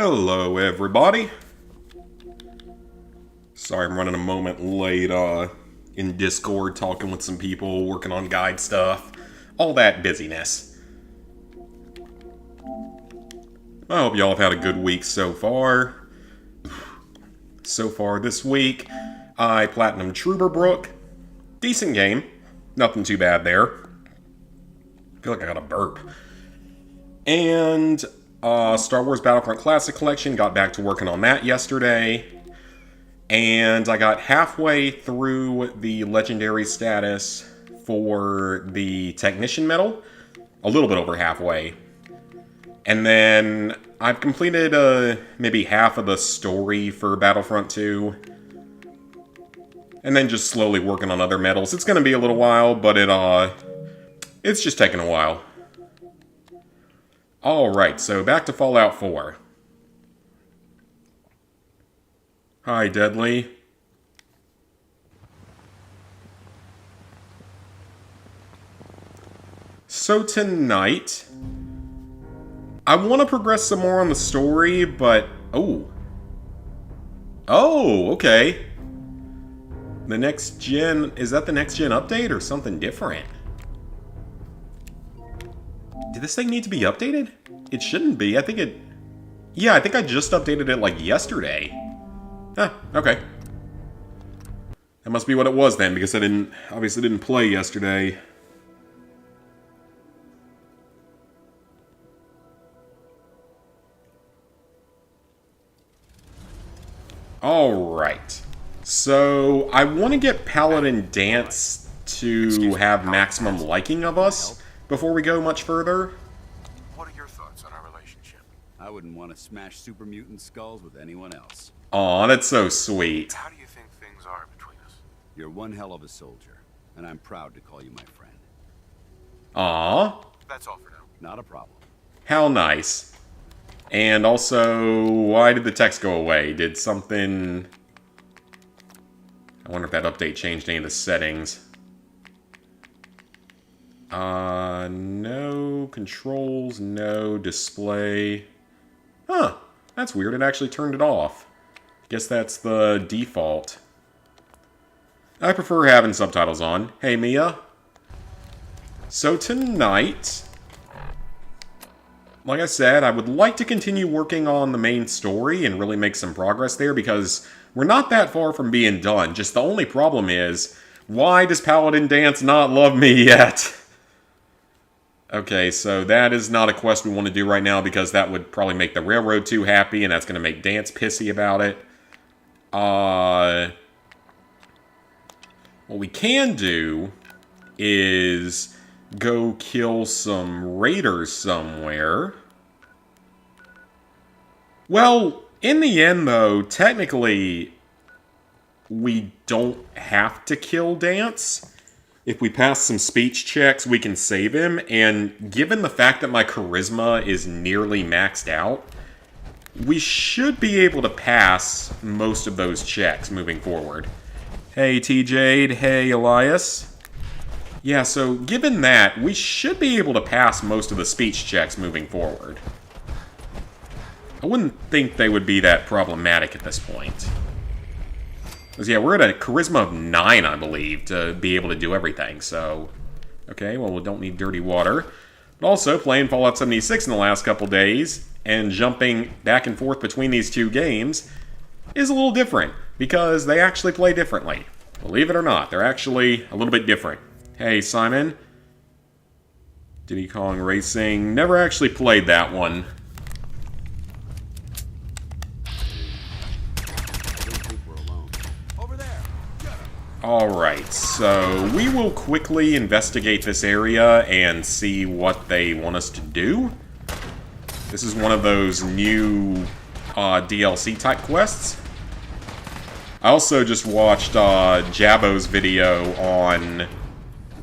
Hello, everybody. Sorry I'm running a moment late, in Discord, talking with some people, working on guide stuff. All that busyness. I hope y'all have had a good week so far. So far this week, I Platinum Trooperbrook. Decent game. Nothing too bad there. I feel like I got a burp. And, Star Wars Battlefront Classic Collection, got back to working on that yesterday. And I got halfway through the legendary status for the Technician medal. A little bit over halfway. And then I've completed maybe half of the story for Battlefront 2. And then just slowly working on other medals. It's gonna be a little while, but it's just taking a while. Alright, so back to Fallout 4. Hi, Deadly. So tonight, I want to progress some more on the story, but... Oh, okay. The next gen... Is that the next gen update or something different? Did this thing need to be updated? It shouldn't be. I think it... Yeah, I think I just updated it like yesterday. Huh, okay. That must be what it was then, because I obviously didn't play yesterday. Alright. So, I want to get Paladin Dance to have maximum liking of us before we go much further. What are your thoughts on our relationship? I wouldn't want to smash super mutant skulls with anyone else. Aw, that's so sweet. How do you think things are between us? You're one hell of a soldier, and I'm proud to call you my friend. Aw. That's all for now. Not a problem. How nice. And also, why did the text go away? Did something... I wonder if that update changed any of the settings. No controls, no display. Huh, that's weird. It actually turned it off. Guess that's the default. I prefer having subtitles on. Hey, Mia. So tonight, like I said, I would like to continue working on the main story and really make some progress there because we're not that far from being done. Just the only problem is, why does Paladin Dance not love me yet? Okay, so that is not a quest we want to do right now because that would probably make the Railroad too happy and that's going to make Dance pissy about it. What we can do is go kill some raiders somewhere. Well, in the end, though, technically, we don't have to kill Dance. If we pass some speech checks, we can save him, and given the fact that my charisma is nearly maxed out, we should be able to pass most of those checks moving forward. Hey, TJ. Hey, Elias. Yeah, so given that, we should be able to pass most of the speech checks moving forward. I wouldn't think they would be that problematic at this point. Because, yeah, we're at a charisma of 9, I believe, to be able to do everything, so... Okay, well, we don't need dirty water. But also, playing Fallout 76 in the last couple days, and jumping back and forth between these two games, is a little different, because they actually play differently. Believe it or not, they're actually a little bit different. Hey, Simon. Diddy Kong Racing. Never actually played that one. Alright, so we will quickly investigate this area and see what they want us to do. This is one of those new DLC type quests. I also just watched Jabo's video on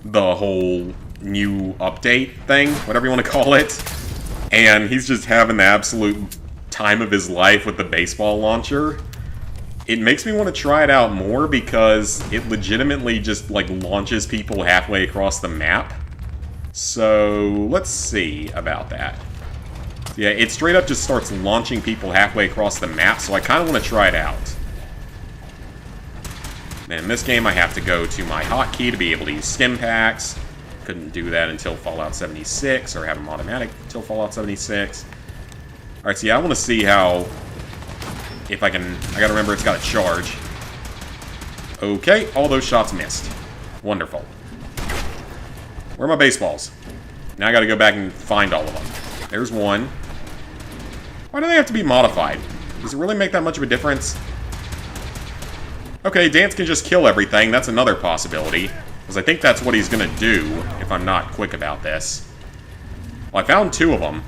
the whole new update thing, whatever you want to call it. And he's just having the absolute time of his life with the baseball launcher. It makes me want to try it out more because it legitimately just, like, launches people halfway across the map. So, let's see about that. Yeah, it straight up just starts launching people halfway across the map, so I kind of want to try it out. And in this game, I have to go to my hotkey to be able to use stim packs. Couldn't do that until Fallout 76, or have them automatic until Fallout 76. Alright, so yeah, I want to see how... If I can... I gotta remember it's got a charge. Okay, all those shots missed. Wonderful. Where are my baseballs? Now I gotta go back and find all of them. There's one. Why do they have to be modified? Does it really make that much of a difference? Okay, Dance can just kill everything. That's another possibility. Because I think that's what he's gonna do, if I'm not quick about this. Well, I found 2 of them.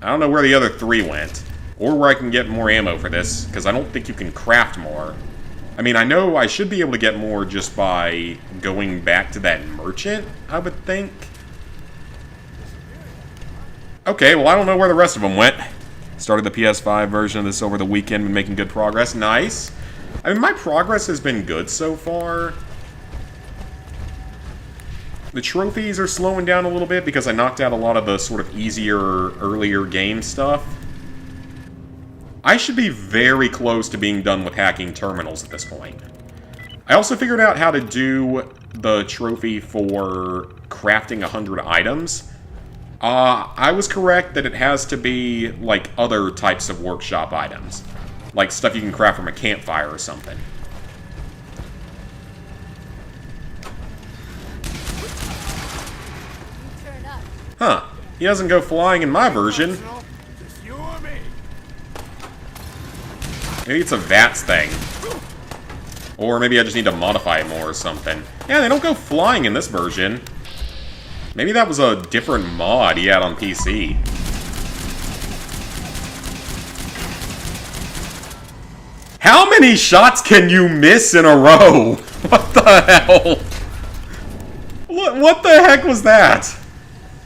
I don't know where the other 3 went. Or where I can get more ammo for this, because I don't think you can craft more. I mean, I know I should be able to get more just by going back to that merchant, I would think. Okay, well, I don't know where the rest of them went. Started the PS5 version of this over the weekend, been making good progress. Nice. I mean, my progress has been good so far. The trophies are slowing down a little bit because I knocked out a lot of the sort of easier, earlier game stuff. I should be very close to being done with hacking terminals at this point. I also figured out how to do the trophy for crafting 100 items. I was correct that it has to be, like, other types of workshop items. Like stuff you can craft from a campfire or something. Huh. He doesn't go flying in my version. Maybe it's a VATS thing. Or maybe I just need to modify it more or something. Yeah, they don't go flying in this version. Maybe that was a different mod he had on PC. How many shots can you miss in a row? What the hell? What the heck was that?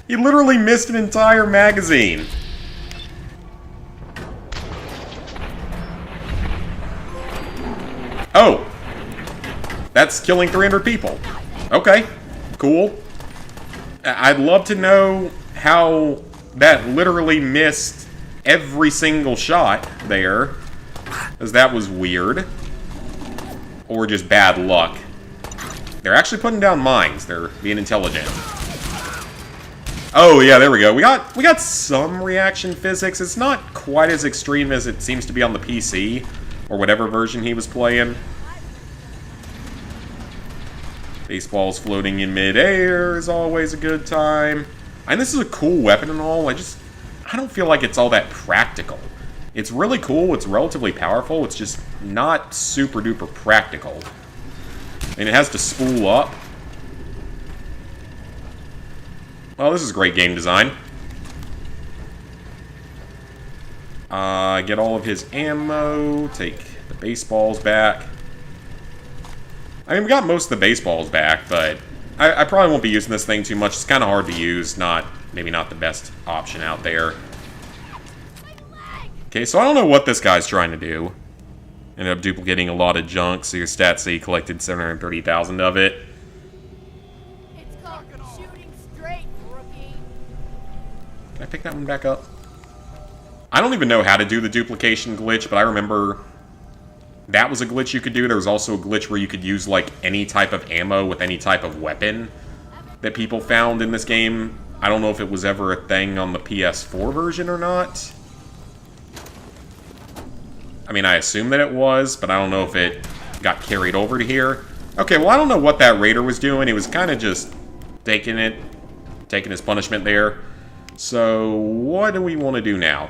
He literally missed an entire magazine. Oh. That's killing 300 people. Okay. Cool. I'd love to know how that literally missed every single shot there. Because that was weird. Or just bad luck. They're actually putting down mines. They're being intelligent. Oh, yeah, there we go. We got some reaction physics. It's not quite as extreme as it seems to be on the PC. Or whatever version he was playing. Baseballs floating in midair is always a good time. And this is a cool weapon and all. I don't feel like it's all that practical. It's really cool, it's relatively powerful, it's just not super duper practical. And it has to spool up. Well, this is great game design. Get all of his ammo, take the baseballs back. I mean, we got most of the baseballs back, but I probably won't be using this thing too much. It's kind of hard to use, maybe not the best option out there. Okay, so I don't know what this guy's trying to do. Ended up duplicating a lot of junk, so your stats say he collected 730,000 of it. It's called shooting straight, rookie. Can I pick that one back up? I don't even know how to do the duplication glitch, but I remember that was a glitch you could do. There was also a glitch where you could use, like, any type of ammo with any type of weapon that people found in this game. I don't know if it was ever a thing on the PS4 version or not. I mean, I assume that it was, but I don't know if it got carried over to here. Okay, well, I don't know what that raider was doing. He was kind of just taking his punishment there. So, what do we want to do now?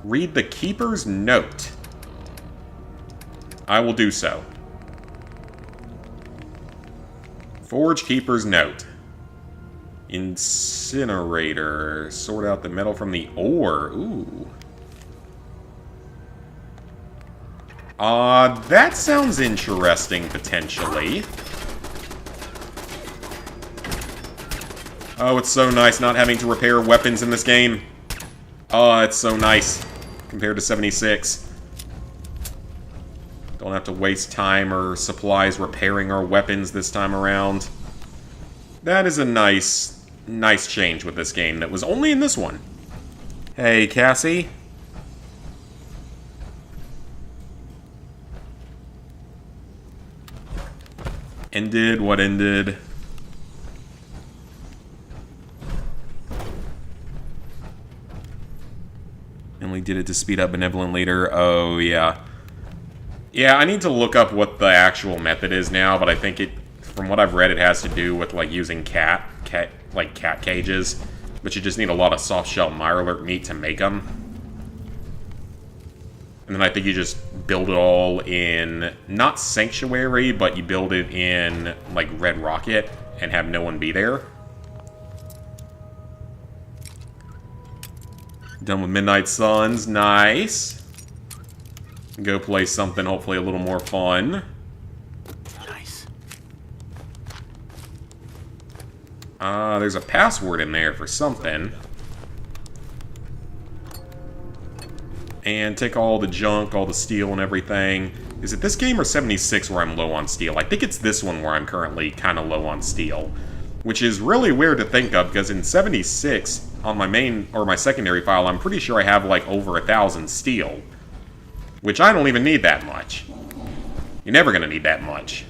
Read the Keeper's Note. I will do so. Forge Keeper's Note. Incinerator. Sort out the metal from the ore. Ooh. That sounds interesting, potentially. Oh, it's so nice not having to repair weapons in this game. Oh, it's so nice. Compared to 76. Don't have to waste time or supplies repairing our weapons this time around. That is a nice change with this game that was only in this one. Hey, Cassie? Ended? What ended? Only did it to speed up benevolent leader. Oh, yeah. Yeah, I need to look up what the actual method is now, but I think it, from what I've read, it has to do with, like, using cat cages. But you just need a lot of soft-shell Mirelurk meat to make them. And then I think you just build it all in, not Sanctuary, but you build it in, like, Red Rocket and have no one be there. Done with Midnight Suns. Nice. Go play something hopefully a little more fun. Nice. There's a password in there for something. And take all the junk, all the steel and everything. Is it this game or 76 where I'm low on steel? I think it's this one where I'm currently kind of low on steel. Which is really weird to think of, because in 76, on my main, or my secondary file, I'm pretty sure I have like over 1,000 steel. Which I don't even need that much. You're never gonna need that much.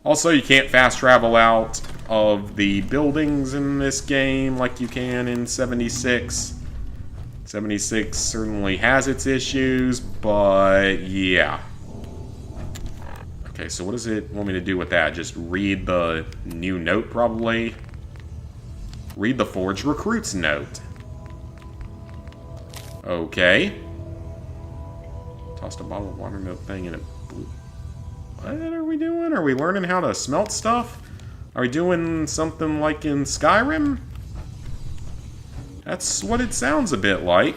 Also, you can't fast travel out of the buildings in this game like you can in 76. 76 certainly has its issues, but yeah. Okay, so what does it want me to do with that? Just read the new note, probably? Read the Forged Recruits note. Okay. Tossed a bottle of water note thing in a blue... What are we doing? Are we learning how to smelt stuff? Are we doing something like in Skyrim? That's what it sounds a bit like.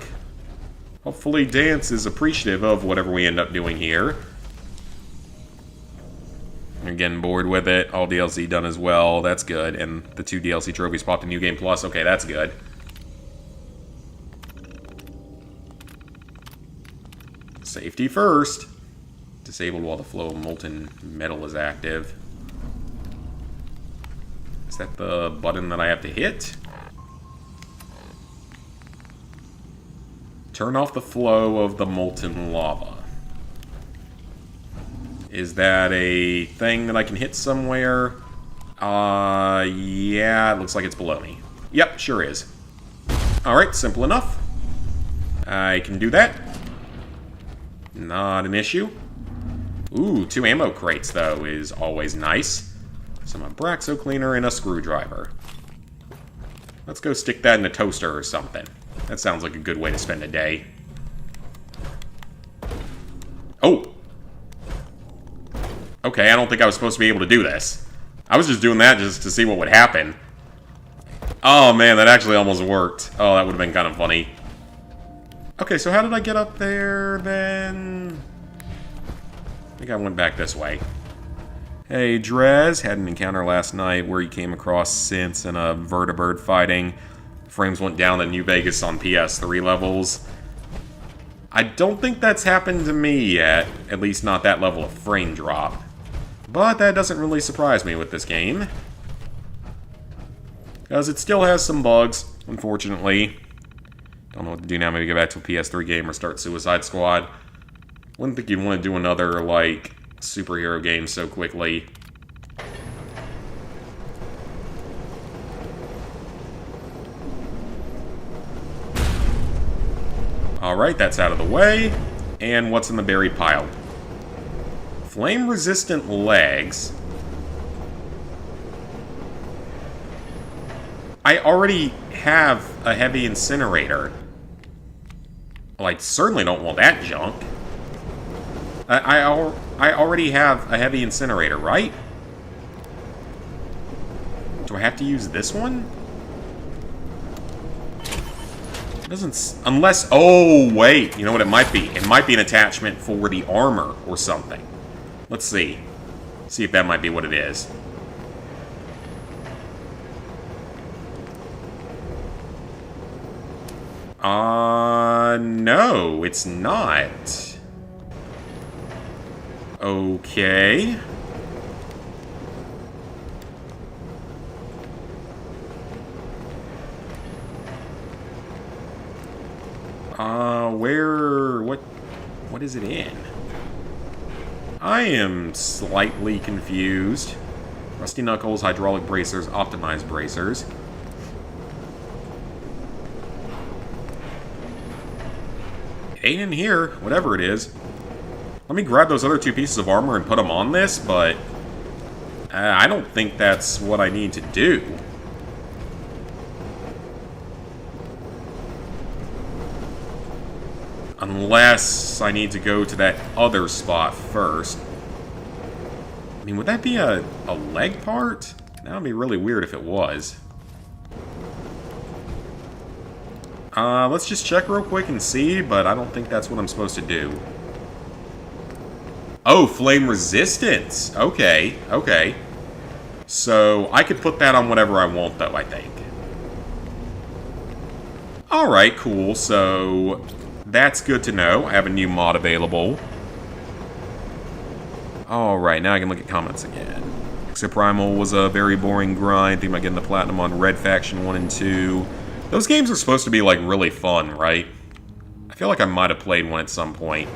Hopefully Dance is appreciative of whatever we end up doing here. You're getting bored with it. All DLC done as well. That's good. And the 2 DLC trophies popped in New Game Plus. Okay, that's good. Safety first. Disabled while the flow of molten metal is active. Is that the button that I have to hit? Turn off the flow of the molten lava. Is that a thing that I can hit somewhere? Yeah, it looks like it's below me. Yep, sure is. Alright, simple enough. I can do that. Not an issue. Ooh, 2 ammo crates, though, is always nice. Some Abraxo cleaner and a screwdriver. Let's go stick that in a toaster or something. That sounds like a good way to spend a day. Oh! Okay, I don't think I was supposed to be able to do this. I was just doing that just to see what would happen. Oh man, that actually almost worked. Oh, that would have been kind of funny. Okay, so how did I get up there then? I think I went back this way. Hey, Drez, had an encounter last night where you came across Synths in a vertibird fighting. Frames went down in New Vegas on PS3 levels. I don't think that's happened to me yet, at least not that level of frame drop. But that doesn't really surprise me with this game. Because it still has some bugs, unfortunately. Don't know what to do now, maybe go back to a PS3 game or start Suicide Squad. Wouldn't think you'd want to do another, like, superhero game so quickly. Alright, that's out of the way. And what's in the buried pile? Flame-resistant legs. I already have a heavy incinerator. Well, I certainly don't want that junk. I already have a heavy incinerator, right? Do I have to use this one? Doesn't... Unless... Oh, wait. You know what it might be? It might be an attachment for the armor or something. Let's see. See if that might be what it is. No, it's not. Okay. what is it in? I am slightly confused. Rusty knuckles, hydraulic bracers, optimized bracers. It ain't in here, whatever it is. Let me grab those other 2 pieces of armor and put them on this, but I don't think that's what I need to do. Unless I need to go to that other spot first. I mean, would that be a leg part? That would be really weird if it was. Let's just check real quick and see, but I don't think that's what I'm supposed to do. Oh, flame resistance. Okay, okay. So, I could put that on whatever I want, though, I think. Alright, cool. So, that's good to know. I have a new mod available. Alright, now I can look at comments again. Exoprimal was a very boring grind. Think about getting the platinum on Red Faction 1 and 2. Those games are supposed to be, like, really fun, right? I feel like I might have played one at some point.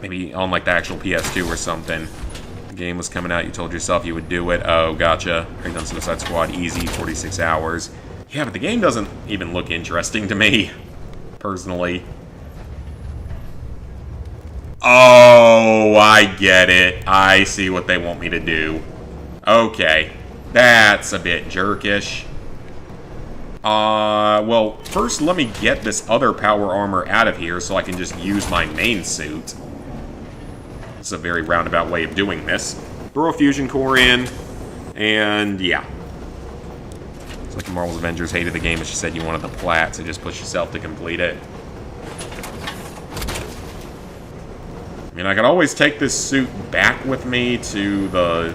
Maybe on, like, the actual PS2 or something. The game was coming out, you told yourself you would do it. Oh, gotcha. Already done Suicide Squad, easy, 46 hours. Yeah, but the game doesn't even look interesting to me, personally. Oh, I get it. I see what they want me to do. Okay. That's a bit jerkish. Well, first let me get this other power armor out of here so I can just use my main suit. It's a very roundabout way of doing this. Throw a fusion core in, and yeah. It's like Marvel's Avengers hated the game, but she said you wanted the plat, so just push yourself to complete it. I mean, I could always take this suit back with me to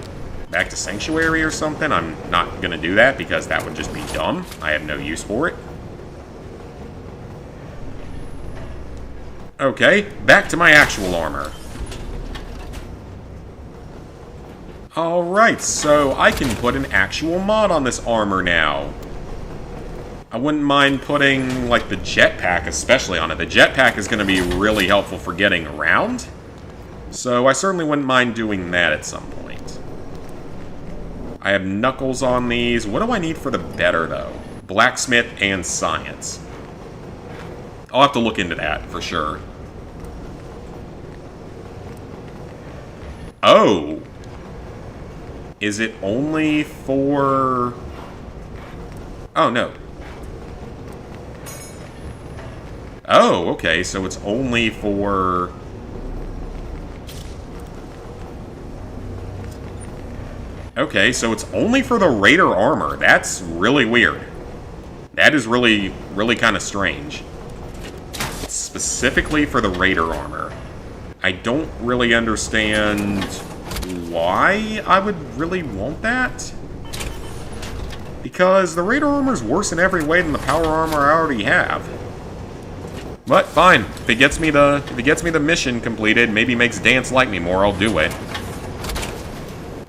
back to Sanctuary or something. I'm not gonna do that because that would just be dumb. I have no use for it. Okay, back to my actual armor. Alright, so I can put an actual mod on this armor now. I wouldn't mind putting, like, the jetpack especially on it. The jetpack is going to be really helpful for getting around. So I certainly wouldn't mind doing that at some point. I have knuckles on these. What do I need for the better, though? Blacksmith and science. I'll have to look into that, for sure. Oh! Is it only for... Oh, no. Oh, okay, so it's only for... Okay, so it's only for the Raider armor. That's really weird. That is really, really kind of strange. It's specifically for the Raider armor. I don't really understand why I would really want that. Because the Raider armor is worse in every way than the power armor I already have. But fine, if it gets me the mission completed, maybe makes Dance like me more, I'll do it.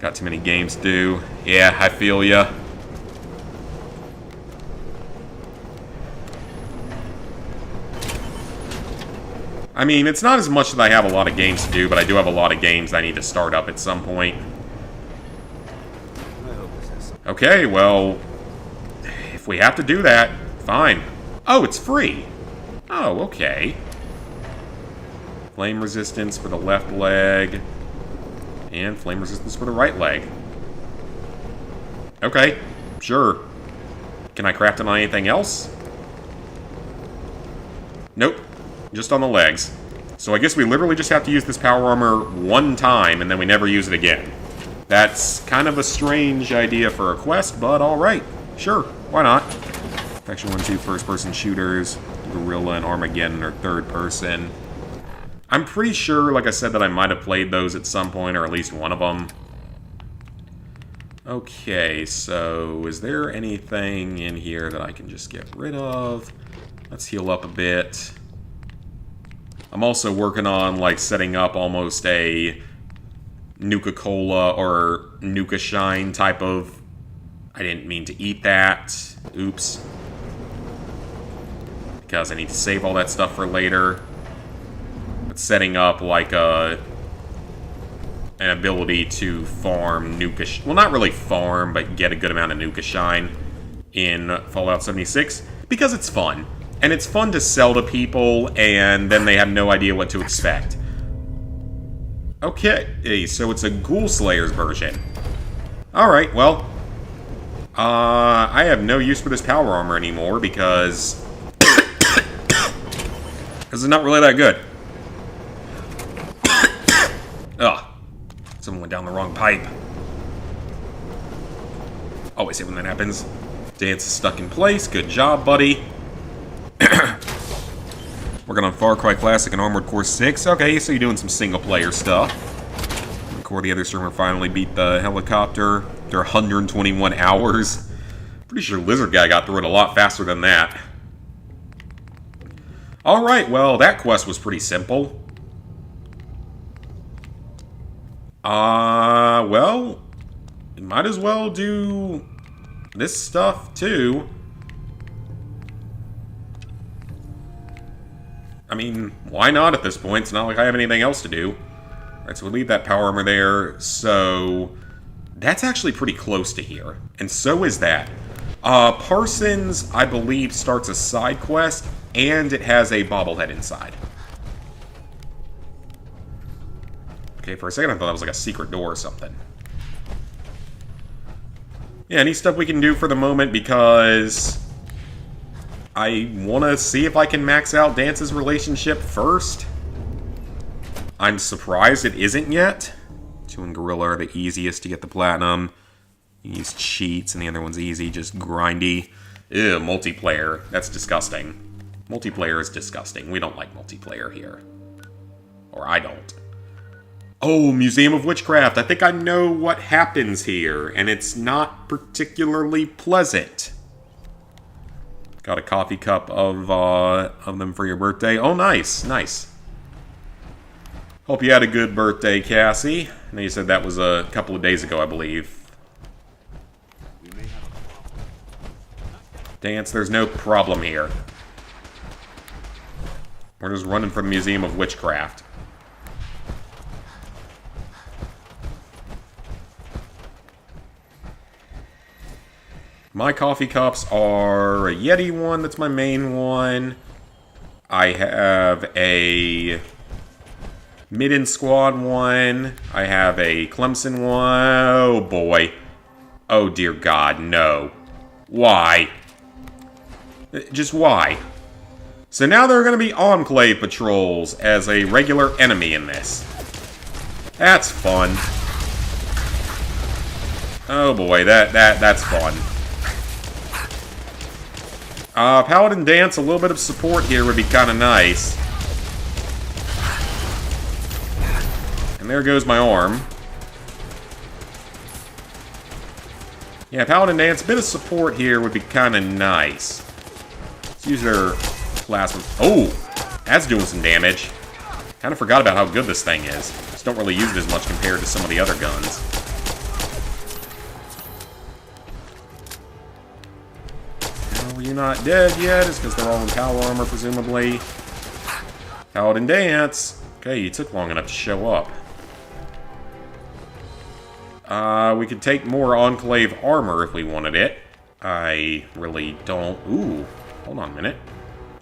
Got too many games to do. Yeah, I feel ya. I mean, it's not as much that I have a lot of games to do, but I do have a lot of games I need to start up at some point. Okay, well, if we have to do that, fine. Oh, it's free. Oh, okay. Flame resistance for the left leg. And flame resistance for the right leg. Okay, sure. Can I craft it on anything else? Nope. Just on the legs. So I guess we literally just have to use this power armor one time, and then we never use it again. That's kind of a strange idea for a quest, but alright. Sure, why not? Faction 1, 2 first-person shooters. Guerrilla and Armageddon are third-person. I'm pretty sure, like I said, that I might have played those at some point, or at least one of them. Okay, so is there anything in here that I can just get rid of? Let's heal up a bit. I'm also working on, like, setting up almost a Nuka-Cola or Nuka-Shine type of... I didn't mean to eat that. Oops. because I need to save all that stuff for later. But setting up like an ability to farm Nuka... Well, not really farm, but get a good amount of Nuka Shine in Fallout 76, because it's fun. And it's fun to sell to people, and then they have no idea what to expect. Okay, so it's a Ghoul Slayer's version. Alright, well... I have no use for this power armor anymore, because... this is not really that good. Ugh. Someone went down the wrong pipe. Always hate when that happens. Dance is stuck in place. Good job, buddy. Working on Far Cry Classic and Armored Core 6. Okay, so you're doing some single-player stuff. Core, the other streamer, finally beat the helicopter after 121 hours. Pretty sure Lizard Guy got through it a lot faster than that. Alright, well, that quest was pretty simple. Well, you might as well do this stuff, too. I mean, why not at this point? It's not like I have anything else to do. Alright, so we leave that power armor there. So, that's actually pretty close to here. And so is that. Parsons, I believe, starts a side quest, and it has a bobblehead inside. Okay, for a second I thought that was like a secret door or something. Yeah, any stuff we can do for the moment, because I want to see if I can max out Dance's relationship first. I'm surprised it isn't yet. 2 and Gorilla are the easiest to get the platinum. You use cheats, and the other one's easy, just grindy. Ew, multiplayer. That's disgusting. Multiplayer is disgusting. We don't like multiplayer here. Or I don't. Oh, Museum of Witchcraft. I think I know what happens here, and it's not particularly pleasant. Got a coffee cup of them for your birthday. Oh, nice, nice. Hope you had a good birthday, Cassie. I know you said that was a couple of days ago, I believe. Dance, there's no problem here. We're just running from the Museum of Witchcraft. My coffee cups are a Yeti one, that's my main one. I have a Midden Squad one. I have a Clemson one. Oh boy. Oh dear God, no. Why? Just why? So now there are going to be Enclave patrols as a regular enemy in this. That's fun. Oh boy, that's fun. Paladin Dance, a little bit of support here would be kind of nice. And there goes my arm. Yeah, Paladin Dance, a bit of support here would be kind of nice. Let's use their plasma. Oh, that's doing some damage. Kind of forgot about how good this thing is. Just don't really use it as much compared to some of the other guns. You're not dead yet, it's because they're all in power armor, presumably. Paladin Dance. Okay, you took long enough to show up. We could take more Enclave armor if we wanted it. I really don't... Ooh, hold on a minute.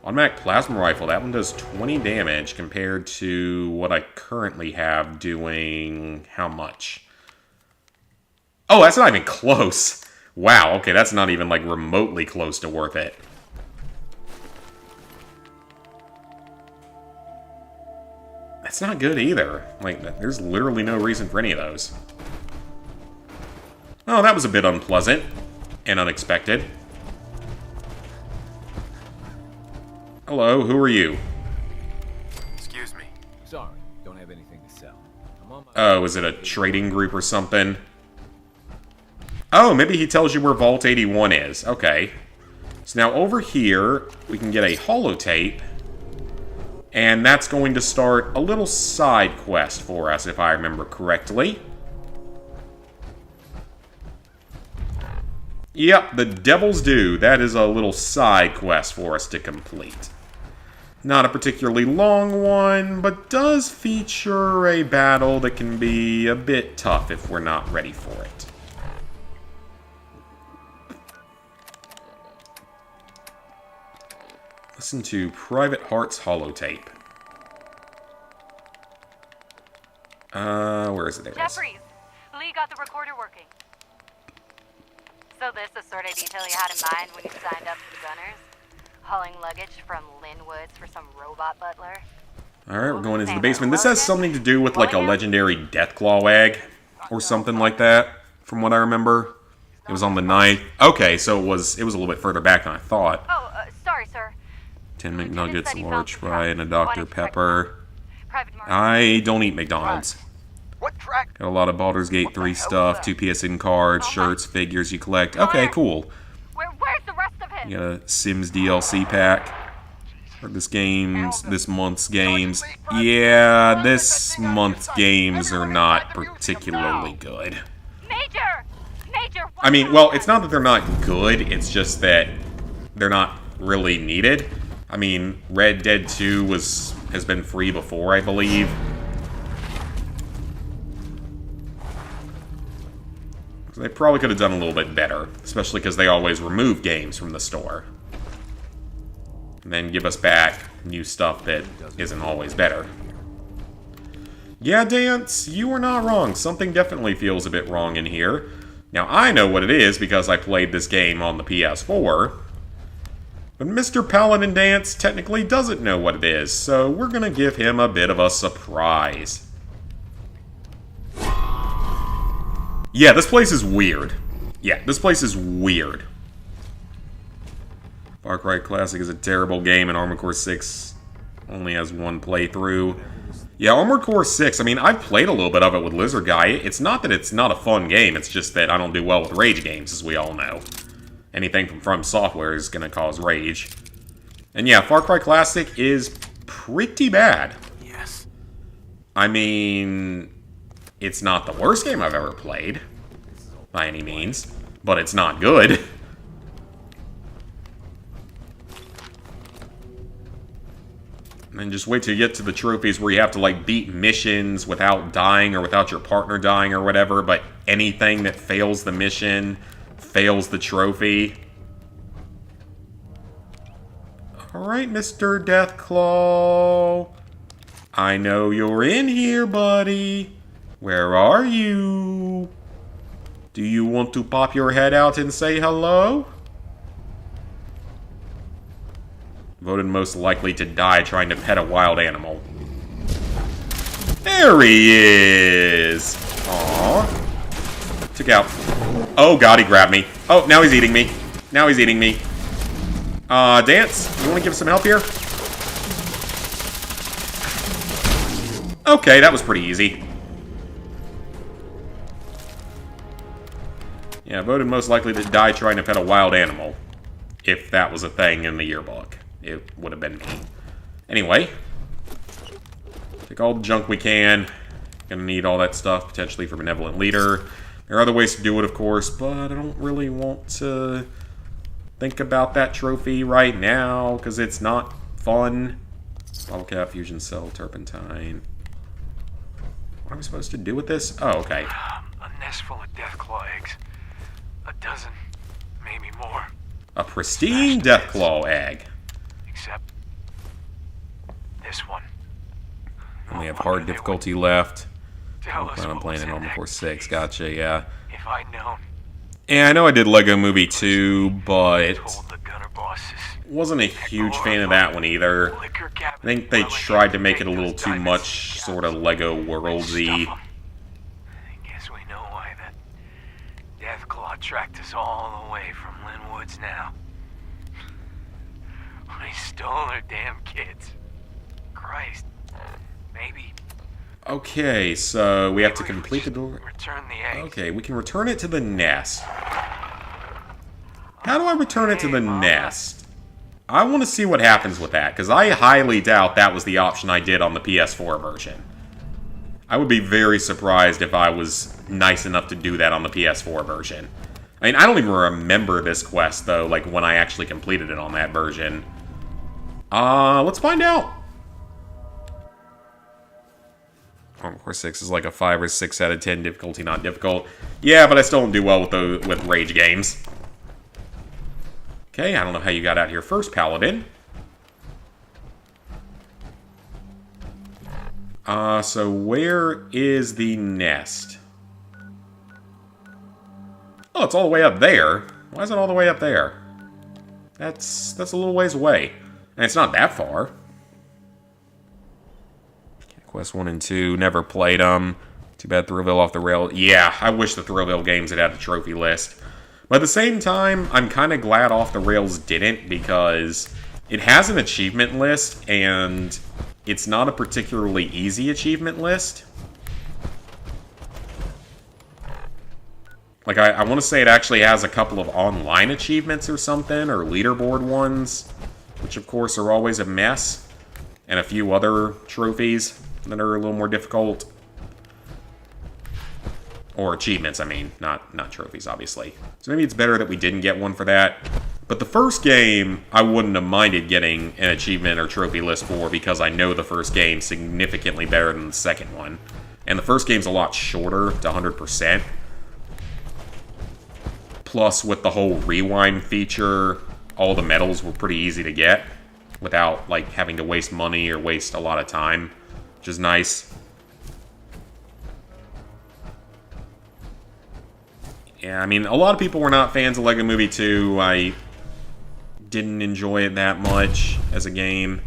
Automatic Plasma Rifle, that one does 20 damage compared to what I currently have doing... How much? Oh, that's not even close. Wow, okay, that's not even, like, remotely close to worth it. That's not good either. Like, there's literally no reason for any of those. Oh, that was a bit unpleasant and unexpected. Hello, who are you? Excuse me. Sorry, don't have anything to sell. I'm on my... Oh, is it a trading group or something? Oh, maybe he tells you where Vault 81 is. Okay. So now over here, we can get a holotape. And that's going to start a little side quest for us, if I remember correctly. Yep, the Devil's Due. That is a little side quest for us to complete. Not a particularly long one, but does feature a battle that can be a bit tough if we're not ready for it. Listen to Private Heart's holotape. Where is it? There it is. Jeffries, Lee got the recorder working. So this the sort of detail you had in mind when you signed up for the Gunners? Hauling luggage from Linwoods for some robot butler? Alright, we're going into the basement. This has something to do with like a legendary Deathclaw egg or something like that, from what I remember. It was on the ninth. Okay, so it was a little bit further back than I thought. Oh, sorry, sir. 10 McNuggets, a large fry, and a Dr. Pepper. I don't eat McDonald's. What track? Got a lot of Baldur's Gate 3 stuff, 2 PSN cards, shirts, figures you collect. Okay, cool. Where's the rest of him? You got a Sims DLC pack. For this month's games. Yeah, this month's games are not particularly good. Major! I mean, well, it's not that they're not good, it's just that they're not really needed. I mean, Red Dead 2 has been free before, I believe. So they probably could have done a little bit better, especially because they always remove games from the store. And then give us back new stuff that isn't always better. Yeah, Dance, you are not wrong. Something definitely feels a bit wrong in here. Now, I know what it is because I played this game on the PS4. But Mr. Paladin Dance technically doesn't know what it is, so we're gonna give him a bit of a surprise. Yeah, this place is weird. Yeah, this place is weird. Far Cry Classic is a terrible game, and Armored Core 6 only has one playthrough. Yeah, Armored Core 6, I mean, I've played a little bit of it with Lizard Guy. It's not that it's not a fun game, it's just that I don't do well with rage games, as we all know. Anything from Software is going to cause rage. And yeah, Far Cry Classic is pretty bad. Yes. I mean, it's not the worst game I've ever played, by any means, but it's not good. And then just wait till you get to the trophies where you have to, like, beat missions without dying or without your partner dying or whatever, but anything that fails the mission fails the trophy. Alright, Mr. Deathclaw. I know you're in here, buddy. Where are you? Do you want to pop your head out and say hello? Voted most likely to die trying to pet a wild animal. There he is! Aww. Took out. Oh god, he grabbed me. Oh, now he's eating me. Now he's eating me. Dance, you want to give some help here? Okay, that was pretty easy. Yeah, voted most likely to die trying to pet a wild animal. If that was a thing in the yearbook. It would have been me. Anyway. Take all the junk we can. Gonna need all that stuff, potentially for Benevolent Leader. There are other ways to do it, of course, but I don't really want to think about that trophy right now, because it's not fun. Bottle cap, fusion cell, turpentine. What am I supposed to do with this? Oh, okay. A nest full of Deathclaw eggs. A dozen, maybe more. A pristine Deathclaw egg. Except this one. Only have hard difficulty left. Tell us I'm what playing was in in Armored that Core 6, case. gotcha, yeah. If I'd known, And I know I did Lego Movie 2, but told the gunner bosses. wasn't a huge fan of that one either. Liquor I cabinet think they dwelling tried to make it a take little those too diamonds much and sort of jobs. Lego Stuff Worldsy. 'em. Guess we know why the Deathclaw tracked us all the way from Linwoods now. We stole their damn kids. Christ. Maybe. Okay, so we have to maybe complete the just door. Return the eggs. Okay, we can return it to the nest. How do I return it to the nest? I want to see what happens with that, because I highly doubt that was the option I did on the PS4 version. I would be very surprised if I was nice enough to do that on the PS4 version. I mean, I don't even remember this quest, though, like when I actually completed it on that version. Let's find out. Core 6 is like a 5 or 6 out of 10 difficulty, not difficult. Yeah, but I still don't do well with rage games. Okay, I don't know how you got out here first, Paladin. So where is the nest? Oh, it's all the way up there. Why is it all the way up there? That's a little ways away. And it's not that far. Okay, Quest 1 and 2, never played them. Too bad Thrillville off the rail. Yeah, I wish the Thrillville games had a trophy list. But at the same time, I'm kind of glad Off the Rails didn't, because it has an achievement list, and it's not a particularly easy achievement list. Like, I want to say it actually has a couple of online achievements or something, or leaderboard ones, which of course are always a mess, and a few other trophies that are a little more difficult. Or achievements, I mean, not trophies, obviously. So maybe it's better that we didn't get one for that. But the first game, I wouldn't have minded getting an achievement or trophy list for, because I know the first game significantly better than the second one. And the first game's a lot shorter, to 100%. Plus, with the whole rewind feature, all the medals were pretty easy to get, without, like, having to waste money or waste a lot of time, which is nice. Yeah, I mean, a lot of people were not fans of LEGO Movie 2. I didn't enjoy it that much as a game.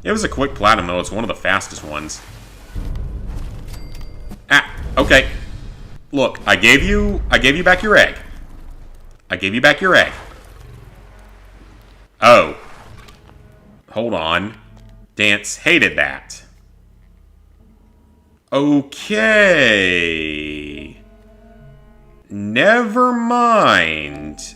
It was a quick platinum, though. It's one of the fastest ones. Ah, okay. Look, I gave you back your egg. I gave you back your egg. Oh. Hold on. Dance hated that. Okay. Never mind.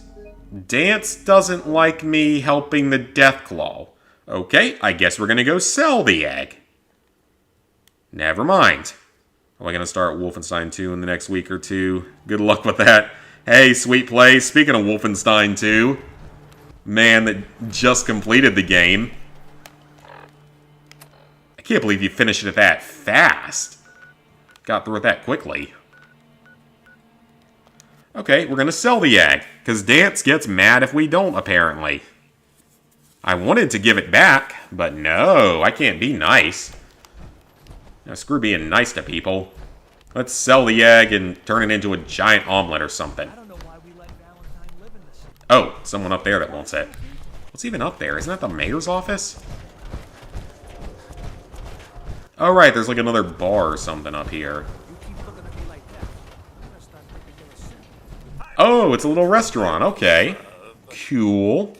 Dance doesn't like me helping the Deathclaw. Okay, I guess we're gonna go sell the egg. Never mind. Am I gonna start Wolfenstein 2 in the next week or two? Good luck with that. Hey, Sweet Play, speaking of Wolfenstein 2, man that just completed the game. I can't believe you finished it that fast. Got through it that quickly. Okay, we're gonna sell the egg, because Dance gets mad if we don't, apparently. I wanted to give it back, but no, I can't be nice. Now, screw being nice to people. Let's sell the egg and turn it into a giant omelet or something. Oh, someone up there that wants it. What's even up there? Isn't that the mayor's office? Oh, right, there's like another bar or something up here. Oh, it's a little restaurant. Okay. Cool.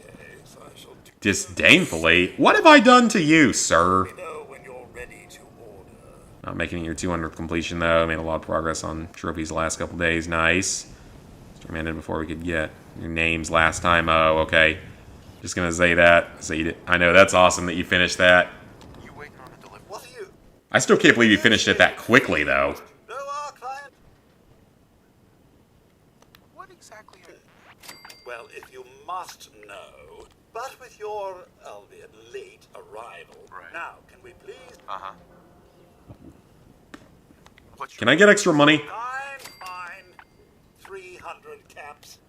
Disdainfully. What have I done to you, sir? Not making it your 200th completion, though. Made a lot of progress on trophies the last couple days. Nice. Remanded before we could get your names last time. Oh, okay. Just gonna say that. So you did. I know, that's awesome that you finished that. I still can't believe you finished it that quickly, though. Well, if you must know, but with your, albeit late, arrival. Right. Now, can we please? Uh-huh. Can I get extra money? Fine. 300 caps.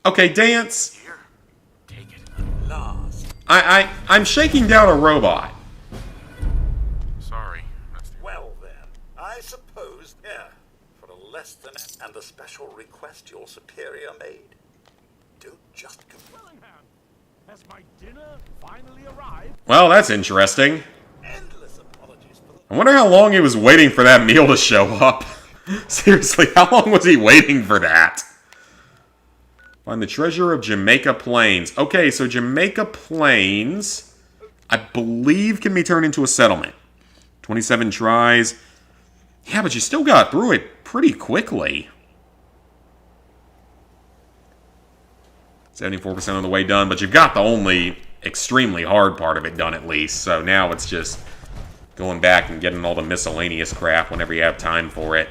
Okay, Dance. Here, take it. Last. I'm shaking down a robot. Sorry. Well then, I suppose, yeah, for a less than, and the special request your superior made. Don't just go. Has my dinner finally arrived? Well, that's interesting. Endless apologies for the... I wonder how long he was waiting for that meal to show up. Seriously, how long was he waiting for that? Find the treasure of Jamaica Plains. Okay, so Jamaica Plains, I believe, can be turned into a settlement. 27 tries. Yeah, but you still got through it pretty quickly. 74% of the way done, but you've got the only extremely hard part of it done at least. So now it's just going back and getting all the miscellaneous crap whenever you have time for it.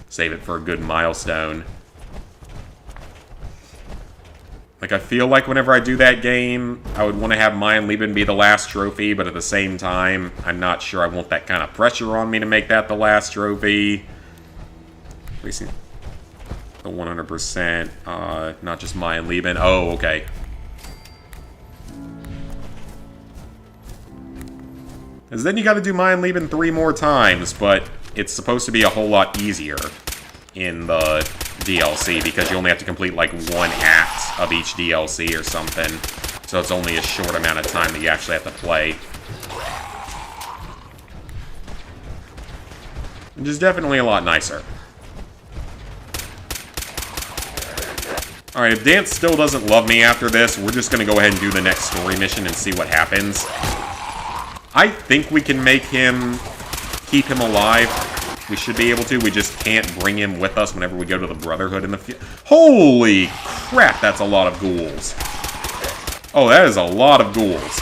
Save it for a good milestone. Like, I feel like whenever I do that game, I would want to have Mayan Lieben be the last trophy, but at the same time, I'm not sure I want that kind of pressure on me to make that the last trophy. Racing the 100%, not just Mayan Lieben. Oh, okay. Because then you gotta do Mayan Lieben 3 more times, but it's supposed to be a whole lot easier in the DLC, because you only have to complete, like, 1 act of each DLC or something. So it's only a short amount of time that you actually have to play. Which is definitely a lot nicer. Alright, if Dance still doesn't love me after this, we're just gonna go ahead and do the next story mission and see what happens. I think we can make him... keep him alive. We should be able to. We just can't bring him with us whenever we go to the Brotherhood in the future. Holy crap, that's a lot of ghouls. Oh, that is a lot of ghouls.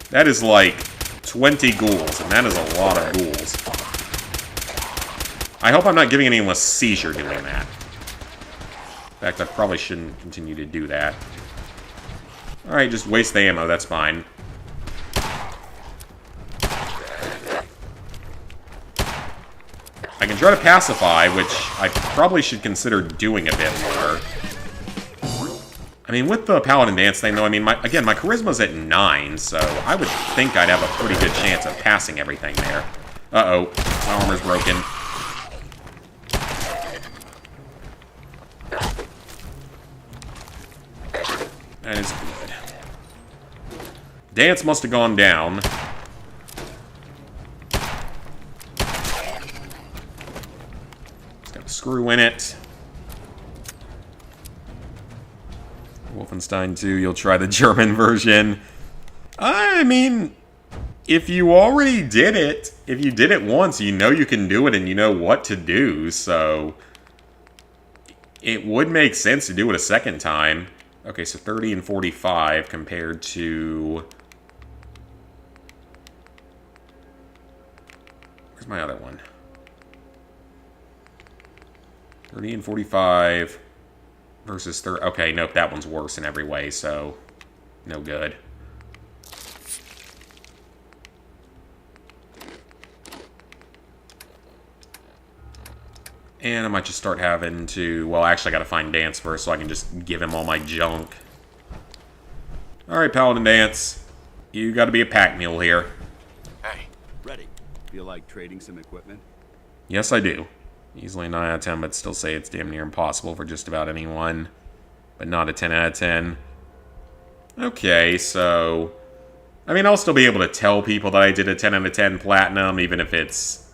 That is like 20 ghouls, and that is a lot of ghouls. I hope I'm not giving anyone a seizure doing that. In fact, I probably shouldn't continue to do that. Alright, just waste the ammo, that's fine. I can try to pacify, which I probably should consider doing a bit more. I mean, with the Paladin Dance thing, though, I mean, again, my Charisma's at 9, so I would think I'd have a pretty good chance of passing everything there. Uh-oh, my armor's broken. That is good. Dance must have gone down. Screw in it. Wolfenstein 2, you'll try the German version. I mean, if you already did it, if you did it once, you know you can do it and you know what to do, so it would make sense to do it a second time. Okay, so 30 and 45 compared to... Where's my other one? 30 and 45 versus 30. Okay, nope, that one's worse in every way, so no good. And I might just start having to... Well, actually, I gotta find Dance first so I can just give him all my junk. Alright, Paladin Dance. You gotta be a pack mule here. Hey, ready. Feel like trading some equipment? Yes, I do. Easily 9 out of 10, but still say it's damn near impossible for just about anyone. But not a 10 out of 10. Okay, so... I mean, I'll still be able to tell people that I did a 10 out of 10 platinum, even if it's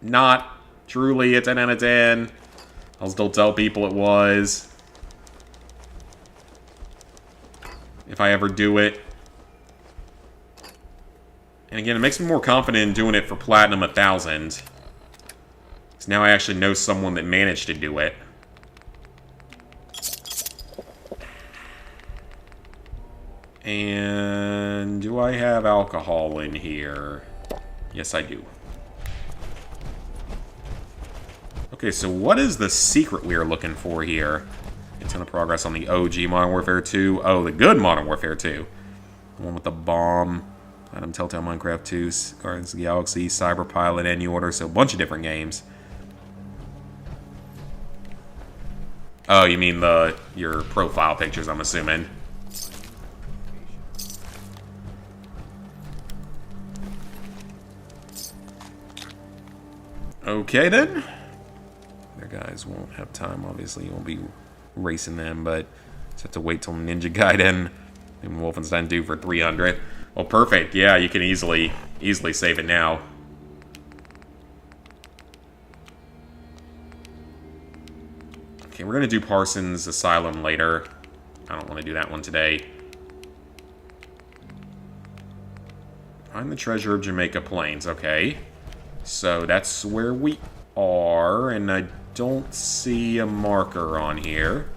not truly a 10 out of 10. I'll still tell people it was. If I ever do it. And again, it makes me more confident in doing it for Platinum 1000. So now I actually know someone that managed to do it. And do I have alcohol in here? Yes, I do. Okay, so what is the secret we are looking for here? A ton of progress on the OG Modern Warfare 2. Oh, the good Modern Warfare 2. The one with the bomb. Platinum Telltale Minecraft 2, Guardians of the Galaxy, Cyber Pilot, and New Order. So a bunch of different games. Oh, you mean your profile pictures, I'm assuming. Okay, then. Their guys won't have time, obviously. You won't be racing them, but just have to wait till Ninja Gaiden and Wolfenstein 2 for 300. Well, perfect. Yeah, you can easily save it now. Okay, we're going to do Parsons Asylum later. I don't want to do that one today. Find the treasure of Jamaica Plains. Okay. So that's where we are, and I don't see a marker on here.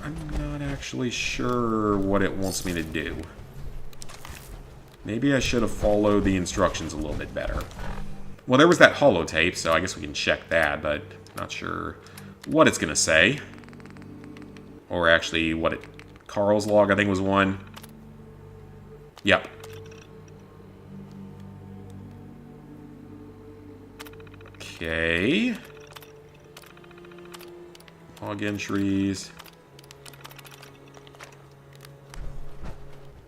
I'm not actually sure what it wants me to do. Maybe I should have followed the instructions a little bit better. Well, there was that holotape, so I guess we can check that, but not sure what it's gonna say. Or actually, what it... Carl's log, I think, was one. Yep. Okay. Log entries.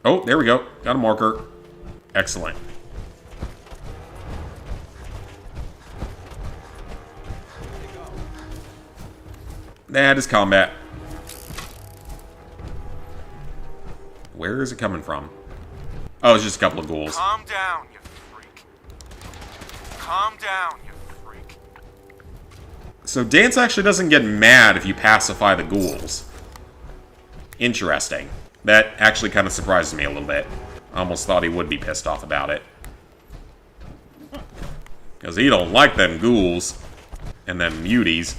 Oh, there we go. Got a marker. Excellent. That is combat. Where is it coming from? Oh, it's just a couple of ghouls. Calm down, you freak. Calm down, you freak. So Dance actually doesn't get mad if you pacify the ghouls. Interesting. That actually kind of surprises me a little bit. I almost thought he would be pissed off about it. Because he don't like them ghouls. And them muties.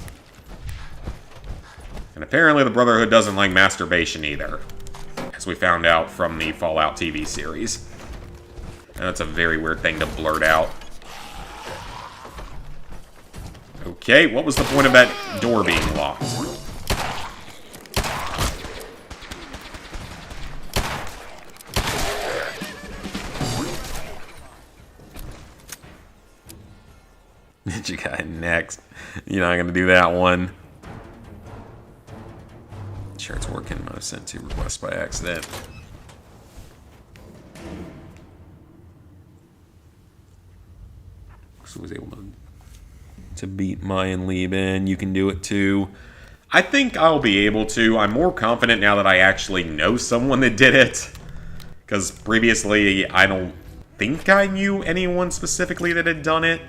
And apparently the Brotherhood doesn't like masturbation either. As we found out from the Fallout TV series. And that's a very weird thing to blurt out. Okay, what was the point of that door being locked? Ninja guy next. You're not gonna do that one. Sure it's working. Might have sent 2 requests by accident. So I was able to beat Mayan Lieben. You can do it too. I think I'll be able to. I'm more confident now that I actually know someone that did it. Because previously, I don't think I knew anyone specifically that had done it.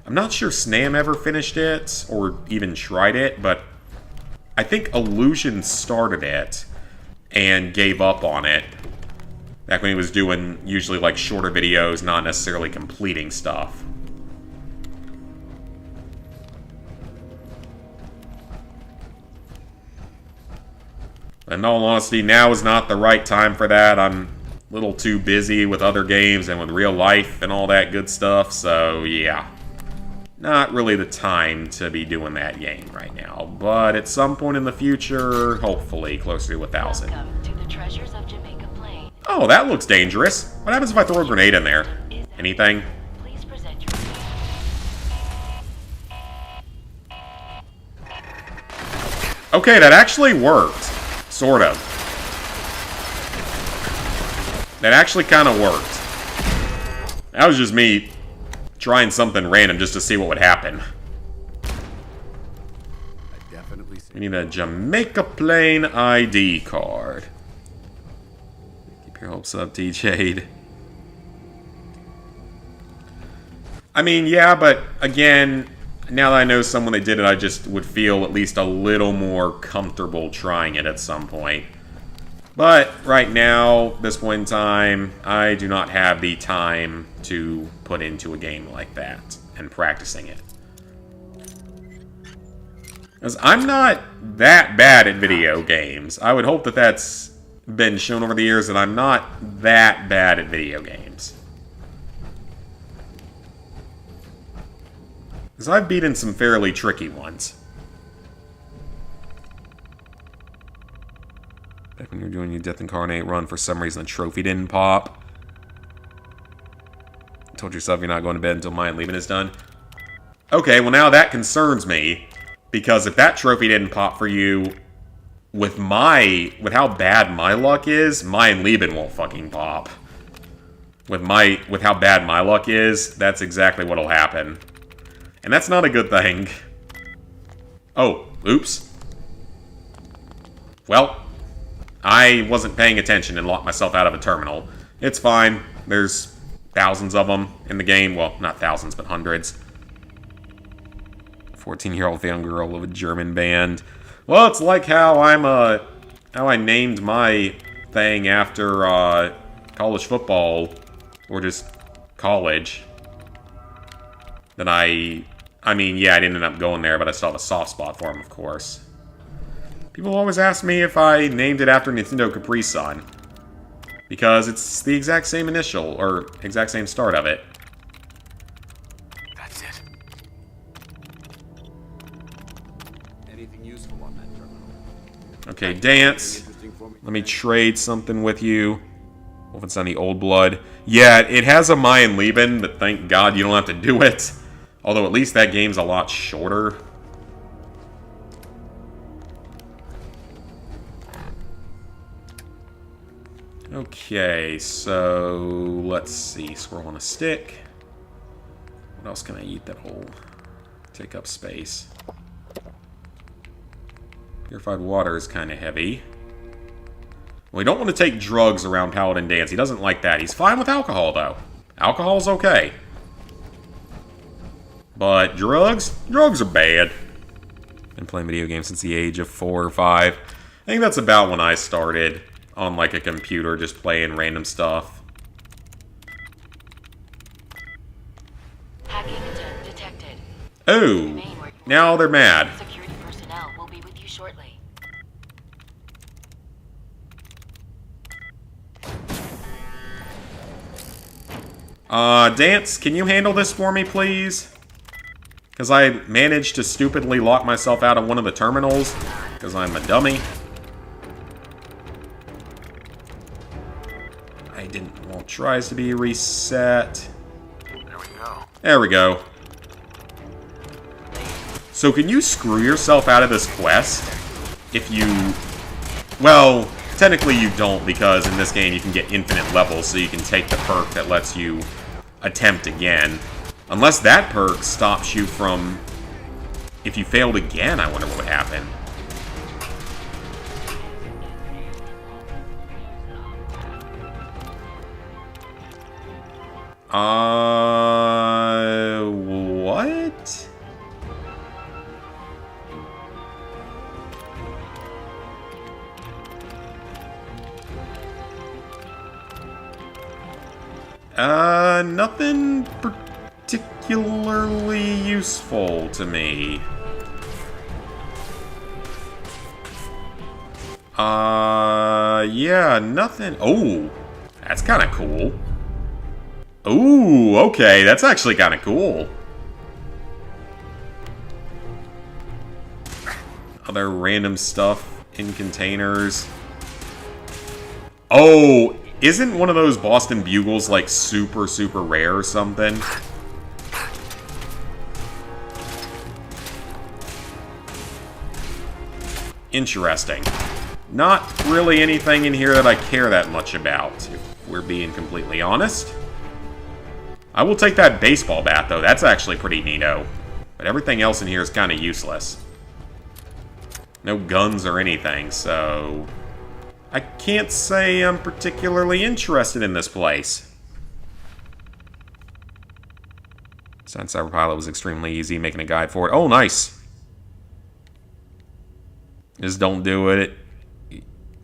I'm not sure Snam ever finished it, or even tried it, but I think Illusion started it and gave up on it. Back when he was doing usually like shorter videos, not necessarily completing stuff. In all honesty, now is not the right time for that. I'm a little too busy with other games and with real life and all that good stuff, so yeah. Not really the time to be doing that game right now, but at some point in the future, hopefully closer to 1,000. Welcome to the Treasures of Jamaica Plain. Oh, that looks dangerous. What happens if I throw a grenade in there? Anything? Please present your Okay, that actually worked. Sort of. That actually kind of worked. That was just me trying something random just to see what would happen. I definitely see. We need a Jamaica Plain ID card. Keep your hopes up, TJ. I mean, yeah, but again, now that I know someone that did it, I just would feel at least a little more comfortable trying it at some point. But right now, this point in time, I do not have the time to put into a game like that and practicing it. Because I'm not that bad at video games. I would hope that that's been shown over the years that I'm not that bad at video games. Because I've beaten some fairly tricky ones. Back when you were doing your Death Incarnate run, for some reason the trophy didn't pop. Told yourself you're not going to bed until Mayan Lieben is done. Okay, well now that concerns me. Because if that trophy didn't pop for you, with how bad my luck is, Mayan Lieben won't fucking pop. With how bad my luck is, that's exactly what'll happen. And that's not a good thing. Oh, oops. Well, I wasn't paying attention and locked myself out of a terminal. It's fine. There's thousands of them in the game. Well, not thousands, but hundreds. 14-year-old young girl of a German band. Well, it's like how I named my thing after college football, or just college. Then I mean, yeah, I didn't end up going there, but I still have a soft spot for him, of course. People always ask me if I named it after Nintendo Capri Sun. Because it's the exact same initial, or exact same start of it. That's it. Anything useful on that terminal? Okay, dance. Interesting for me? Let me trade something with you. Wolfenstein the Old Blood. Yeah, it has a Mayan Leben, but thank God you don't have to do it. Although at least that game's a lot shorter. Okay, so let's see. Scroll on a stick. What else can I eat that'll take up space? Purified water is kind of heavy. We don't want to take drugs around Paladin Dance. He doesn't like that. He's fine with alcohol, though. Alcohol's okay. But drugs? Drugs are bad. Been playing video games since the age of 4 or 5. I think that's about when I started on, like, a computer, just playing random stuff. Hacking attempt detected. Oh, now they're mad. Security personnel will be with you shortly. Dance, can you handle this for me, please? Because I managed to stupidly lock myself out of one of the terminals, because I'm a dummy. I didn't want tries to be reset. There we go. There we go. So can you screw yourself out of this quest if you... Well, technically you don't, because in this game you can get infinite levels, so you can take the perk that lets you attempt again. Unless that perk stops you from... If you failed again, I wonder what would happen. What? Nothing particularly useful to me. Yeah, nothing. Oh, that's kind of cool. Ooh, okay, that's actually kind of cool. Other random stuff in containers. Oh, isn't one of those Boston Bugles, like, super, super rare or something? Interesting. Not really anything in here that I care that much about, if we're being completely honest. I will take that baseball bat, though. That's actually pretty neato. But everything else in here is kind of useless. No guns or anything, so... I can't say I'm particularly interested in this place. Since Cyberpilot was extremely easy, making a guide for it. Oh, nice! Just don't do it.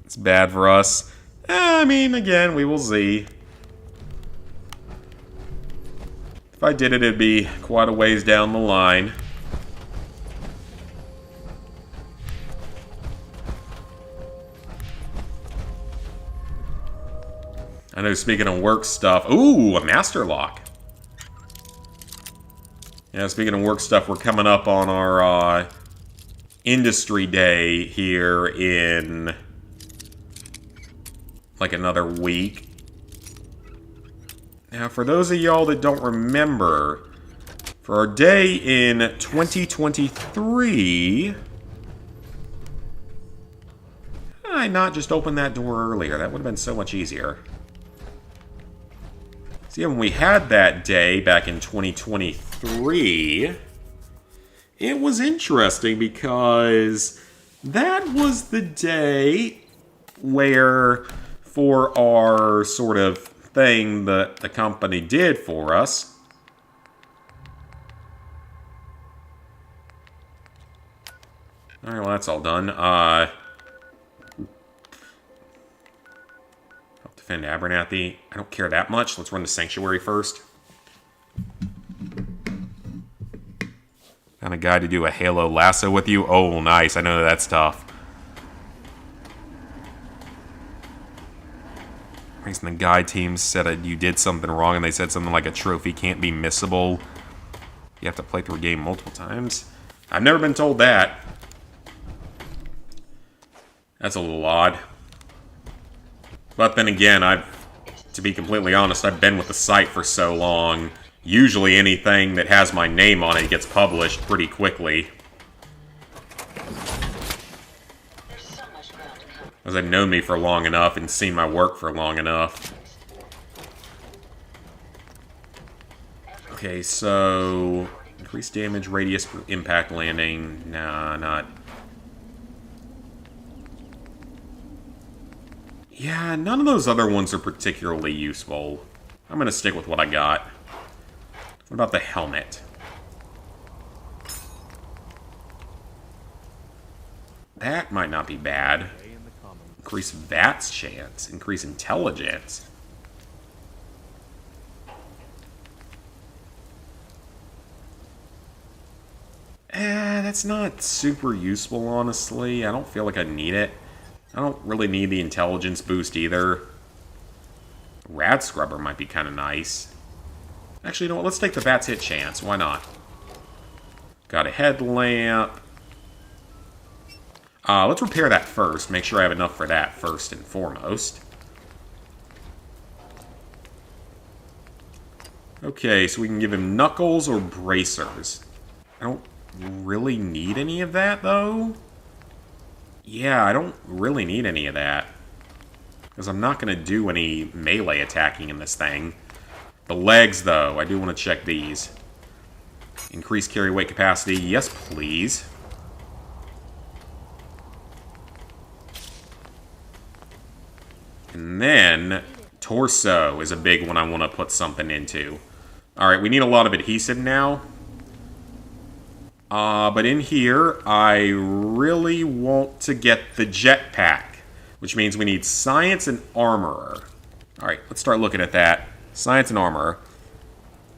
It's bad for us. I mean, again, we will see. If I did it, it'd be quite a ways down the line. I know, speaking of work stuff... Ooh, a master lock. Yeah, speaking of work stuff, we're coming up on our industry day here in... like another week. Now, for those of y'all that don't remember, for our day in 2023... Why not just open that door earlier? That would have been so much easier. See, when we had that day back in 2023, it was interesting because that was the day where, for our sort of thing that the company did for us, alright, well, that's all done. Defend Abernathy. I don't care that much. Let's run the Sanctuary first. Found a guy to do a Halo lasso with you. Oh, nice. I know that's tough. Reason the guide team said you did something wrong, and they said something like a trophy can't be missable. You have to play through a game multiple times. I've never been told that. That's a little odd. But then again, to be completely honest, I've been with the site for so long. Usually anything that has my name on it gets published pretty quickly. As they've known me for long enough and seen my work for long enough. Okay, so... increased damage radius for impact landing. Nah, not... yeah, none of those other ones are particularly useful. I'm gonna stick with what I got. What about the helmet? That might not be bad. Increase VATS chance. Increase intelligence. That's not super useful, honestly. I don't feel like I need it. I don't really need the intelligence boost either. Rad Scrubber might be kind of nice. Actually, you know what? Let's take the VATS hit chance. Why not? Got a headlamp. Let's repair that first. Make sure I have enough for that first and foremost. Okay, so we can give him knuckles or bracers. I don't really need any of that, though. Yeah, I don't really need any of that. Because I'm not going to do any melee attacking in this thing. The legs, though, I do want to check these. Increase carry weight capacity. Yes, please. And then, torso is a big one I want to put something into. Alright, we need a lot of adhesive now. But in here, I really want to get the jetpack. Which means we need science and armorer. Alright, let's start looking at that. Science and armorer.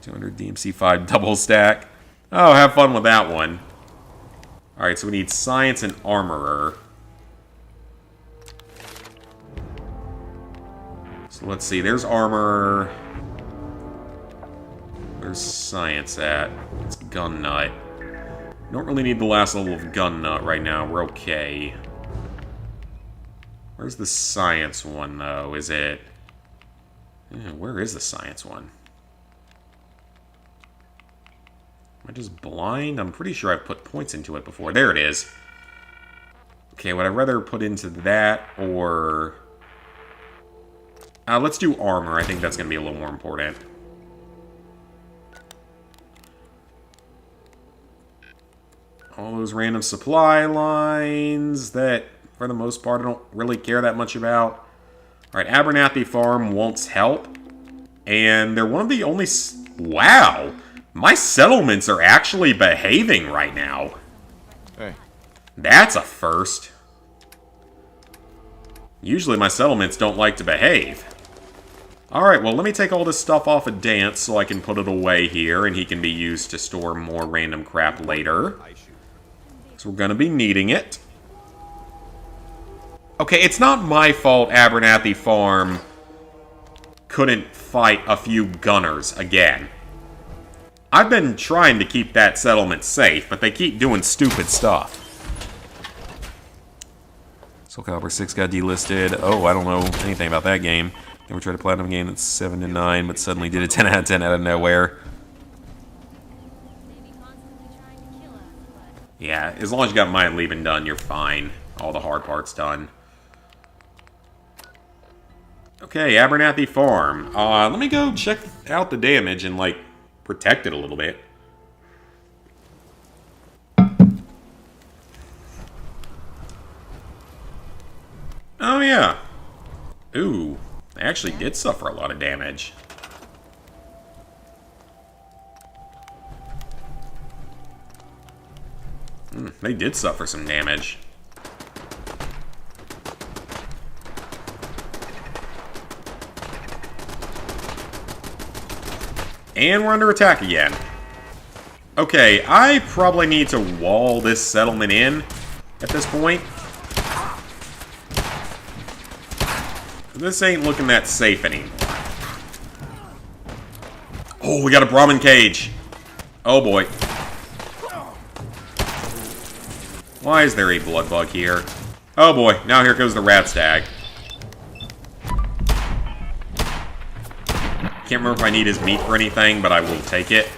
200 DMC5 double stack. Oh, have fun with that one. Alright, so we need science and armorer. So let's see, there's armor. Where's science at? It's gun nut. Don't really need the last level of gun nut right now. We're okay. Where's the science one, though? Is it... yeah, where is the science one? Am I just blind? I'm pretty sure I've put points into it before. There it is. Okay, would I rather put into that or... let's do armor. I think that's going to be a little more important. All those random supply lines that, for the most part, I don't really care that much about. Alright, Abernathy Farm wants help. And they're one of the only... wow! My settlements are actually behaving right now. Hey. That's a first. Usually my settlements don't like to behave. Alright, well, let me take all this stuff off of Dance so I can put it away here, and he can be used to store more random crap later. So we're going to be needing it. Okay, it's not my fault Abernathy Farm couldn't fight a few gunners again. I've been trying to keep that settlement safe, but they keep doing stupid stuff. Soul Calibur 6 got delisted. Oh, I don't know anything about that game. Never tried a platinum game that's 7 to 9, but suddenly did a 10 out of 10 out of nowhere. Yeah, as long as you got Mind Leaving done, you're fine. All the hard parts done. Okay, Abernathy Farm. Let me go check out the damage and, like, protect it a little bit. Oh, yeah. Ooh, they actually did suffer a lot of damage. They did suffer some damage. And we're under attack again. Okay, I probably need to wall this settlement in at this point. This ain't looking that safe anymore. Oh, we got a Brahmin cage. Oh boy. Why is there a blood bug here? Oh boy, now here goes the rat stag. Can't remember if I need his meat for anything, but I will take it.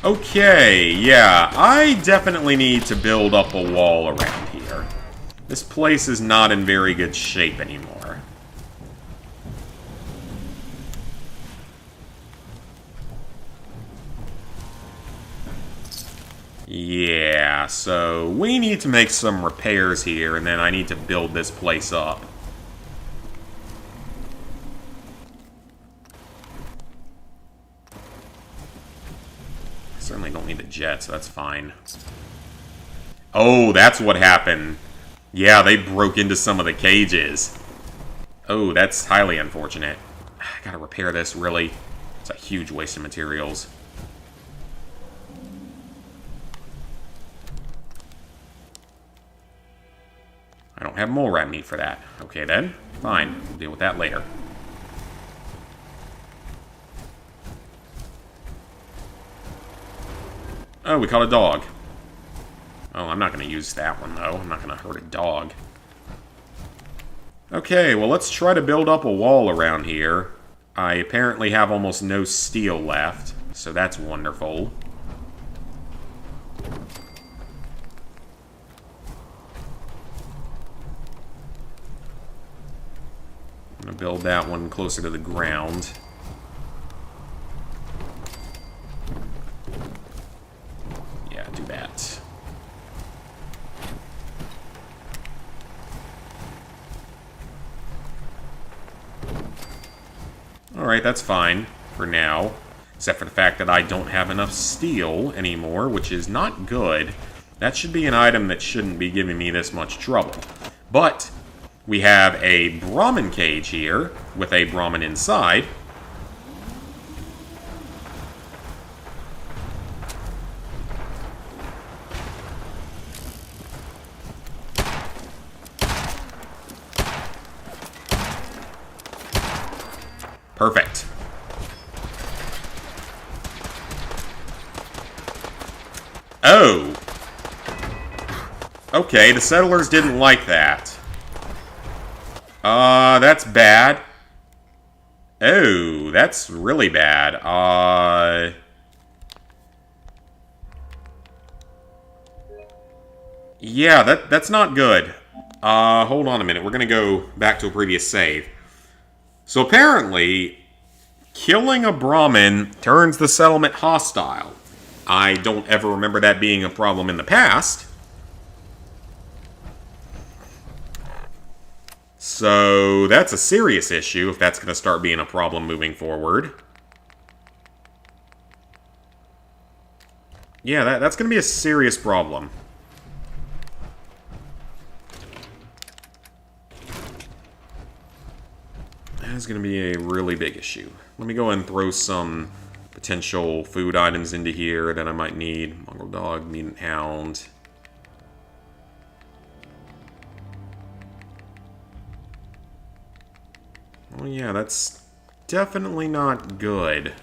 Okay, yeah, I definitely need to build up a wall around here. This place is not in very good shape anymore. Yeah, so we need to make some repairs here, and then I need to build this place up. Certainly don't need the jet, so that's fine. Oh, that's what happened. Yeah, they broke into some of the cages. Oh, that's highly unfortunate. I gotta repair this, really. It's a huge waste of materials. I don't have mole rat meat for that. Okay then, fine. We'll deal with that later. Oh, we caught a dog. Oh, I'm not going to use that one, though. I'm not going to hurt a dog. Okay, well, let's try to build up a wall around here. I apparently have almost no steel left, so that's wonderful. I'm going to build that one closer to the ground. Yeah, do that. Alright, that's fine for now. Except for the fact that I don't have enough steel anymore, which is not good. That should be an item that shouldn't be giving me this much trouble. But we have a Brahmin cage here, with a Brahmin inside. Perfect. Oh. Okay, the settlers didn't like that. That's bad. Oh, that's really bad. Yeah, that's not good. Hold on a minute. We're gonna go back to a previous save. So apparently, killing a Brahmin turns the settlement hostile. I don't ever remember that being a problem in the past. So that's a serious issue if that's going to start being a problem moving forward. Yeah, that's going to be a serious problem. That's going to be a really big issue. Let me go ahead and throw some potential food items into here that I might need. Mongrel dog, mutant hound. Oh yeah, that's definitely not good.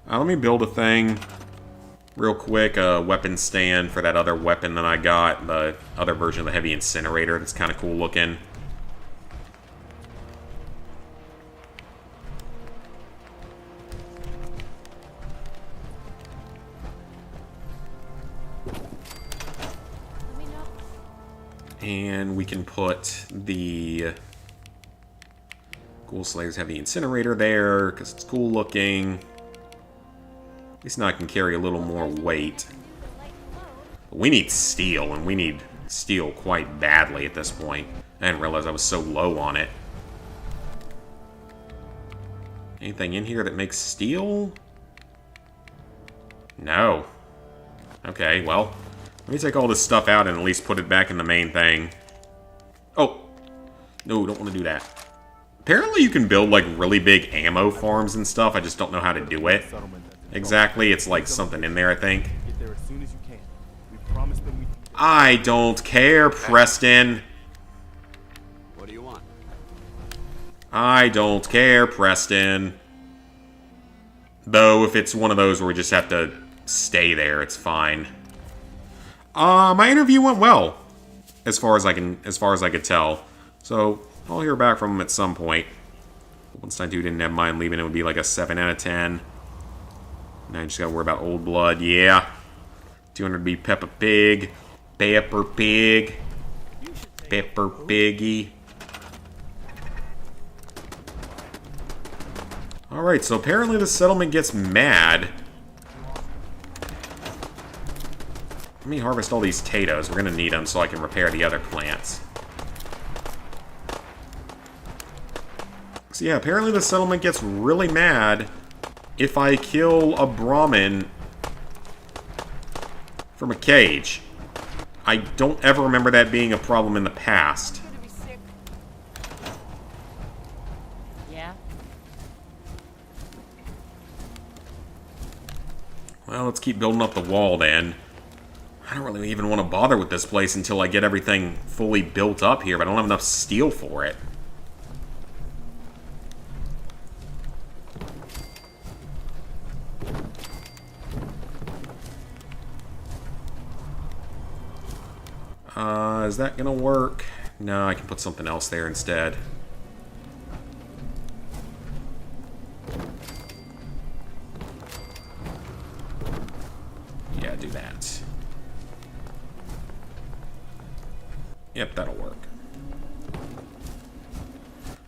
Let me build a thing real quick, a weapon stand for that other weapon that I got, the other version of the heavy incinerator that's kind of cool looking. And we can put the Ghoul Slayer's Heavy Incinerator there, because it's cool looking. At least now I can carry a little more weight. But we need steel, and we need steel quite badly at this point. I didn't realize I was so low on it. Anything in here that makes steel? No. Okay, well, let me take all this stuff out and at least put it back in the main thing. Oh! No, don't want to do that. Apparently you can build, like, really big ammo farms and stuff. I just don't know how to do it. Exactly. It's like something in there, I think. I don't care, Preston. What do you want? I don't care, Preston. Though, if it's one of those where we just have to stay there, it's fine. My interview went well, as far as I could tell. So, I'll hear back from him at some point. Wolfenstein 2 didn't have mind leaving, it would be like a 7 out of 10. Now I just gotta worry about Old Blood, yeah. 200 be Peppa Pig. Pepper Pig. Pepper Piggy. Alright, so apparently the settlement gets mad. Let me harvest all these potatoes. We're gonna need them so I can repair the other plants. So yeah, apparently the settlement gets really mad if I kill a Brahmin from a cage. I don't ever remember that being a problem in the past. Yeah? Well, let's keep building up the wall then. I don't really even want to bother with this place until I get everything fully built up here, but I don't have enough steel for it. Is that gonna work? No, I can put something else there instead. Yeah, do that. Yep, that'll work.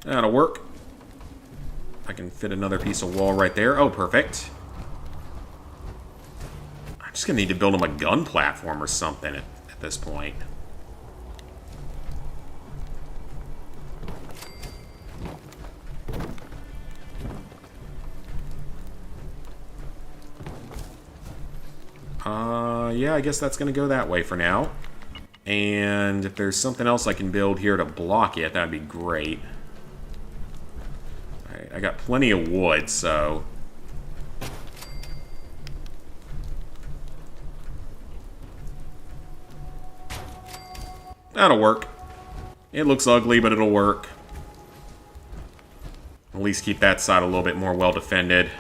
That'll work. I can fit another piece of wall right there. Oh, perfect. I'm just gonna need to build him a gun platform or something at this point. Yeah, I guess that's gonna go that way for now. And if there's something else I can build here to block it, that'd be great. Alright, I got plenty of wood, so... that'll work. It looks ugly, but it'll work. At least keep that side a little bit more well defended.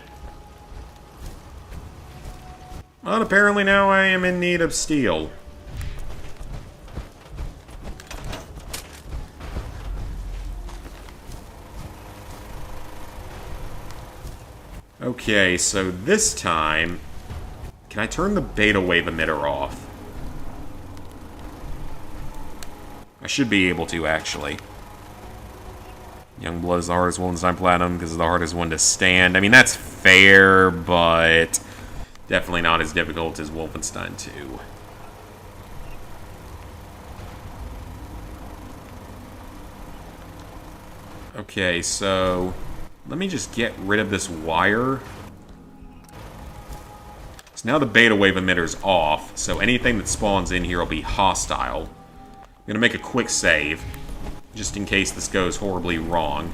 But apparently now I am in need of steel. Okay, so this time... can I turn the beta wave emitter off? I should be able to, actually. Youngblood is the hardest Wolfenstein Platinum because it's the hardest one to stand. I mean, that's fair, but... definitely not as difficult as Wolfenstein 2. Okay, so... let me just get rid of this wire. So now the beta wave emitter's off, so anything that spawns in here will be hostile. I'm gonna make a quick save, just in case this goes horribly wrong.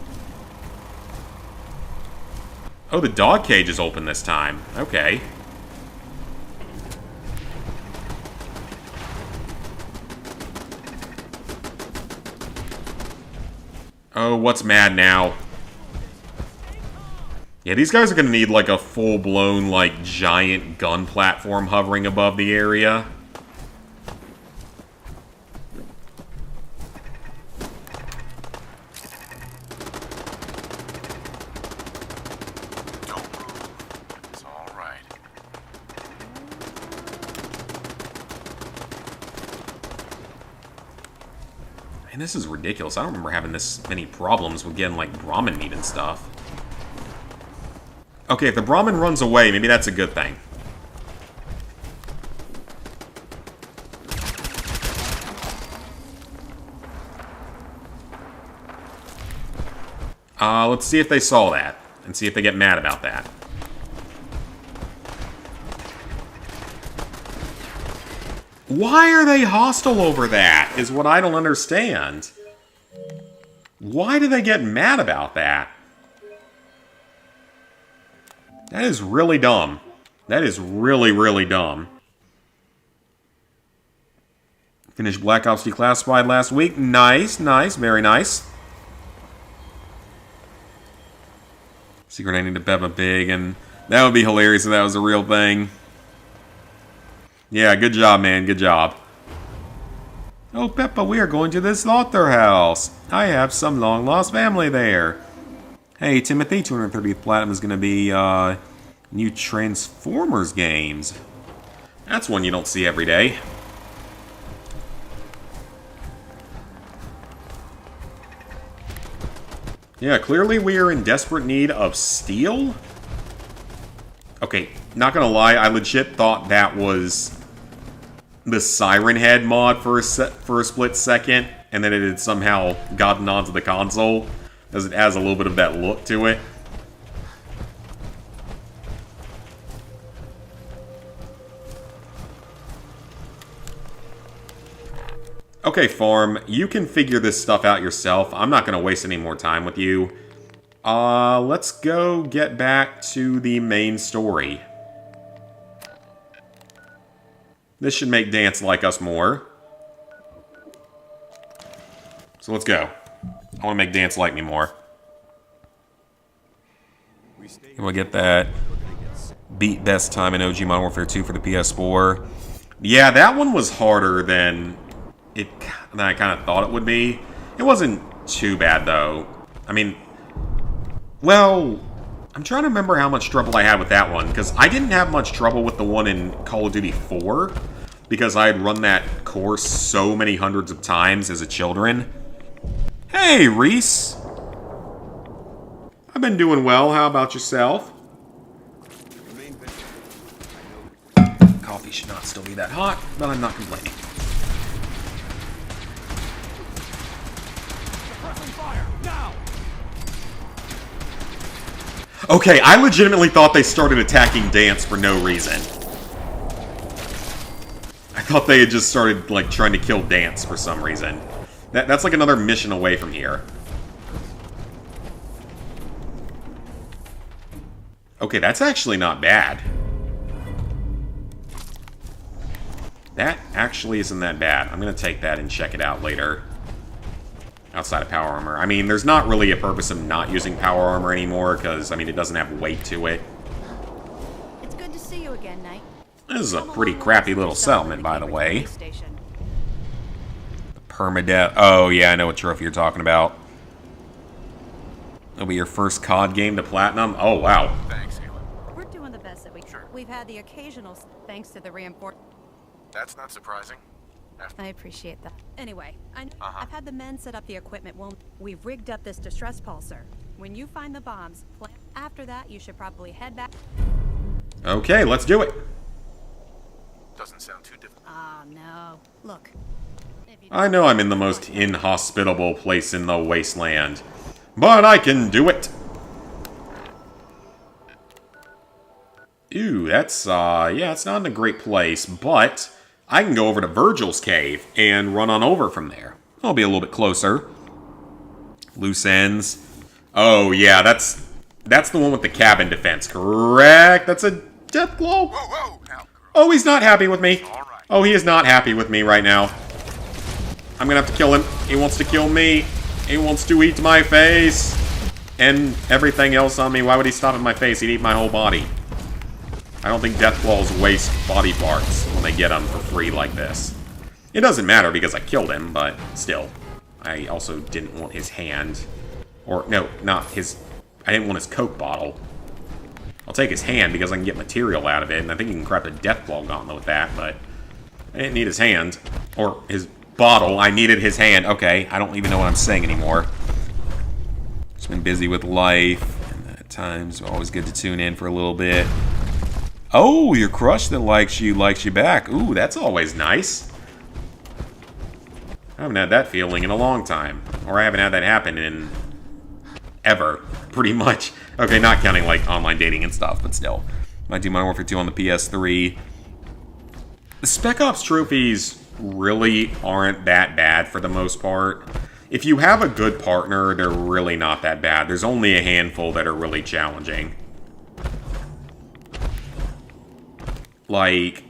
Oh, the dog cage is open this time. Okay. Oh, what's mad now? Yeah, these guys are gonna need, like, a full-blown, like, giant gun platform hovering above the area. Don't move. It's all right. Man, this is ridiculous. I don't remember having this many problems with getting, like, Brahmin meat and stuff. Okay, if the Brahmin runs away, maybe that's a good thing. Let's see if they saw that, and see if they get mad about that. Why are they hostile over that, is what I don't understand. Why do they get mad about that? That is really dumb. That is really, really dumb. Finished Black Ops Declassified last week. Nice, nice, very nice. Secret ending to Peppa Pig and That would be hilarious if that was a real thing. Yeah, good job, man. Good job. Oh, Peppa, we are going to the slaughterhouse. I have some long-lost family there. Hey, Timothy, 230th Platinum is going to be, new Transformers games. That's one you don't see every day. Yeah, clearly we are in desperate need of steel. Okay, not gonna lie, I legit thought that was the Siren Head mod for a split second, and then it had somehow gotten onto the console, as it has a little bit of that look to it. Okay, Farm, you can figure this stuff out yourself. I'm not going to waste any more time with you. Let's go get back to the main story. This should make Dance like us more. So let's go. I want to make Dance like me more. We'll get that. Beat best time in OG Modern Warfare 2 for the PS4. Yeah, that one was harder than I kind of thought it would be. It wasn't too bad, though. I mean, well, I'm trying to remember how much trouble I had with that one, because I didn't have much trouble with the one in Call of Duty 4, because I had run that course so many hundreds of times as a children. Hey, Reese! I've been doing well. How about yourself? Coffee should not still be that hot, but I'm not complaining. Okay, I legitimately thought they started attacking Dance for no reason. I thought they had just started, like, trying to kill Dance for some reason. That's like another mission away from here. Okay, that's actually not bad. That actually isn't that bad. I'm gonna take that and check it out later. Outside of power armor. I mean, there's not really a purpose of not using power armor anymore, because, I mean, it doesn't have weight to it. It's good to see you again, Knight. This is a pretty crappy little settlement, by the way. The permadeath. Oh, yeah, I know what trophy you're talking about. It'll be your first COD game to Platinum? Oh, wow. Thanks, Helen. We're doing the best that we can. Sure. We've had the occasional thanks to the reinforcement. That's not surprising. I appreciate that. Anyway, Uh-huh. I've had the men set up the equipment. We've rigged up this distress pulsar. When you find the bombs, after that, you should probably head back. Okay, let's do it. Doesn't sound too difficult. Oh, no. Look. I know I'm in the most inhospitable place in the wasteland, but I can do it. Ooh, that's, yeah, it's not in a great place, but I can go over to Virgil's cave and run on over from there. I'll be a little bit closer. Loose ends. Oh, yeah, that's the one with the cabin defense, correct? That's a death glow. Whoa, whoa, now, girl. Oh, he's not happy with me. All right. Oh, he is not happy with me right now. I'm gonna have to kill him. He wants to kill me. He wants to eat my face. And everything else on me. Why would he stop at my face? He'd eat my whole body. I don't think Deathclaws waste body parts when they get them for free like this. It doesn't matter because I killed him, but still. I also didn't want his hand. Or, no, not his... I didn't want his Coke bottle. I'll take his hand because I can get material out of it, and I think you can craft a Deathclaw gauntlet with that, but... I didn't need his hand. Or his bottle. I needed his hand. Okay, I don't even know what I'm saying anymore. Just been busy with life, and at times always good to tune in for a little bit. Oh, your crush that likes you back. Ooh, that's always nice. I haven't had that feeling in a long time. Or I haven't had that happen in... ever, pretty much. Okay, not counting, like, online dating and stuff, but still. Might do Modern Warfare 2 on the PS3. The Spec Ops trophies really aren't that bad for the most part. If you have a good partner, they're really not that bad. There's only a handful that are really challenging. Like,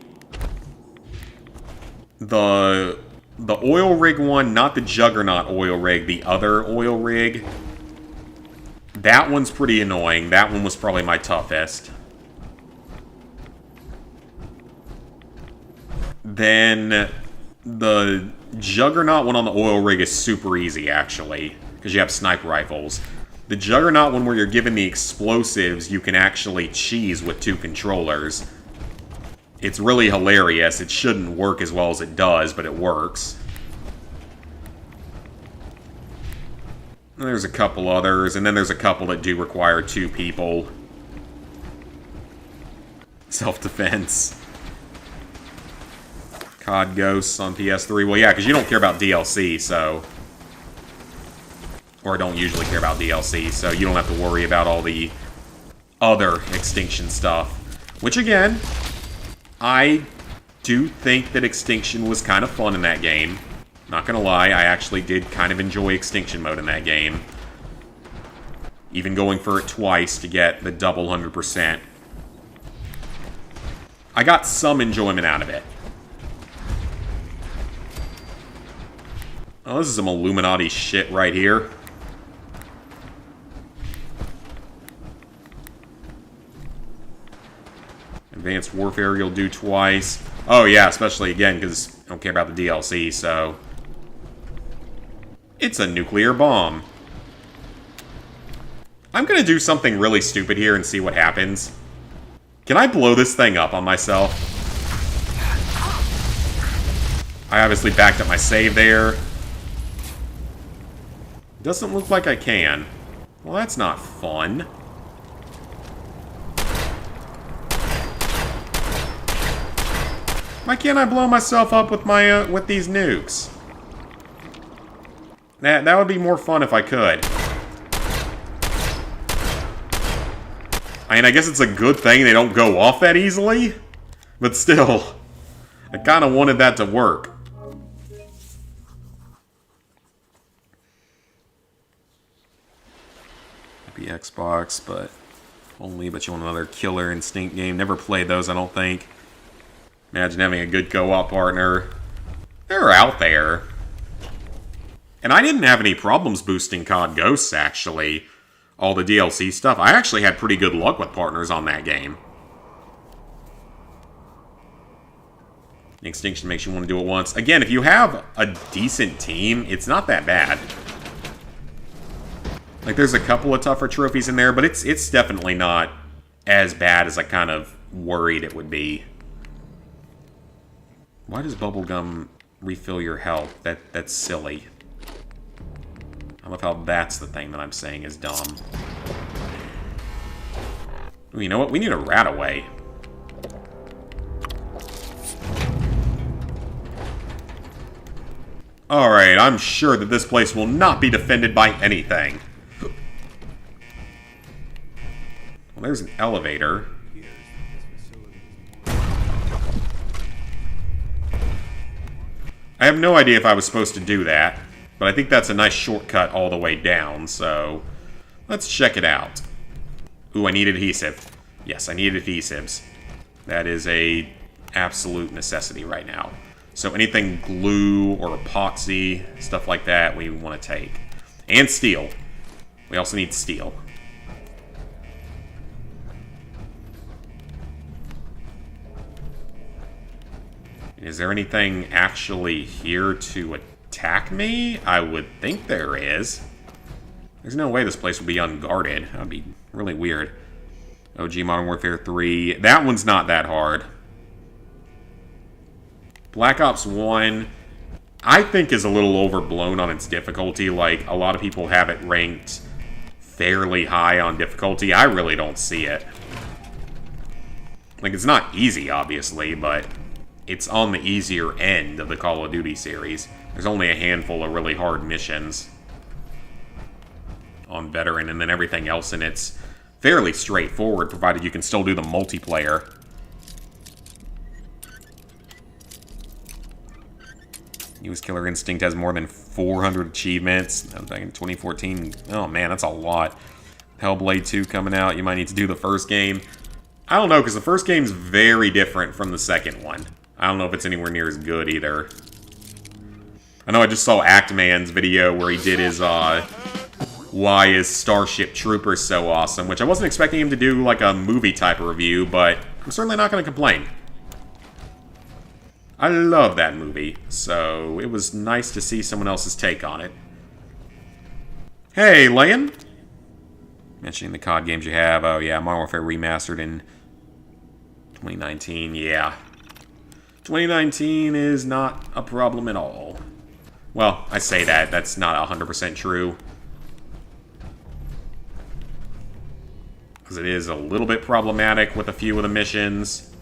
the oil rig one, not the Juggernaut oil rig, the other oil rig. That one's pretty annoying. That one was probably my toughest. then the Juggernaut one on the oil rig is super easy, actually, because you have sniper rifles. The Juggernaut one where you're given the explosives, you can actually cheese with 2 controllers. It's really hilarious. It shouldn't work as well as it does, but it works. And there's a couple others, and then there's a couple that do require 2 people. Self-defense. COD Ghosts on PS3. Well, yeah, because you don't care about DLC, so... Or don't usually care about DLC, so you don't have to worry about all the other Extinction stuff. Which, again, I do think that Extinction was kind of fun in that game. Not gonna lie, I actually did kind of enjoy Extinction mode in that game. Even going for it twice to get the double 100%. I got some enjoyment out of it. Oh, this is some Illuminati shit right here. Advanced Warfare you'll do twice. Oh yeah, especially again, because I don't care about the DLC, so... It's a nuclear bomb. I'm gonna do something really stupid here and see what happens. Can I blow this thing up on myself? I obviously backed up my save there. Doesn't look like I can. Well, that's not fun. Why can't I blow myself up with my with these nukes? That would be more fun if I could. I mean, I guess it's a good thing they don't go off that easily, but still, I kind of wanted that to work. Happy Xbox, but you want another Killer Instinct game. Never played those, I don't think. Imagine having a good co-op partner. They're out there. And I didn't have any problems boosting COD Ghosts, actually. All the DLC stuff. I actually had pretty good luck with partners on that game. Extinction makes you want to do it once. Again, if you have a decent team, it's not that bad. Like, there's a couple of tougher trophies in there, but it's definitely not as bad as I kind of worried it would be. Why does bubblegum refill your health? That's silly. I love how that's the thing that I'm saying is dumb. Ooh, you know what? We need a rat away. Alright, I'm sure that this place will not be defended by anything. Well, there's an elevator. I have no idea if I was supposed to do that, but I think that's a nice shortcut all the way down, so let's check it out. Ooh, I need adhesive. Yes, I need adhesives. That is a absolute necessity right now. So anything glue or epoxy, stuff like that, we want to take. And steel. We also need steel. Is there anything actually here to attack me? I would think there is. There's no way this place would be unguarded. That would be really weird. OG Modern Warfare 3. That one's not that hard. Black Ops 1, I think, is a little overblown on its difficulty. Like, a lot of people have it ranked fairly high on difficulty. I really don't see it. Like, it's not easy, obviously, but it's on the easier end of the Call of Duty series. There's only a handful of really hard missions on Veteran, and then everything else in it's fairly straightforward, provided you can still do the multiplayer. US Killer Instinct has more than 400 achievements. That was back in 2014. Oh man, that's a lot. Hellblade 2 coming out. You might need to do the first game. I don't know, because the first game's very different from the second one. I don't know if it's anywhere near as good either. I know I just saw Actman's video where he did his, why is Starship Troopers so awesome, which I wasn't expecting him to do, like, a movie type of review, but I'm certainly not going to complain. I love that movie, so it was nice to see someone else's take on it. Hey, Lan! Mentioning the COD games you have. Oh yeah, Modern Warfare Remastered in 2019. Yeah. 2019 is not a problem at all. Well, I say that. That's not 100% true. Because it is a little bit problematic with a few of the missions.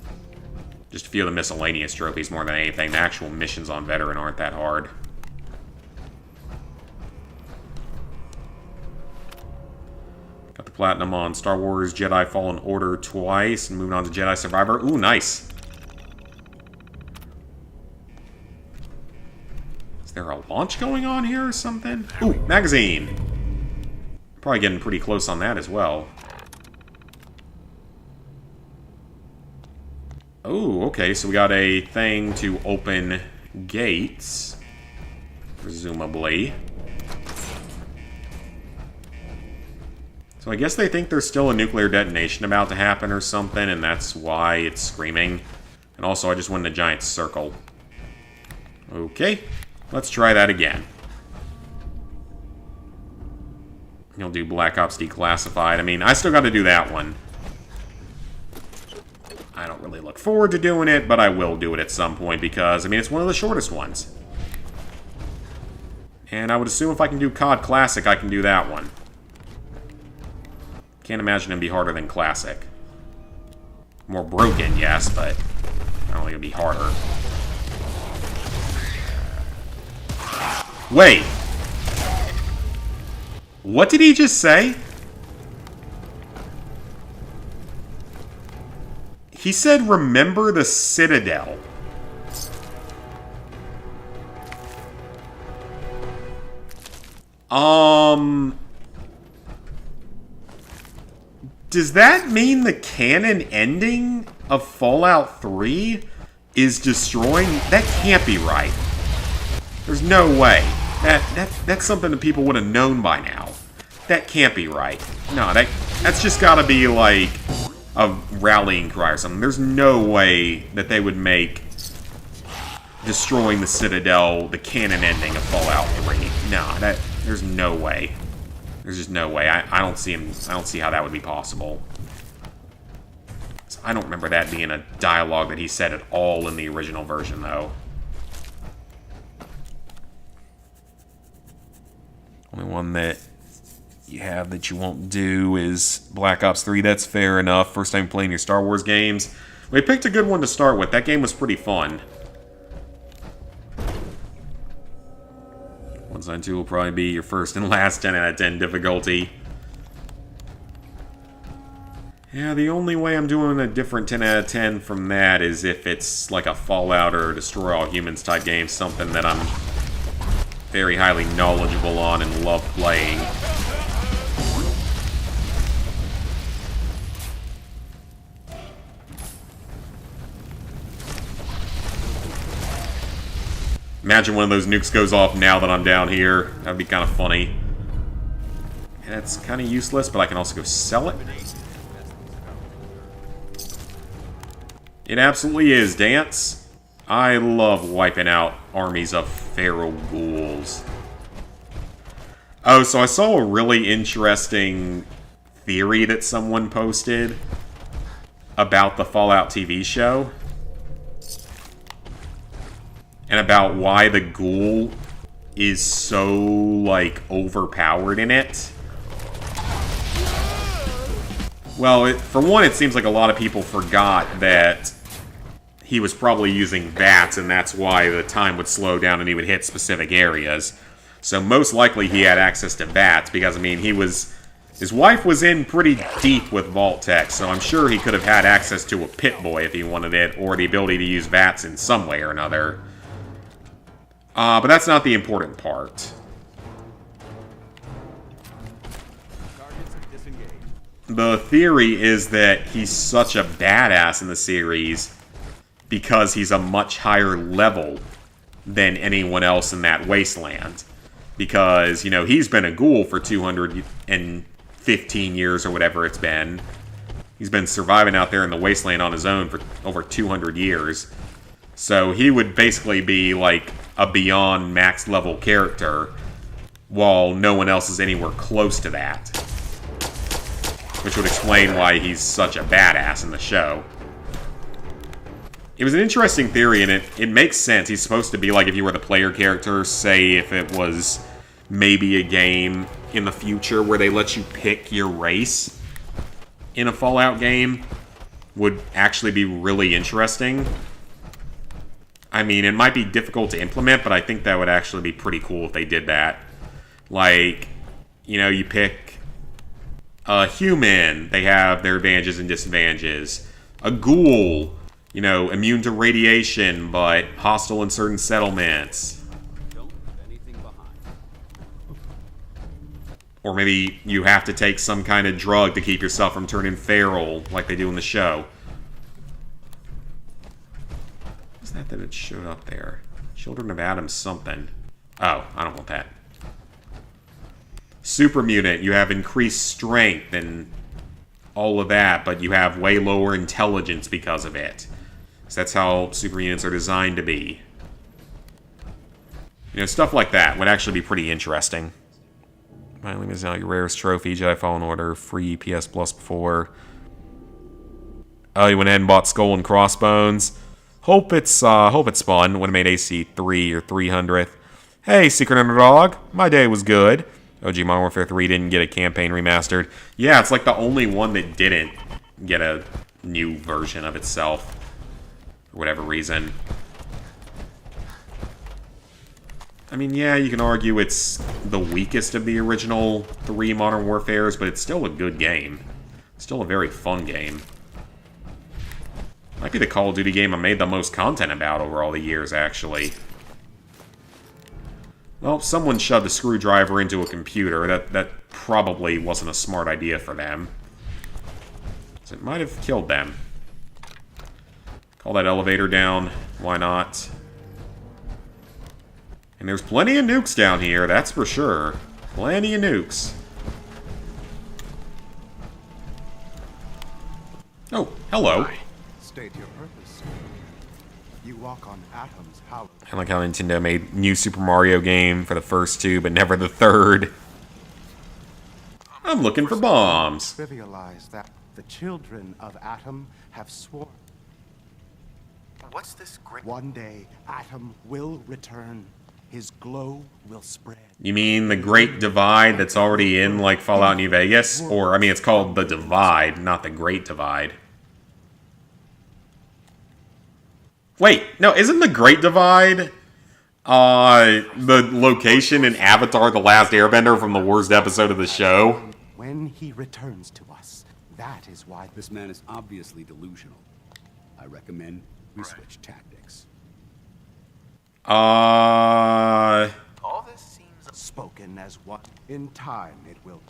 Just a few of the miscellaneous trophies more than anything. The actual missions on Veteran aren't that hard. Got the Platinum on Star Wars Jedi Fallen Order twice, and moving on to Jedi Survivor. Ooh, nice. Is there a launch going on here or something? Ooh, magazine. Probably getting pretty close on that as well. Oh, okay, so we got a thing to open gates, presumably. So I guess they think there's still a nuclear detonation about to happen or something, and that's why it's screaming. And also, I just went in a giant circle. Okay, let's try that again. You'll do Black Ops Declassified. I mean, I still got to do that one. I don't really look forward to doing it, but I will do it at some point because, I mean, it's one of the shortest ones. And I would assume if I can do COD Classic, I can do that one. Can't imagine it'd be harder than Classic. More broken, yes, but I don't think it'd be harder. Wait! What did he just say? He said, remember the Citadel. Does that mean the canon ending of Fallout 3 is destroying? That can't be right. There's no way. That's something that people would have known by now. That can't be right. No, that's just gotta be like a rallying cry or something. There's no way that they would make destroying the Citadel the canon ending of Fallout 3. No, there's no way. There's just no way. I don't see how that would be possible. So I don't remember that being a dialogue that he said at all in the original version, though. Only one that you have that you won't do is Black Ops 3. That's fair enough. First time playing your Star Wars games. We picked a good one to start with. That game was pretty fun. 192 will probably be your first and last 10 out of 10 difficulty. Yeah, the only way I'm doing a different 10 out of 10 from that is if it's like a Fallout or Destroy All Humans type game. Something that I'm very highly knowledgeable on and love playing. Imagine one of those nukes goes off now that I'm down here. That'd be kind of funny. And it's kind of useless, but I can also go sell it. It absolutely is, Dance. I love wiping out armies of feral ghouls. Oh, so I saw a really interesting theory that someone posted about the Fallout TV show. And about why the ghoul is so, like, overpowered in it. Well, for one, it seems like a lot of people forgot that he was probably using VATS, and that's why the time would slow down and he would hit specific areas. So most likely he had access to VATS, because, I mean, his wife was in pretty deep with Vault Tech, so I'm sure he could have had access to a Pit-Boy if he wanted it, or the ability to use VATS in some way or another. But that's not the important part. The theory is that he's such a badass in the series because he's a much higher level than anyone else in that wasteland. Because, you know, he's been a ghoul for 215 years or whatever it's been. He's been surviving out there in the wasteland on his own for over 200 years. So he would basically be like a beyond max level character, while no one else is anywhere close to that. Which would explain why he's such a badass in the show. It was an interesting theory, and it makes sense. He's supposed to be like if you were the player character, say if it was maybe a game in the future where they let you pick your race in a Fallout game, would actually be really interesting. I mean, it might be difficult to implement, but I think that would actually be pretty cool if they did that. Like, you know, you pick a human, they have their advantages and disadvantages. A ghoul, you know, immune to radiation, but hostile in certain settlements. Don't leave anything behind. Or maybe you have to take some kind of drug to keep yourself from turning feral, like they do in the show. What's that it showed up there? Children of Adam something. Oh, I don't want that. Super mutant, you have increased strength and all of that, but you have way lower intelligence because of it. So that's how super mutants are designed to be. You know, stuff like that would actually be pretty interesting. Finally, is now your rarest trophy, Jedi Fallen Order, free PS Plus before. Oh, you went ahead and bought Skull and Crossbones. Hope it's fun. Would have made AC 3 or 300th. Hey, Secret Underdog, my day was good. OG Modern Warfare 3 didn't get a campaign remastered. Yeah, it's like the only one that didn't get a new version of itself. For whatever reason. I mean, yeah, you can argue it's the weakest of the original 3 Modern Warfares, but it's still a good game. Still a very fun game. Might be the Call of Duty game I made the most content about over all the years, actually. Well, someone shoved a screwdriver into a computer. That probably wasn't a smart idea for them. So it might have killed them. Call that elevator down. Why not? And there's plenty of nukes down here, that's for sure. Plenty of nukes. Oh, hello. State your purpose. You walk on atoms. How? I like how Nintendo made new Super Mario game for the first 2, but never the 3rd. I'm looking for bombs. Trivialize that the children of Atom have sworn. What's this great... One day, Atom will return. His glow will spread. You mean the Great Divide that's already in, like, Fallout New Vegas? Or, I mean, it's called The Divide, not the Great Divide. Wait, no, isn't the Great Divide the location in Avatar: The Last Airbender from the worst episode of the show? When he returns to us, that is why This man is obviously delusional. I recommend we switch tactics. All this seems... spoken as one. In time, it will.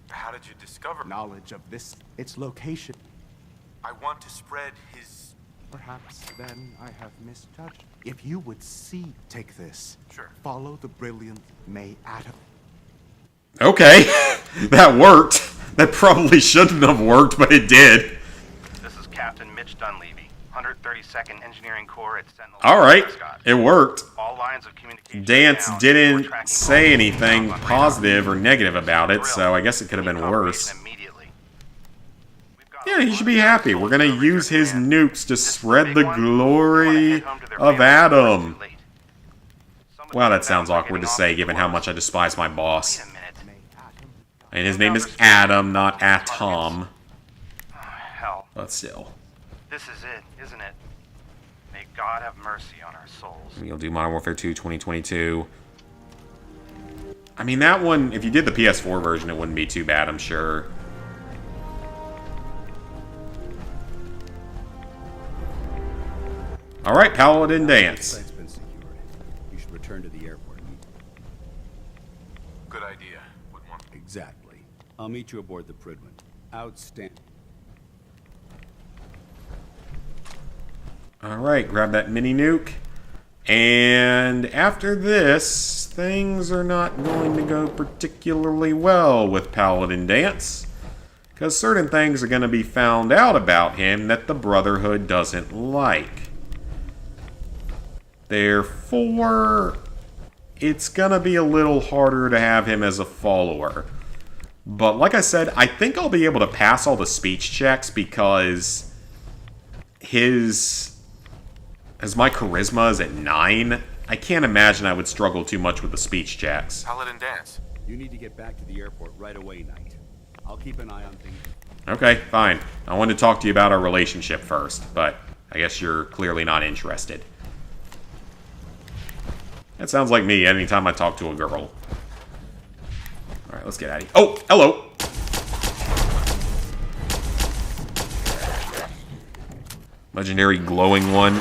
How did you discover... Knowledge of this, its location. I want to spread his... Perhaps then I have misjudged. If you would see, take this. Sure. Follow the brilliant May Atom. Okay, that worked. That probably shouldn't have worked, but it did. This is Captain Mitch Dunleavy, 132nd Engineering Corps at Sentinel. Alright, it worked. All lines of communication Dance down. didn't Tracking say all anything on radar. positive or negative about it, so I guess it could have been worse. Immediately. We've got Yeah, a he lot should be of happy. We're gonna soldiers use over his here. nukes to This is spread big the one. glory They wanna head home to their of families before Adam. it's too late. Some of Wow, them that sounds are awkward to getting say, off given the how course. much I despise my boss. Wait a minute. May Atom. And his name is Adam, not Atom. Hell, But still. this is it, isn't it? May God have mercy on our souls. You'll do Modern Warfare 2 2022. I mean, that one, if you did the PS4 version, it wouldn't be too bad, I'm sure. Alright, Paladin Dance. The site's been secured. You should return to the airport. Good idea. Wouldn't want... Exactly. I'll meet you aboard the Pridwin. Outstanding. Alright, grab that mini nuke. And after this, things are not going to go particularly well with Paladin Dance. Because certain things are going to be found out about him that the Brotherhood doesn't like. Therefore, it's gonna be a little harder to have him as a follower. But like I said, I think I'll be able to pass all the speech checks because as my charisma is at 9, I can't imagine I would struggle too much with the speech checks. Paladin dance. You need to get back to the airport right away, Knight. I'll keep an eye on things. Okay, fine. I wanted to talk to you about our relationship first, but I guess you're clearly not interested. That sounds like me anytime I talk to a girl. Alright, let's get out of here. Oh, hello! Legendary glowing one.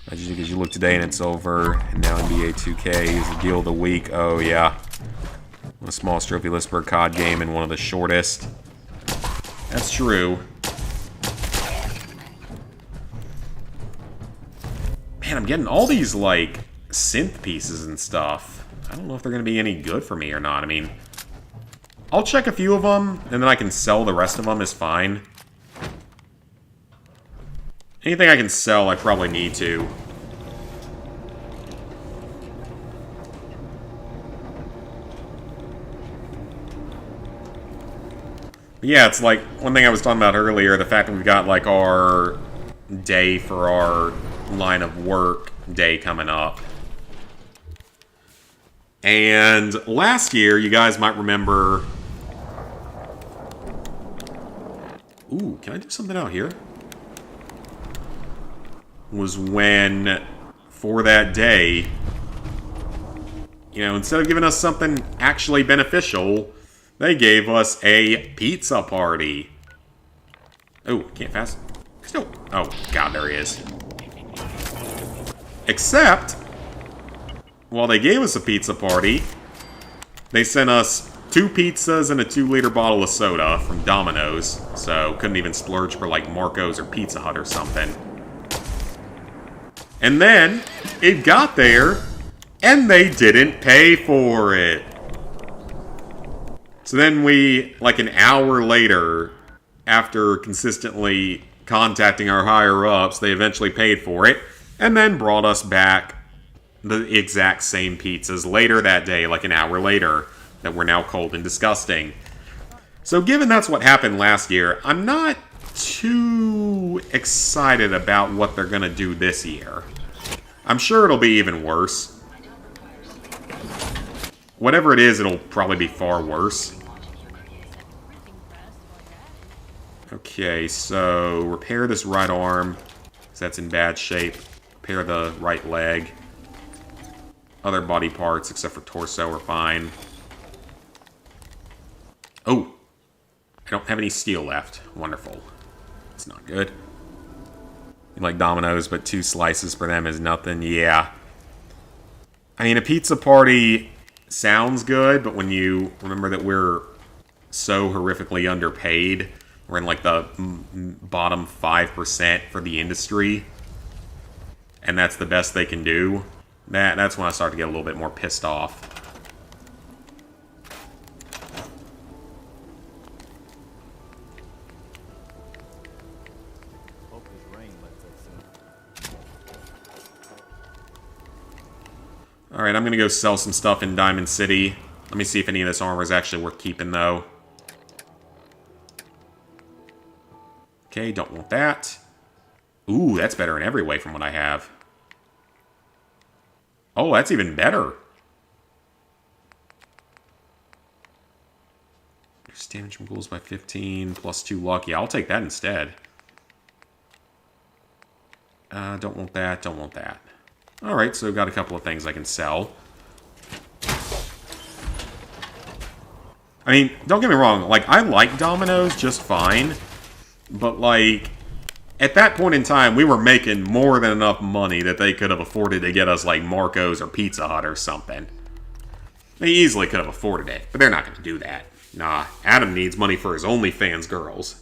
Legendary because you look today and it's over. And now NBA 2K is the deal of the week. Oh, yeah. The smallest trophy list per COD game and one of the shortest. That's true. Man, I'm getting all these, like, synth pieces and stuff. I don't know if they're going to be any good for me or not. I mean, I'll check a few of them, and then I can sell the rest of them is fine. Anything I can sell, I probably need to. Yeah, it's like one thing I was talking about earlier, the fact that we've got like our day for our line of work day coming up. And last year, you guys might remember... Ooh, can I do something out here? Was when, for that day, you know, instead of giving us something actually beneficial, they gave us a pizza party. Oh, can't fast. Still. Oh, God, there he is. Except, while they gave us a pizza party, they sent us 2 pizzas and a 2-liter bottle of soda from Domino's. So, couldn't even splurge for, like, Marco's or Pizza Hut or something. And then, it got there, and they didn't pay for it. So then we, like an hour later, after consistently contacting our higher-ups, they eventually paid for it, and then brought us back the exact same pizzas later that day, like an hour later, that were now cold and disgusting. So given that's what happened last year, I'm not too excited about what they're going to do this year. I'm sure it'll be even worse. Whatever it is, it'll probably be far worse. Okay, so repair this right arm, because that's in bad shape. Repair the right leg. Other body parts, except for torso, are fine. Oh! I don't have any steel left. Wonderful. It's not good. You like Domino's, but 2 slices for them is nothing. Yeah. I mean, a pizza party sounds good, but when you remember that we're so horrifically underpaid, we're in like the bottom 5% for the industry, and that's the best they can do, that's when I start to get a little bit more pissed off. Alright, I'm gonna go sell some stuff in Diamond City. Let me see if any of this armor is actually worth keeping, though. Okay, don't want that. Ooh, that's better in every way from what I have. Oh, that's even better. Reduce damage from ghouls by 15, plus 2 luck. Yeah, I'll take that instead. Don't want that, don't want that. Alright, so I've got a couple of things I can sell. I mean, don't get me wrong, like, I like Domino's just fine. But, like, at that point in time, we were making more than enough money that they could have afforded to get us, like, Marco's or Pizza Hut or something. They easily could have afforded it, but they're not going to do that. Nah, Adam needs money for his OnlyFans girls.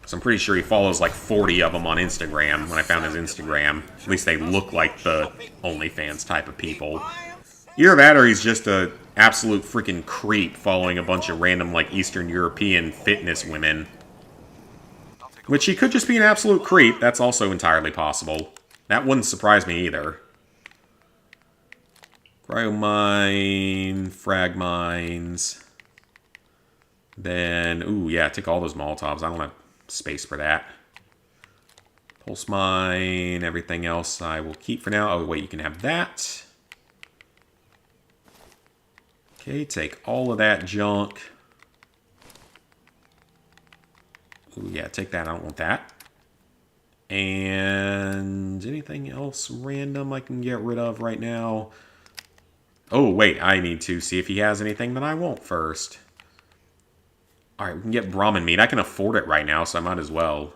So I'm pretty sure he follows, like, 40 of them on Instagram when I found his Instagram. At least they look like the OnlyFans type of people. Either that or he's just a absolute freaking creep following a bunch of random, like, Eastern European fitness women. Which he could just be an absolute creep. That's also entirely possible. That wouldn't surprise me either. Cryomine, frag mines. Then, ooh, yeah, take all those Molotovs. I don't have space for that. Pulse mine, everything else I will keep for now. Oh, wait, you can have that. Okay, take all of that junk. Ooh, yeah, take that. I don't want that. And anything else random I can get rid of right now? Oh, wait, I need to see if he has anything that I want first. Alright, we can get Brahmin meat. I can afford it right now, so I might as well.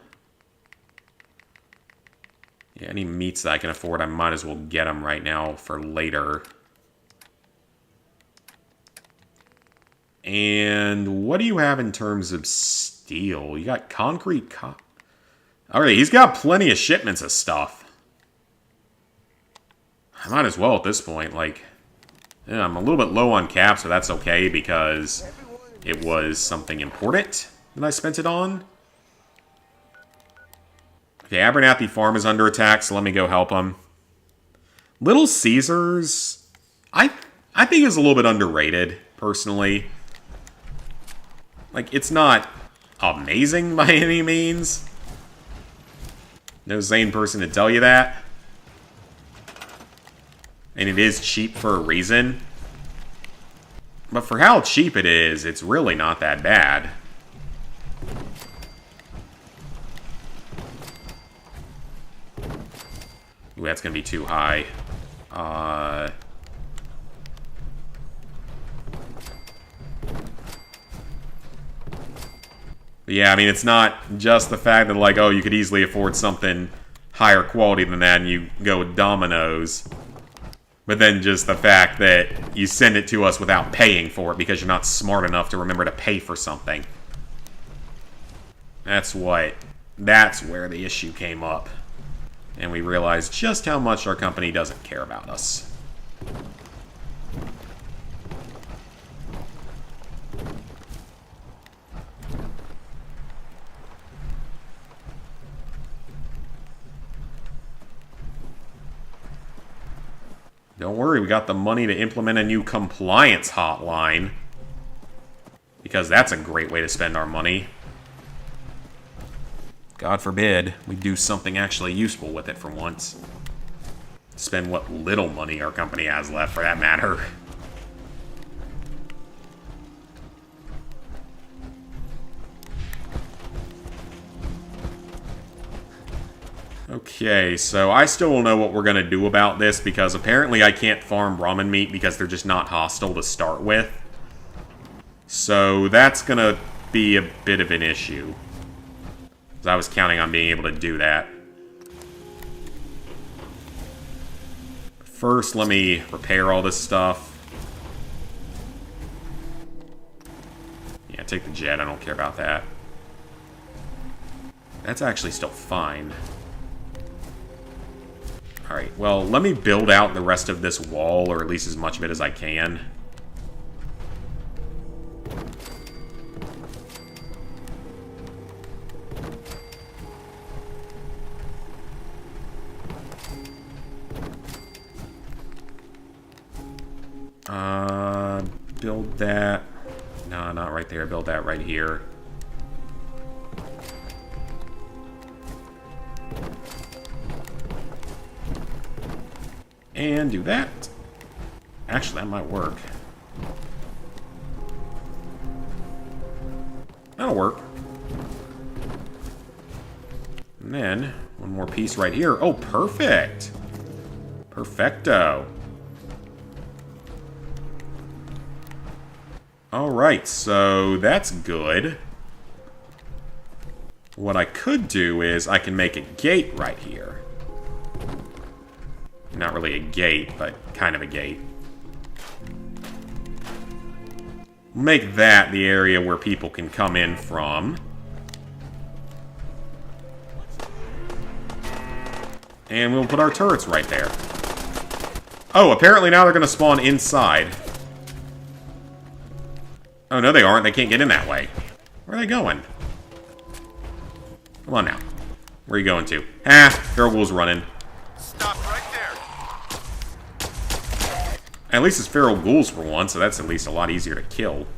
Yeah, any meats that I can afford, I might as well get them right now for later. And what do you have in terms of steel? You got concrete Alright, he's got plenty of shipments of stuff. I might as well at this point, like... Yeah, I'm a little bit low on caps, but that's okay because it was something important that I spent it on. Okay, Abernathy Farm is under attack, so let me go help him. Little Caesars, I think is a little bit underrated, personally. Like, it's not amazing by any means. No sane person to tell you that. And it is cheap for a reason. But for how cheap it is, it's really not that bad. Ooh, that's gonna be too high. Yeah, I mean, it's not just the fact that, like, oh, you could easily afford something higher quality than that and you go with Domino's. But then just the fact that you send it to us without paying for it because you're not smart enough to remember to pay for something. That's where the issue came up. And we realized just how much our company doesn't care about us. Don't worry, we got the money to implement a new compliance hotline. Because that's a great way to spend our money. God forbid we do something actually useful with it for once. Spend what little money our company has left, for that matter. Okay, so I still don't know what we're going to do about this, because apparently I can't farm Brahmin meat because they're just not hostile to start with. So that's going to be a bit of an issue. Because I was counting on being able to do that. First, let me repair all this stuff. Yeah, take the jet, I don't care about that. That's actually still fine. Alright, well, let me build out the rest of this wall, or at least as much of it as I can. Build that. No, not right there. Build that right here. And do that. Actually, that might work. That'll work. And then, one more piece right here. Oh, perfect! Perfecto. Alright, so that's good. What I could do is I can make a gate right here. Not really a gate, but kind of a gate. Make that the area where people can come in from. And we'll put our turrets right there. Oh, apparently now they're going to spawn inside. Oh, no, they aren't. They can't get in that way. Where are they going? Come on now. Where are you going to? Ah, feral ghoul's running. Stop right there. At least it's feral ghouls for one, so that's at least a lot easier to kill.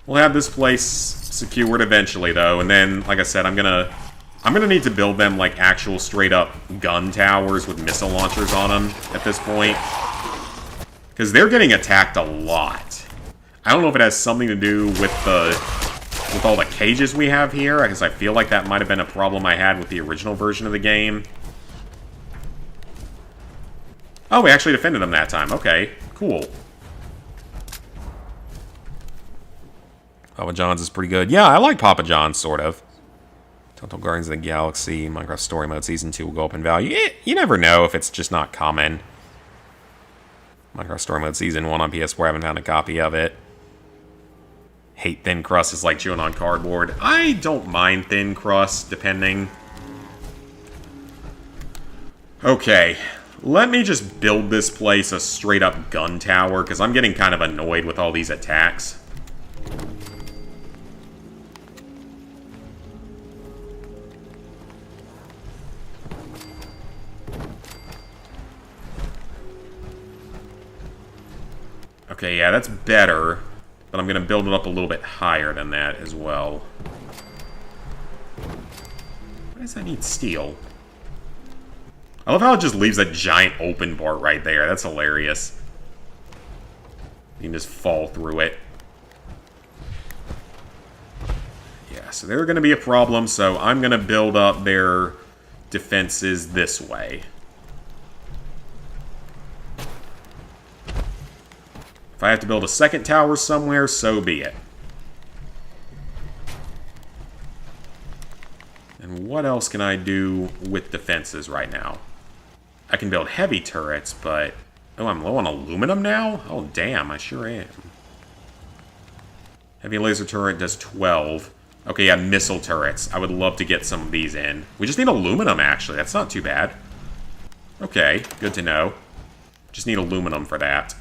We'll have this place secured eventually, though, and then, like I said, I'm gonna need to build them like actual straight-up gun towers with missile launchers on them at this point, because they're getting attacked a lot. I don't know if it has something to do with all the cages we have here, because I feel like that might have been a problem I had with the original version of the game. Oh, we actually defended them that time. Okay, cool. Papa John's is pretty good. Yeah, I like Papa John's, sort of. Total Guardians of the Galaxy, Minecraft Story Mode Season 2 will go up in value. You never know if it's just not common. Minecraft Story Mode Season 1 on PS4, I haven't found a copy of it. Hate thin crust is like chewing on cardboard. I don't mind thin crust, depending. Okay, let me just build this place a straight-up gun tower, because I'm getting kind of annoyed with all these attacks. Okay, yeah, that's better. But I'm going to build it up a little bit higher than that as well. Why does that need steel? I love how it just leaves that giant open part right there. That's hilarious. You can just fall through it. Yeah, so they're going to be a problem, so I'm going to build up their defenses this way. If I have to build a second tower somewhere, so be it. And what else can I do with defenses right now? I can build heavy turrets, but... Oh, I'm low on aluminum now? Oh, damn, I sure am. Heavy laser turret does 12. Okay, yeah, missile turrets. I would love to get some of these in. We just need aluminum, actually. That's not too bad. Okay, good to know. Just need aluminum for that.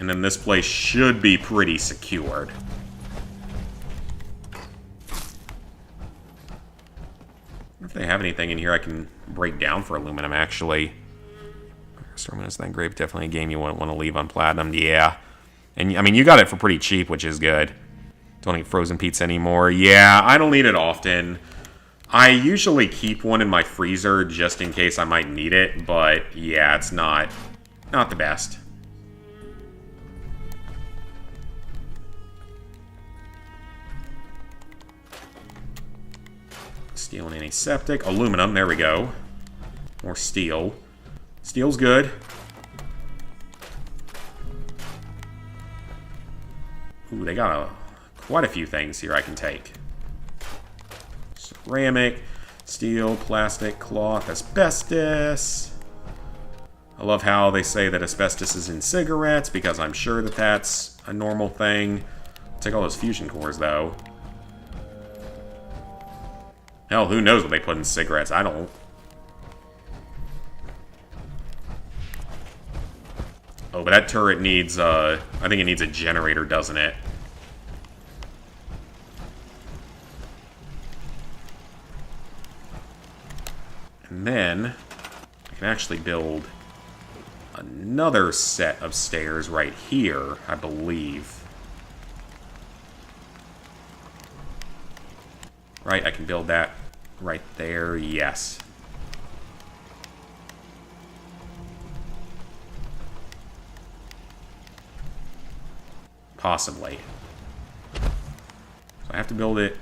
And then this place should be pretty secured. I wonder if they have anything in here I can break down for aluminum, actually. Stormwind that Grave, definitely a game you wouldn't want to leave on Platinum. Yeah. And, I mean, you got it for pretty cheap, which is good. Don't eat frozen pizza anymore. Yeah, I don't eat it often. I usually keep one in my freezer just in case I might need it, but yeah, it's not the best. Steel and antiseptic. Aluminum, there we go. More steel. Steel's good. Ooh, they got quite a few things here I can take. Ceramic, steel, plastic, cloth, asbestos. I love how they say that asbestos is in cigarettes, because I'm sure that that's a normal thing. I'll take all those fusion cores, though. Hell, who knows what they put in cigarettes? I don't. Oh, but that turret needs, I think it needs a generator, doesn't it? And then, I can actually build another set of stairs right here, I believe. Right, I can build that right there, yes. Possibly. So I have to build it...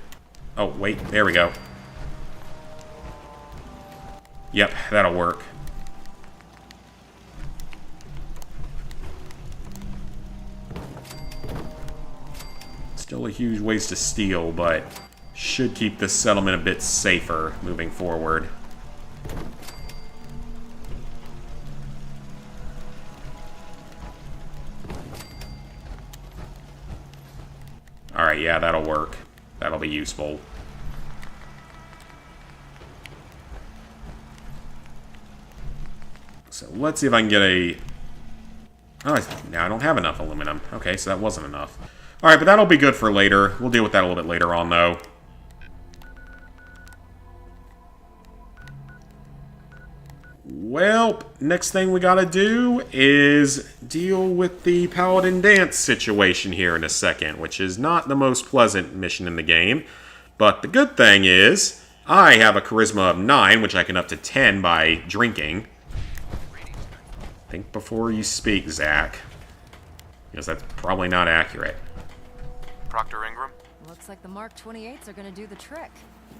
Oh, wait, there we go. Yep, that'll work. Still a huge waste of steel, but should keep this settlement a bit safer moving forward. Alright, yeah, that'll work. That'll be useful. So let's see if I can get a... Oh, now I don't have enough aluminum. Okay, so that wasn't enough. Alright, but that'll be good for later. We'll deal with that a little bit later on, though. Well, next thing we gotta do is deal with the Paladin Dance situation here in a second, which is not the most pleasant mission in the game. But the good thing is, I have a charisma of 9, which I can up to 10 by drinking. Think before you speak, Zach. Because that's probably not accurate. Proctor Ingram? Looks like the Mark 28s are gonna do the trick.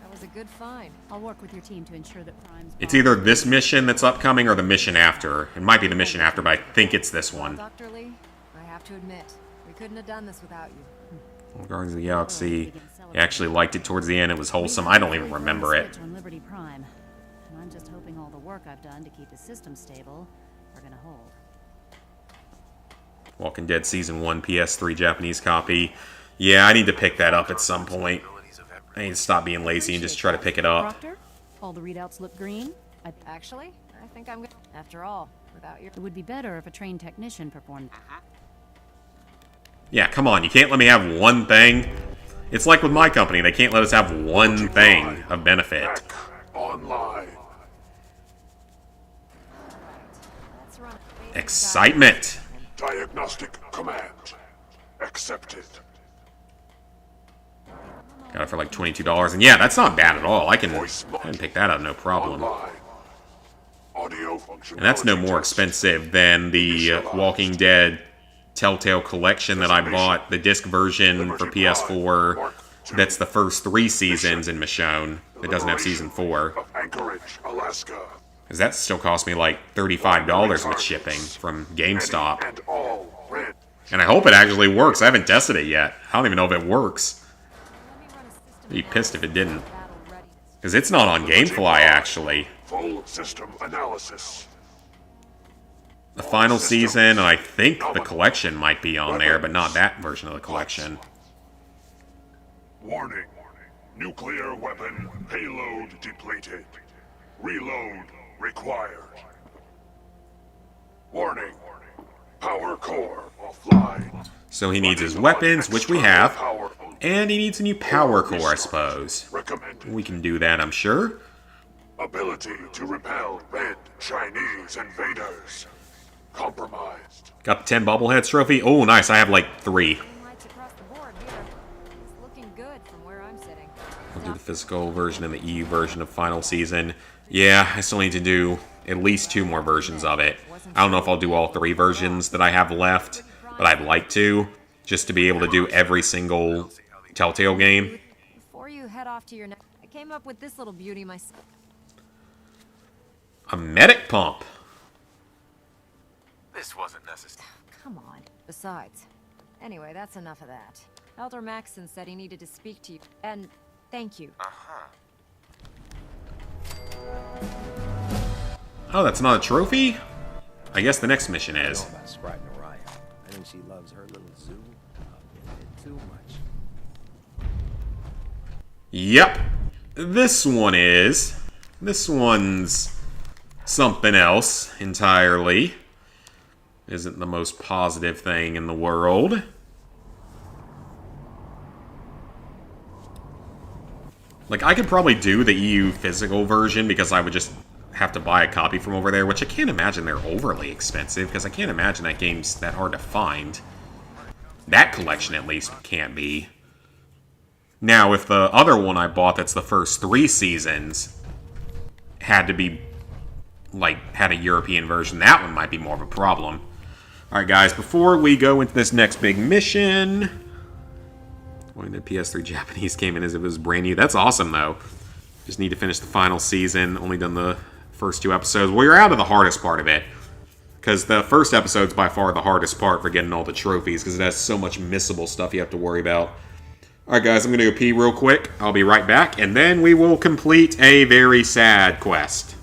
That was a good find. I'll work with your team to ensure that Prime's... It's either this mission that's upcoming or the mission after. It might be the mission after, but I think it's this one. Dr. Lee, I have to admit, we couldn't have done this without you. Well, Guardians of the Galaxy, I actually liked it towards the end. It was wholesome. I don't even remember it. On Liberty Prime, and I'm just hoping all the work I've done to keep the system stable are gonna hold. Walking Dead Season 1 PS3 Japanese copy. Yeah, I need to pick that up at some point. I need to stop being lazy and just try to pick it up. Proctor, all the readouts look green. Actually, I think I'm good. After all, without your... It would be better if a trained technician performed. Yeah, come on. You can't let me have one thing. It's like with my company. They can't let us have one thing of benefit. Online. Excitement. Diagnostic command. Accepted. Got it for like $22. And yeah, that's not bad at all. I can pick that up, no problem. And that's no more expensive than the Walking Dead Telltale Collection that I bought, the disc version for PS4. That's the first 3 seasons in Masshole. It doesn't have season 4. Anchorage, Alaska. Because that still cost me like $35 with shipping from GameStop. And I hope it actually works. I haven't tested it yet. I don't even know if it works. I'd be pissed if it didn't. Because it's not on Gamefly, actually. Full system analysis. The final season, and I think the collection might be on there, but not that version of the collection. Warning. Nuclear weapon payload depleted. Reload required. Warning. Power core offline. So he needs his weapons, which we have. And he needs a new power core, I suppose. We can do that, I'm sure. Ability to repel red Chinese invaders. Compromised. Got the 10 bobbleheads trophy. Oh, nice. I have like 3. I'll do the physical version and the EU version of final season. Yeah, I still need to do at least 2 more versions of it. I don't know if I'll do all 3 versions that I have left, but I'd like to, just to be able to do every single Telltale game. Before you head off to your next... I came up with this little beauty myself. A medic pump. This wasn't necessary. Come on. Besides. Anyway, that's enough of that. Elder Maxson said he needed to speak to you. And thank you. Oh, that's not a trophy? I guess the next mission is. I think she loves her little zoo a bit too much. Yep. This one is. This one's something else entirely. Isn't the most positive thing in the world. Like, I could probably do the EU physical version because I would just have to buy a copy from over there, which I can't imagine they're overly expensive because I can't imagine that game's that hard to find. That collection, at least, can't be. Now, if the other one I bought that's the first 3 seasons had to be, like, had a European version, that one might be more of a problem. Alright, guys, before we go into this next big mission... When the PS3 Japanese came in as if it was brand new. That's awesome, though. Just need to finish the final season. Only done the first 2 episodes. Well, you're out of the hardest part of it. Because the first episode's by far the hardest part for getting all the trophies. Because it has so much missable stuff you have to worry about. Alright, guys, I'm going to go pee real quick. I'll be right back. And then we will complete a very sad quest.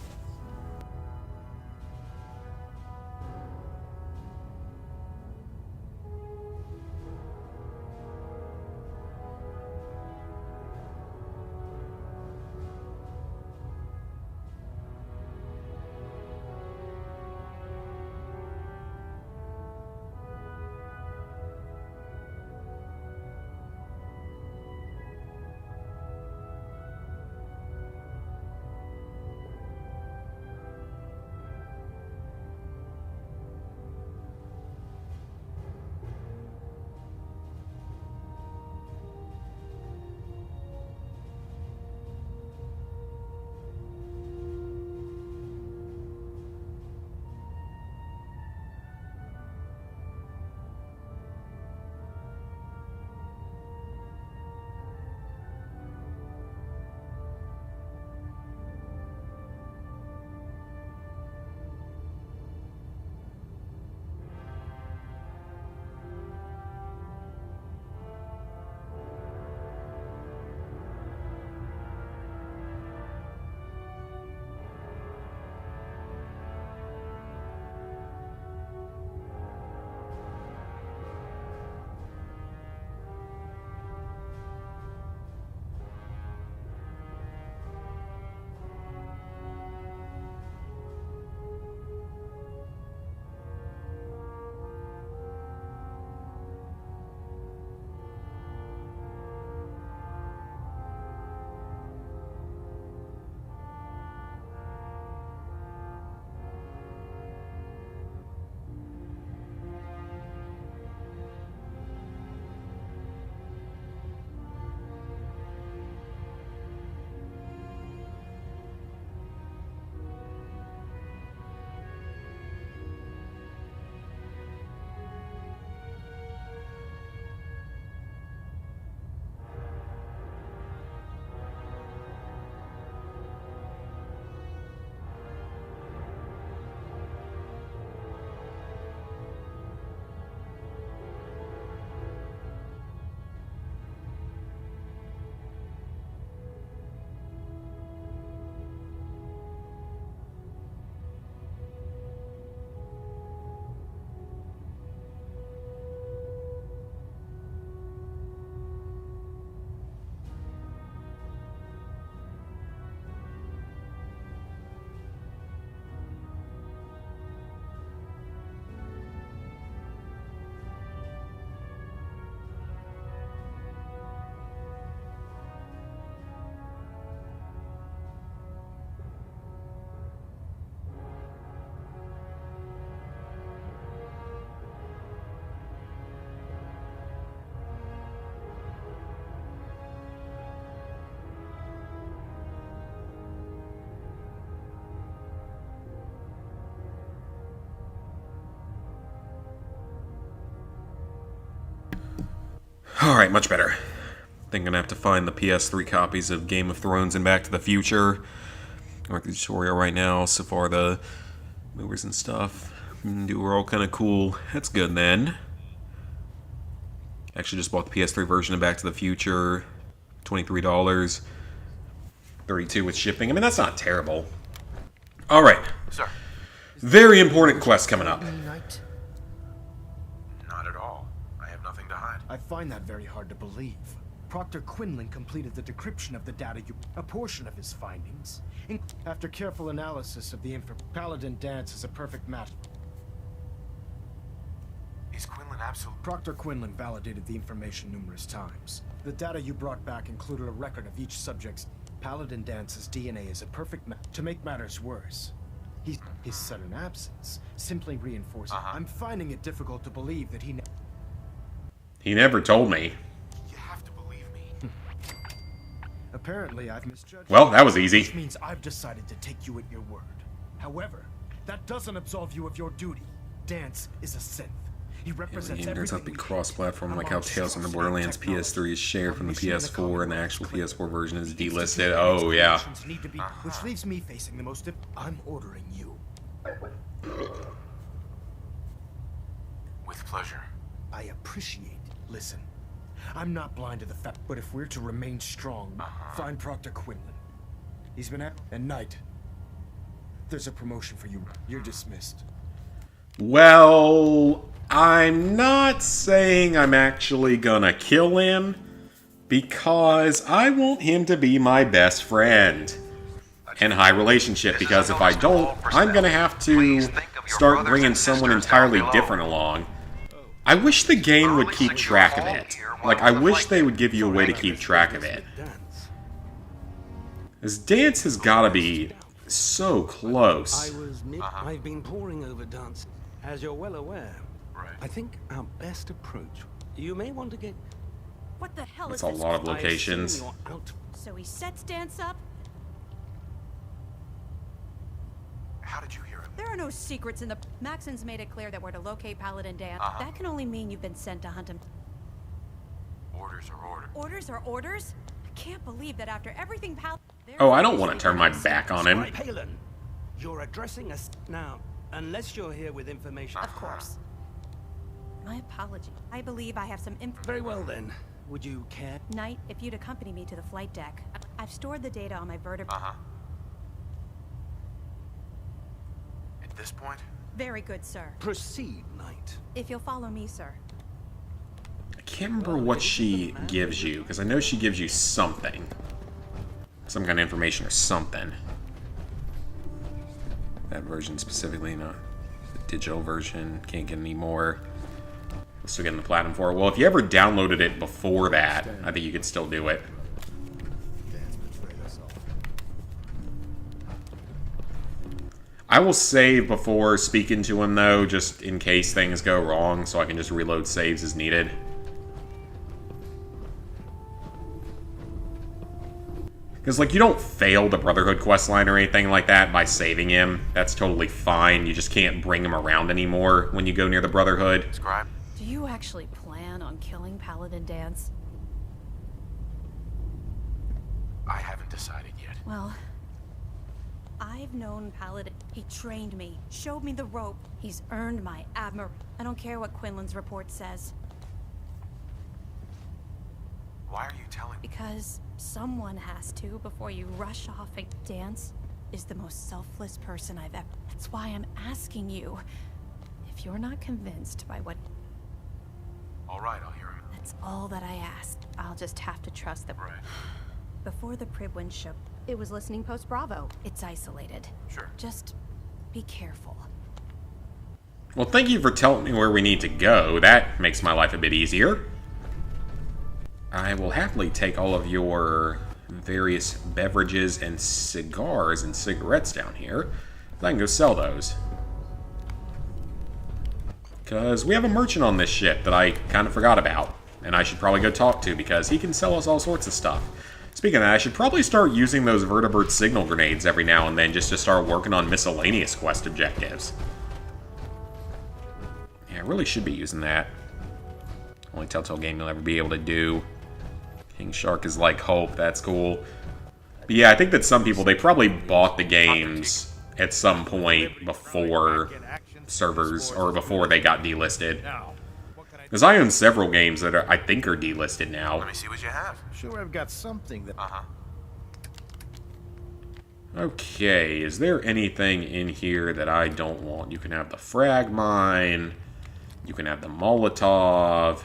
Alright, much better. I think I'm gonna have to find the PS3 copies of Game of Thrones and Back to the Future. I'm working the tutorial right now. So far, the movers and stuff are all kind of cool. That's good then. Actually, just bought the PS3 version of Back to the Future. $23. $32 with shipping. I mean, that's not terrible. Alright. Sir. Very important quest coming up. Not at all. I have nothing to hide. I find that very hard to believe. Proctor Quinlan completed the decryption of the data a portion of his findings. After careful analysis of the Paladin Dance is a perfect match. Is Quinlan absolute? Proctor Quinlan validated the information numerous times. The data you brought back included a record of each subject's Paladin Dance's DNA is a perfect match. To make matters worse, his sudden absence simply reinforces. I'm finding it difficult to believe that He never told me. You have to believe me. Apparently, I've misjudged. Well, that was easy. Which means I've decided to take you at your word. However, that doesn't absolve you of your duty. Dance is a synth. He represents It turns out to be everything. cross-platform, like how Tales from the Borderlands PS3 is shared from the PS4, and the actual PS4 version is delisted. Oh, yeah. Which leaves me facing the most. I'm ordering you. With pleasure. I appreciate. Listen, I'm not blind to the fact, but if we're to remain strong, find Proctor Quinlan. He's been at Knight. There's a promotion for you. You're dismissed. Well, I'm not saying I'm actually gonna kill him, because I want him to be my best friend and high relationship, because if I don't, I'm gonna have to start bringing someone entirely different along. I wish the game would keep track of it. Like, I wish they would give you a way to keep track of it. This Dance has gotta be so close. I've been poring over Dance, as you're well aware. Right. I think our best approach. You may want to get. What the hell That's is a this? lot of locations. So he sets Dance up? How did you hear him? There are no secrets in the... Maxon's made it clear that we're to locate Paladin Dance. That can only mean you've been sent to hunt him. Orders are orders. Orders are orders? I can't believe that after everything Oh, I don't want to turn my back on him. Palin, you're addressing us now, unless you're here with information. Of course. My apology. I believe I have some info. Very well then. Would you care? Knight, if you'd accompany me to the flight deck. I've stored the data on my vertebra. At this point? Very good, sir. Proceed, Knight. If you'll follow me, sir. I can't remember what she gives you, because I know she gives you something. Some kind of information or something. That version specifically, not the digital version. Can't get any more. We'll still get in the platinum for it. Well, if you ever downloaded it before that, I think you could still do it. I will save before speaking to him, though, just in case things go wrong, so I can just reload saves as needed. Because, like, you don't fail the Brotherhood questline or anything like that by saving him. That's totally fine. You just can't bring him around anymore when you go near the Brotherhood. Scribe? Do you actually plan on killing Paladin Dance? I haven't decided yet. Well, I've known Paladin. He trained me, showed me the rope. He's earned my admiration. I don't care what Quinlan's report says. Why are you telling me? Because someone has to before you rush off and Dance is the most selfless person I've ever... That's why I'm asking you. If you're not convinced by what... All right, I'll hear him. That's all that I ask. I'll just have to trust them. Right. Before the Pribwin show, it was listening post Bravo. It's isolated. Sure. Just be careful. Well, thank you for telling me where we need to go. That makes my life a bit easier. I will happily take all of your various beverages and cigars and cigarettes down here. I can go sell those. Because we have a merchant on this ship that I kind of forgot about. And I should probably go talk to because he can sell us all sorts of stuff. Speaking of that, I should probably start using those vertebrate signal grenades every now and then just to start working on miscellaneous quest objectives. Yeah, I really should be using that. Only Telltale game you'll ever be able to do. King Shark is like Hope. That's cool. But yeah, I think that some people, they probably bought the games at some point before servers, or before they got delisted. Because I own several games that I think are delisted now. Let me see what you have. Sure, I've got something that... Okay, is there anything in here that I don't want? You can have the frag mine. You can have the Molotov.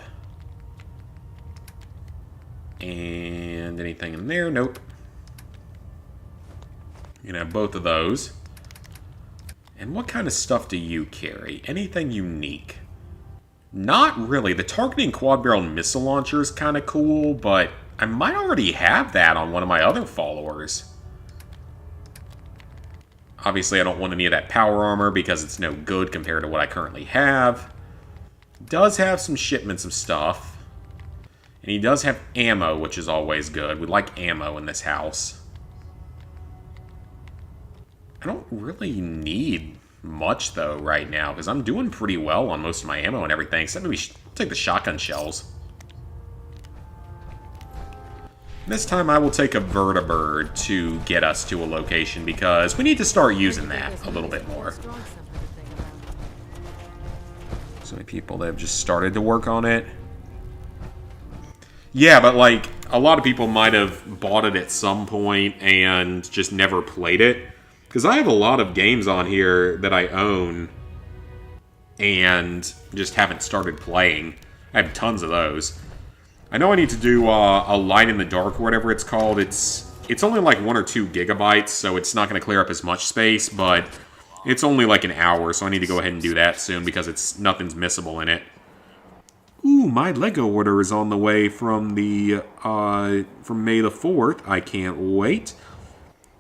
And anything in there? Nope. You can have both of those. And what kind of stuff do you carry? Anything unique? Not really. The targeting quad-barrel missile launcher is kind of cool, but I might already have that on one of my other followers. Obviously, I don't want any of that power armor because it's no good compared to what I currently have. Does have some shipments of stuff. And he does have ammo, which is always good. We like ammo in this house. I don't really need much, though, right now, because I'm doing pretty well on most of my ammo and everything, except maybe take the shotgun shells. This time I will take a vertibird to get us to a location, because we need to start using that a little bit more. So many people that have just started to work on it. Yeah, but like, a lot of people might have bought it at some point and just never played it. Because I have a lot of games on here that I own and just haven't started playing. I have tons of those. I know I need to do a Light in the Dark or whatever it's called. It's only like 1 or 2 gigabytes, so it's not going to clear up as much space, but it's only like an hour, so I need to go ahead and do that soon because nothing's missable in it. Ooh, my Lego order is on the way from the from May the 4th. I can't wait.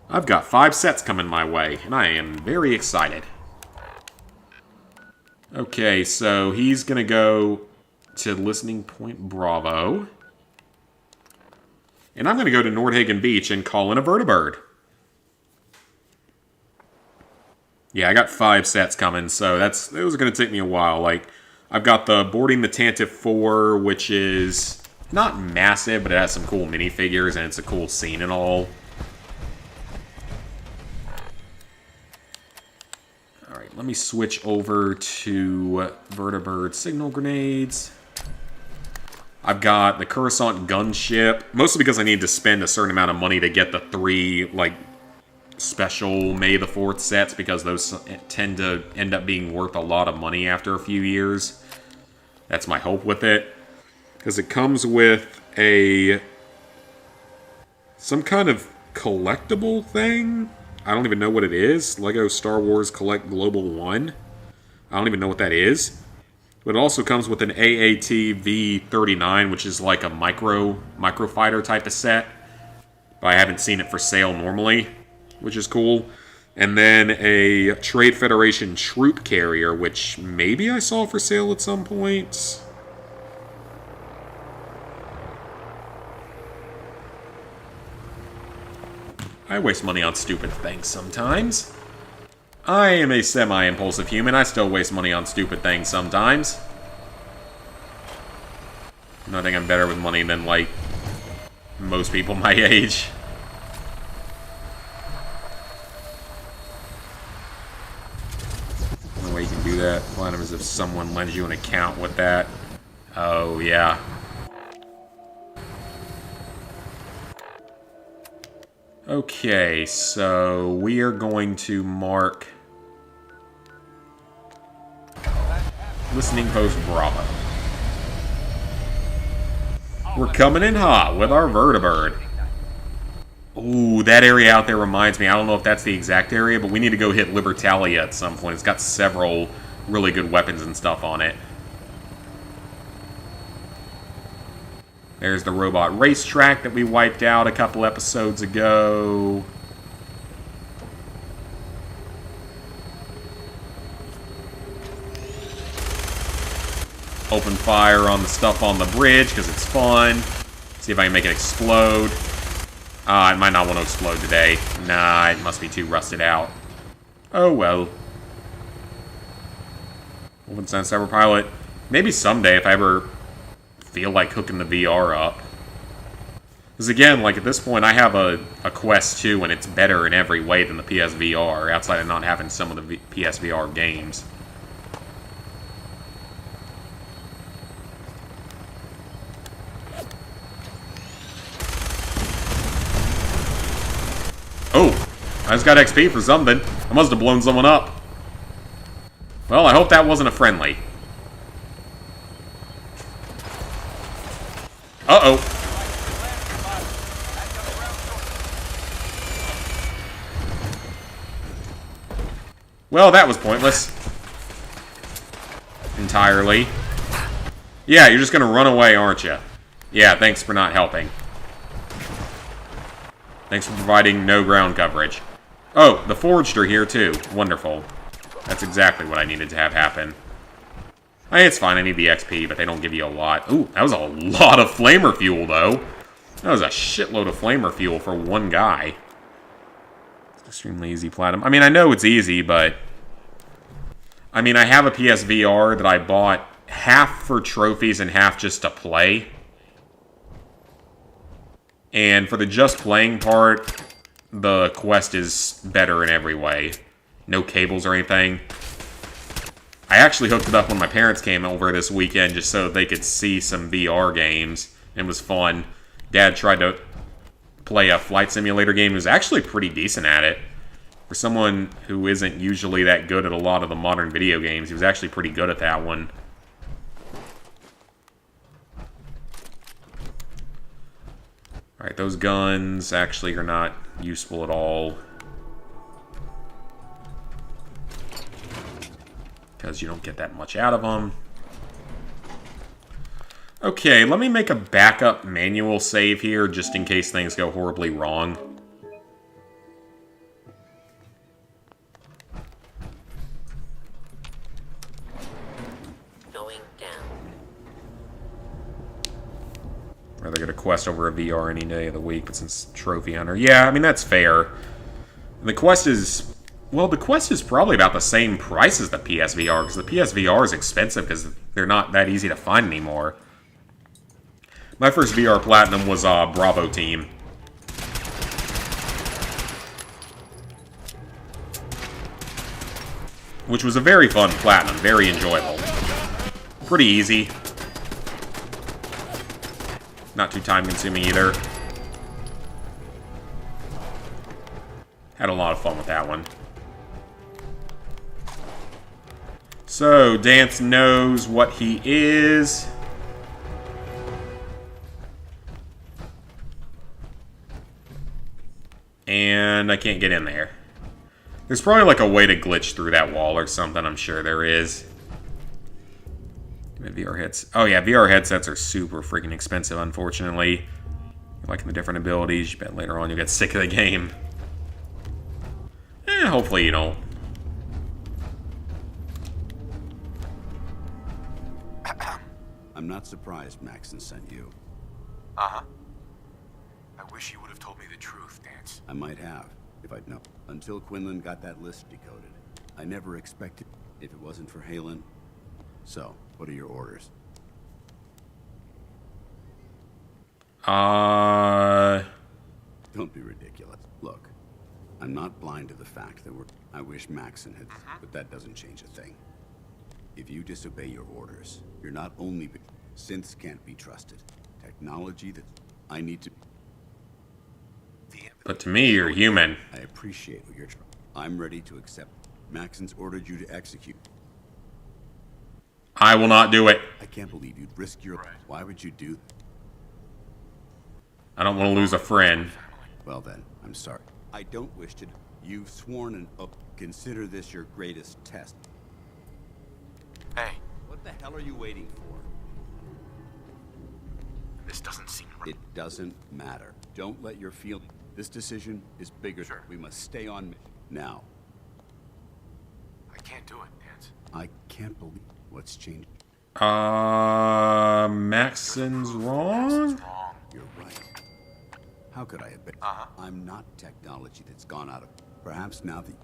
I've got 5 sets coming my way, and I am very excited. Okay, so he's gonna go to Listening Point Bravo. And I'm gonna go to Nordhagen Beach and call in a vertibird. Yeah, I got 5 sets coming, so those are gonna take me a while. Like, I've got the Boarding the Tantive 4, which is not massive, but it has some cool minifigures, and it's a cool scene and all. Alright, let me switch over to vertibird signal grenades. I've got the Coruscant gunship, mostly because I need to spend a certain amount of money to get the 3, like, special May the 4th sets, because those tend to end up being worth a lot of money after a few years. That's my hope with it. Because it comes with some kind of collectible thing. I don't even know what it is. Lego Star Wars Collect Global 1. I don't even know what that is. But it also comes with an AAT V39, which is like a microfighter type of set. But I haven't seen it for sale normally, which is cool. And then a Trade Federation troop carrier, which maybe I saw for sale at some point. I waste money on stupid things sometimes. I am a semi-impulsive human. I still waste money on stupid things sometimes. And I think I'm better with money than, like, most people my age. The only way you can do that, Platinum, is if someone lends you an account with that. Oh, yeah. Okay, so we are going to mark Listening Post Bravo. We're coming in hot with our vertibird. Ooh, that area out there reminds me. I don't know if that's the exact area, but we need to go hit Libertalia at some point. It's got several really good weapons and stuff on it. There's the robot racetrack that we wiped out a couple episodes ago. Open fire on the stuff on the bridge because it's fun. See if I can make it explode. It might not want to explode today. Nah, it must be too rusted out. Oh well. Wolfenstein Cyber Pilot. Maybe someday if I ever feel like hooking the VR up. Because again, like at this point, I have a Quest 2, and it's better in every way than the PSVR, outside of not having some of the PSVR games. Oh, I just got XP for something. I must have blown someone up. Well, I hope that wasn't a friendly. Uh-oh. Well, that was pointless. Entirely. Yeah, you're just gonna run away, aren't you? Yeah, thanks for not helping. Thanks for providing no ground coverage. Oh, the Forged are here too. Wonderful. That's exactly what I needed to have happen. It's fine, I need the XP, but they don't give you a lot. Ooh, that was a lot of flamer fuel, though. That was a shitload of flamer fuel for one guy. Extremely easy platinum. I mean, I know it's easy, but... I mean, I have a PSVR that I bought half for trophies and half just to play. And for the just playing part, the Quest is better in every way. No cables or anything. I actually hooked it up when my parents came over this weekend just so they could see some VR games. It was fun. Dad tried to play a flight simulator game. He was actually pretty decent at it. For someone who isn't usually that good at a lot of the modern video games, he was actually pretty good at that one. Alright, those guns actually are not useful at all. Because you don't get that much out of them. Okay, let me make a backup manual save here, just in case things go horribly wrong. Going down. Rather get a quest over a VR any day of the week, but since Trophy Hunter... Yeah, I mean, that's fair. The quest is... Well, the Quest is probably about the same price as the PSVR, because the PSVR is expensive because they're not that easy to find anymore. My first VR Platinum was Bravo Team. Which was a very fun Platinum, very enjoyable. Pretty easy. Not too time-consuming either. Had a lot of fun with that one. So, Dance knows what he is. And I can't get in there. There's probably like a way to glitch through that wall or something, I'm sure there is. VR headsets. Oh yeah, VR headsets are super freaking expensive, unfortunately. Liking the different abilities, you bet later on you'll get sick of the game. Hopefully you don't. I'm not surprised Maxon sent you. Uh-huh. I wish you would have told me the truth, Dance. I might have, if I'd known. Until Quinlan got that list decoded. I never expected, if it wasn't for Halen. So, what are your orders? Don't be ridiculous. Look, I'm not blind to the fact that I wish Maxon had, but that doesn't change a thing. If you disobey your orders, you're not only... Synths can't be trusted. Technology that I need to... But to me, you're human. I appreciate what you're trying. I'm ready to accept. Maxon's ordered you to execute. I will not do it. I can't believe you'd risk your... Why would you do... I don't want to lose a friend. Well then, I'm sorry. I don't wish to... You've sworn an oath. Consider this your greatest test. Hey. What the hell are you waiting for? This doesn't seem right. It doesn't matter. Don't let your feel... This decision is bigger. Sure. We must stay on mission. Now. I can't do it, Dance. I can't believe what's changed. Maxon's wrong? You're right. How could I have been? I'm not technology that's gone out of... Perhaps now that you...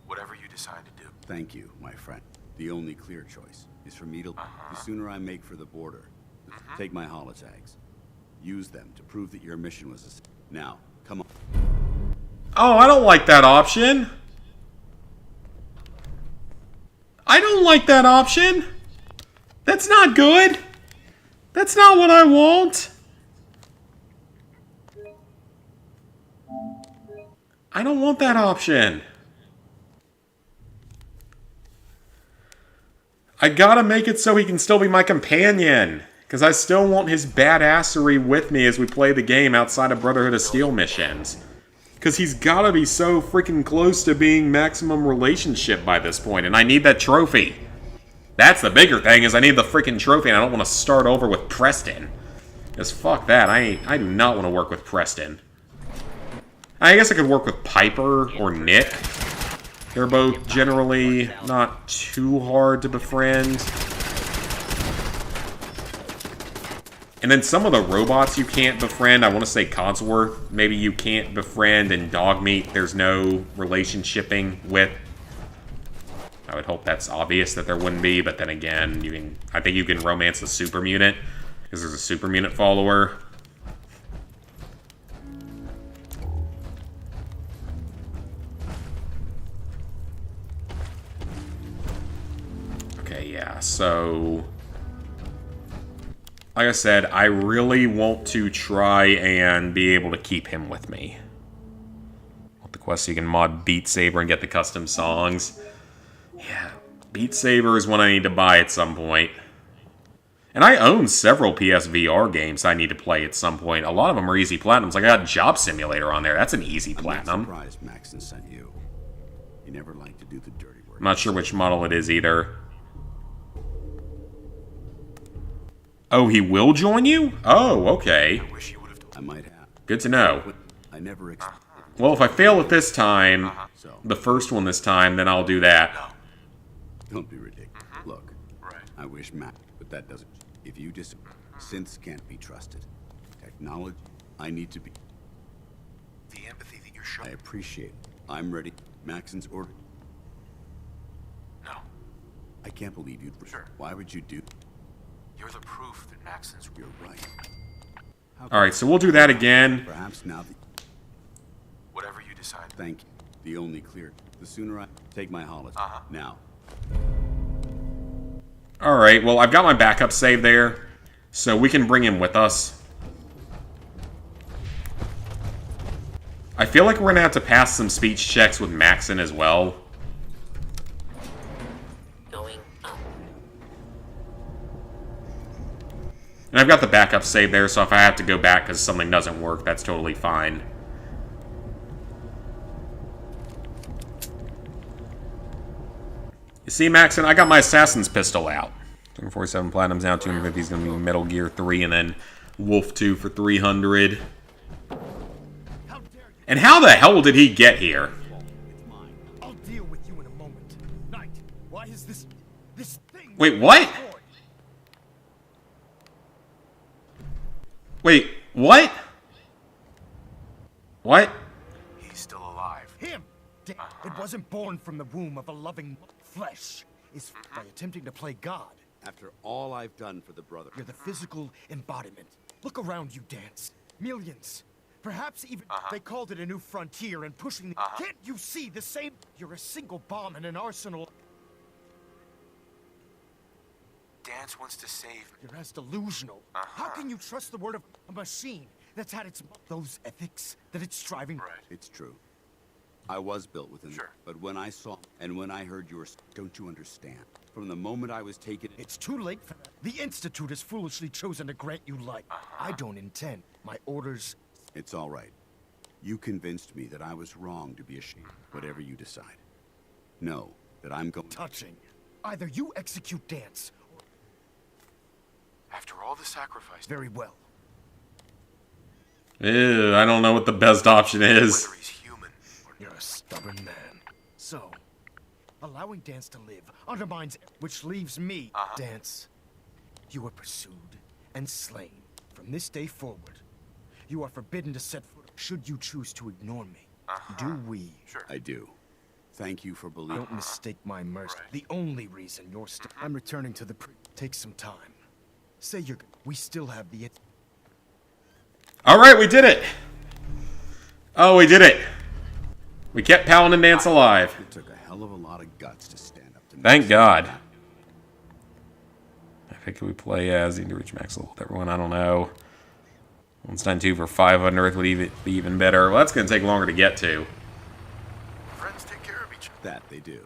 Whatever you decide to do. Thank you, my friend. The only clear choice is for me to... The sooner I make for the border, Take my holotags. Use them to prove that your mission was a... Now, come on. Oh, I don't like that option. I don't like that option. That's not good. That's not what I want. I don't want that option. I gotta make it so he can still be my companion. Because I still want his badassery with me as we play the game outside of Brotherhood of Steel missions. Because he's gotta be so freaking close to being maximum relationship by this point. And I need that trophy. That's the bigger thing, is I need the freaking trophy and I don't want to start over with Preston. Because fuck that, I do not want to work with Preston. I guess I could work with Piper or Nick. They're both generally not too hard to befriend. And then some of the robots you can't befriend, I want to say Codsworth, maybe you can't befriend, and Dogmeat there's no relationshiping with. I would hope that's obvious that there wouldn't be, but then again, I think you can romance the Super Mutant, because there's a Super Mutant follower. Okay, yeah, so... Like I said, I really want to try and be able to keep him with me. Want the quest so you can mod Beat Saber and get the custom songs. Yeah, Beat Saber is one I need to buy at some point. And I own several PSVR games I need to play at some point. A lot of them are easy platinums. Like I got Job Simulator on there. That's an easy platinum. I'm not surprised Maxon sent you. He never liked to do the dirty work. I'm not sure which model it is either. Oh, he will join you? Oh, okay. I might have. Good to know. I never expected. Well, if I fail it this time, the first one this time, then I'll do that. Don't be ridiculous. Look, I wish Matt, but that doesn't. If you synths can't be trusted. Technology, I need to be. The empathy that you're showing. I appreciate it. I'm ready. Maxon's order. No. I can't believe you'd. Sure. Why would you do? You're the proof that Maxon's. You're right. Alright, so we'll do that again. Perhaps now. Whatever you decide. Thank you. The only clear. The sooner I take my holiday. Now. Alright, well, I've got my backup save there, so we can bring him with us. I feel like we're gonna have to pass some speech checks with Maxon as well. And I've got the backup save there, so if I have to go back because something doesn't work, that's totally fine. You see, Maxon, I got my Assassin's Pistol out. 247 Platinums now, 250 is going to be Metal Gear 3, and then Wolf 2 for 300. And how the hell did he get here? I'll deal with you in a moment. Knight, why is this thing... Wait, what? Wait, what? What? He's still alive. Him! It wasn't born from the womb of a loving flesh. Is by attempting to play God. After all I've done for the brother. You're the physical embodiment. Look around you, Dance. Millions. Perhaps even they called it a new frontier and pushing the... Can't you see the same? You're a single bomb in an arsenal. Dance wants to save me. You're as delusional. How can you trust the word of a machine that's had those ethics that it's striving? Right. It's true. I was built within. Sure. But when I saw and when I heard yours, don't you understand? From the moment I was taken, it's too late for that. The Institute has foolishly chosen to grant you life. I don't intend. My orders. It's all right. You convinced me that I was wrong to be ashamed. Whatever you decide. Know that I'm going. Touching. Either you execute Dance. After all the sacrifice. Very well. Ew, I don't know what the best option is. Whether he's human or You're a stubborn man. So, allowing Dance to live undermines, which leaves me, Dance. You are pursued and slain. From this day forward, you are forbidden to set foot. Should you choose to ignore me, do we? Sure. I do. Thank you for believing. Don't mistake my mercy. The only reason you're still... I'm returning to the Take some time. Say you're... We still have the... Alright, we did it! Oh, we did it! We kept Paladin Dance alive. It took a hell of a lot of guts to stand up to me. Thank God. I think we play as the reach max level with everyone. I don't know. Wolfenstein 2 for 500 would be even better. Well, that's going to take longer to get to. Friends take care of each other. That they do.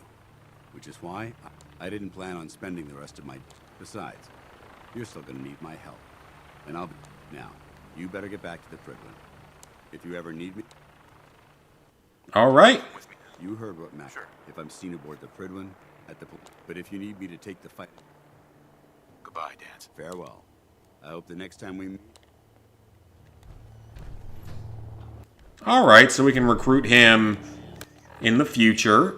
Which is why I didn't plan on spending the rest of my... Besides, you're still going to need my help. And I'll be... Now, you better get back to the Prydwen. If you ever need me... Alright. You heard what Matt... Sure. If I'm seen aboard the Prydwen, at the... But if you need me to take the fight... Goodbye, Dance. Farewell. I hope the next time we meet... Alright, so we can recruit him in the future.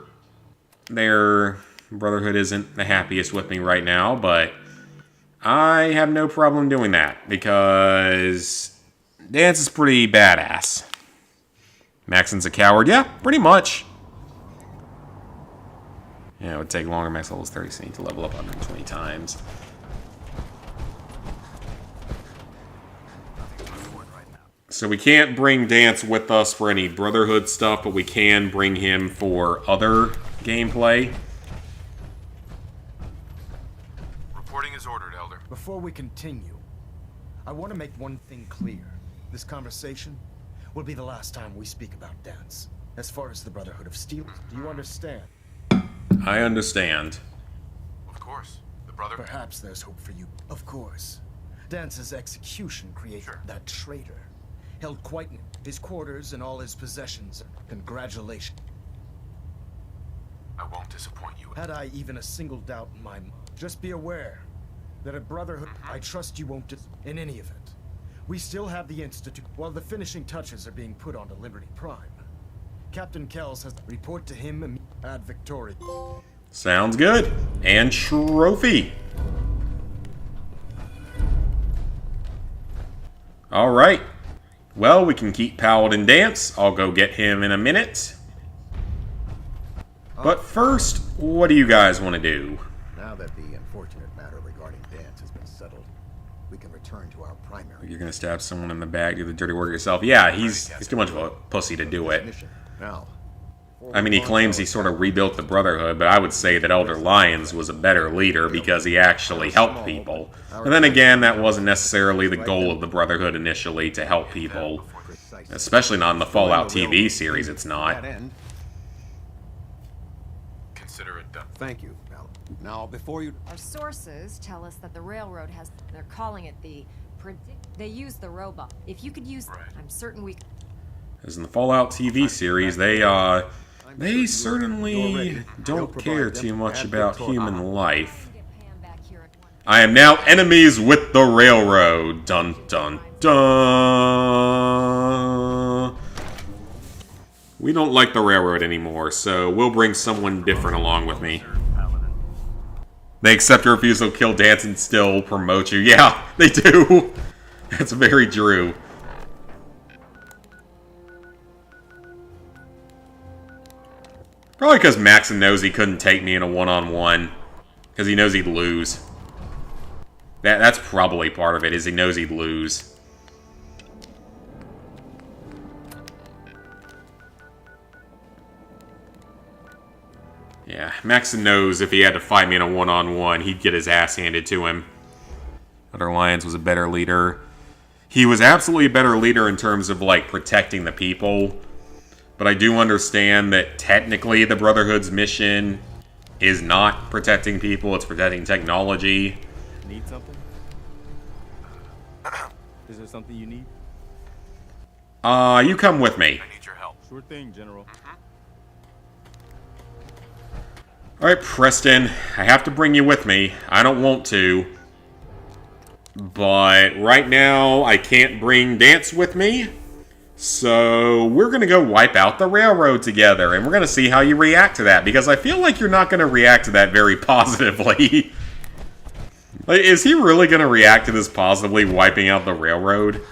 Their Brotherhood isn't the happiest with me right now, but I have no problem doing that, because Dance is pretty badass. Maxon's a coward? Yeah, pretty much. Yeah, it would take longer. Max level is 30, so you need to level up 120 times. So we can't bring Dance with us for any Brotherhood stuff, but we can bring him for other gameplay. Reporting is ordered, Elder. Before we continue, I want to make one thing clear. This conversation will be the last time we speak about Dance. As far as the Brotherhood of Steel, do you understand? I understand. Of course. The brother... Perhaps there's hope for you. Of course. Dance's execution created that traitor. Held quite in his quarters and all his possessions. Congratulations. I won't disappoint you. Had I even a single doubt in my mind, just be aware that a Brotherhood, I trust you won't in any event. We still have the Institute, while the finishing touches are being put onto Liberty Prime. Captain Kells has report to him ad Victoria. Sounds good. And trophy. Alright. Well, we can keep Paladin Dance. I'll go get him in a minute. But first, what do you guys want to do? Now that the unfortunate matter regarding Dance has been settled, we can return to our primary... You're going to stab someone in the back, do the dirty work yourself. Yeah, he's too much of a pussy to do it. Now, I mean, he claims he sort of rebuilt the Brotherhood, but I would say that Elder Lyons was a better leader because he actually helped people. And then again, that wasn't necessarily the goal of the Brotherhood initially, to help people. Especially not in the Fallout TV series, it's not. Consider it done. Thank you. Now, before you... Our sources tell us that the railroad has... They're calling it the... They use the robot. If you could use... Right. I'm certain we... As in the Fallout TV series, they certainly don't care too much about human life. I am now enemies with the railroad. Dun dun dun. We don't like the railroad anymore, so we'll bring someone different along with me. They accept your refusal to kill Dance and still promote you. Yeah, they do. That's very true. Probably because Maxon knows he couldn't take me in a one-on-one. Because he knows he'd lose. That's probably part of it, is he knows he'd lose. Yeah, Maxon knows if he had to fight me in a one-on-one, he'd get his ass handed to him. Elder Lyons was a better leader. He was absolutely a better leader in terms of, like, protecting the people. But I do understand that technically the Brotherhood's mission is not protecting people, it's protecting technology. Need something? Is there something you need? You come with me. I need your help. Sure thing, General. Alright, Preston, I have to bring you with me. I don't want to. But right now, I can't bring Dance with me. So, we're going to go wipe out the railroad together, and we're going to see how you react to that, because I feel like you're not going to react to that very positively. Like, is he really going to react to this positively, wiping out the railroad?